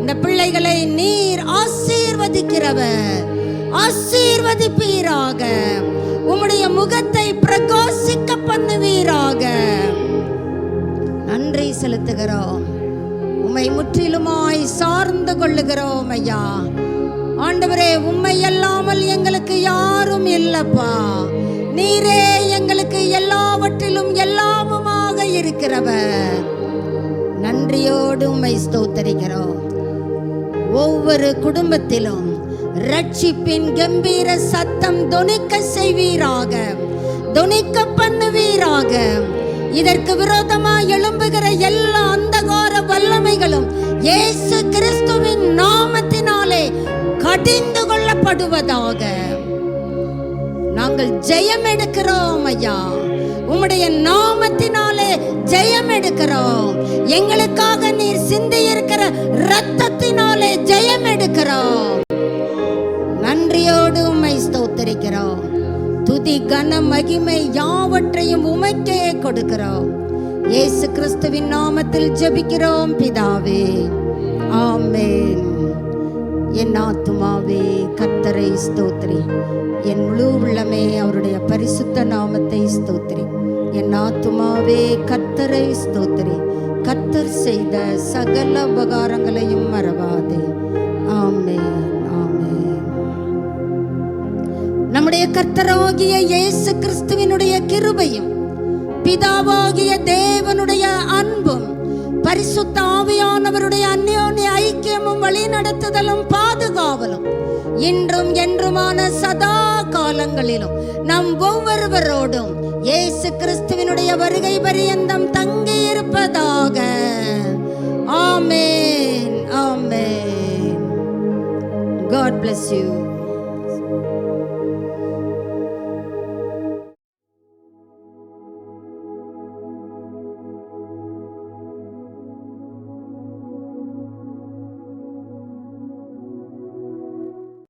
இந்த பிள்ளைகளை நீர் ஆசீர்வதிக்கிறவர், ஆசீர்வதிப்பீராக. உம்முடைய முகத்தை பிரகாசிக்க பண்ணுவீராக. நன்றி செலுத்துகிறோம். உம்மை முற்றிலுமாய் சார்ந்து கொள்ளுகிறோம் ஐயா. ஆண்டவரே, உம்மை அல்லாமல் எங்களுக்கு யாரும் இல்லப்பா. நீரே எங்களுக்கு எல்லாவற்றிலும் எல்லாமுமாக இருக்கிறவர். நன்றியோடு உம்மை ஸ்தோத்தரிக்கிறோம். ஒவ்வொரு குடும்பத்திலும் ரட்சிப்பின் கம்பீர சத்தம் தொனிக்க செய்வீராக, தொனிக்க பண்ணுவீராக. இதற்கு விரோதமாய் எழும்புகிற எல்லா அந்தகார வல்லமை வல்லமைகளும் இயேசு கிறிஸ்துவின் நாமத்தினாலே கடிந்து கொள்ளப்படுவதாக. நாங்கள் ஜெயம் எடுக்கிறோம் ஐயா, உம்முடைய நாமத்தினாலே ஜெயம் எடுக்கிறோம். எங்களுக்காக நீர் சிந்தி இருக்கிற இரத்தத்தினாலே ஜெயம் எடுக்கிறோம். நன்றியோடு உம்மை ஸ்தோத்திரிக்கிறோம். துதி கன மகிமை யாவற்றையும் உமக்கே கொடுக்கிறோம். இயேசு கிறிஸ்துவின் நாமத்தில் ஜெபிக்கிறோம் பிதாவே, ஆமென். என் ஆத்துமாவே கர்த்தரை ஸ்தோத்திரி, என் முழு உள்ளமே அவருடைய பரிசுத்த நாமத்தை ஸ்தோத்திரி. என் ஆத்துமாவே கர்த்தரை ஸ்தோத்திரி, கர்த்தர் செய்த சகல உபகாரங்களையும் மறவாதே. ஆமென், ஆமென். நம்முடைய கர்த்தராகிய இயேசு கிறிஸ்துவினுடைய கிருபையும் பிதாவாகிய தேவனுடைய அன்பும் பரிசுத்த ஆவியானவருடைய அந்யோன்ய ஐக்கியமும் வழிநடத்துதலும் பாதுகாவலும் இன்றும் என்றுமான சதா காலங்களிலும் நம் ஒவ்வொருவரோடும் இயேசு கிறிஸ்துவினுடைய வருகை பரியந்தம் தங்கி இருப்பதாக. ஆமென், ஆமென். God bless you.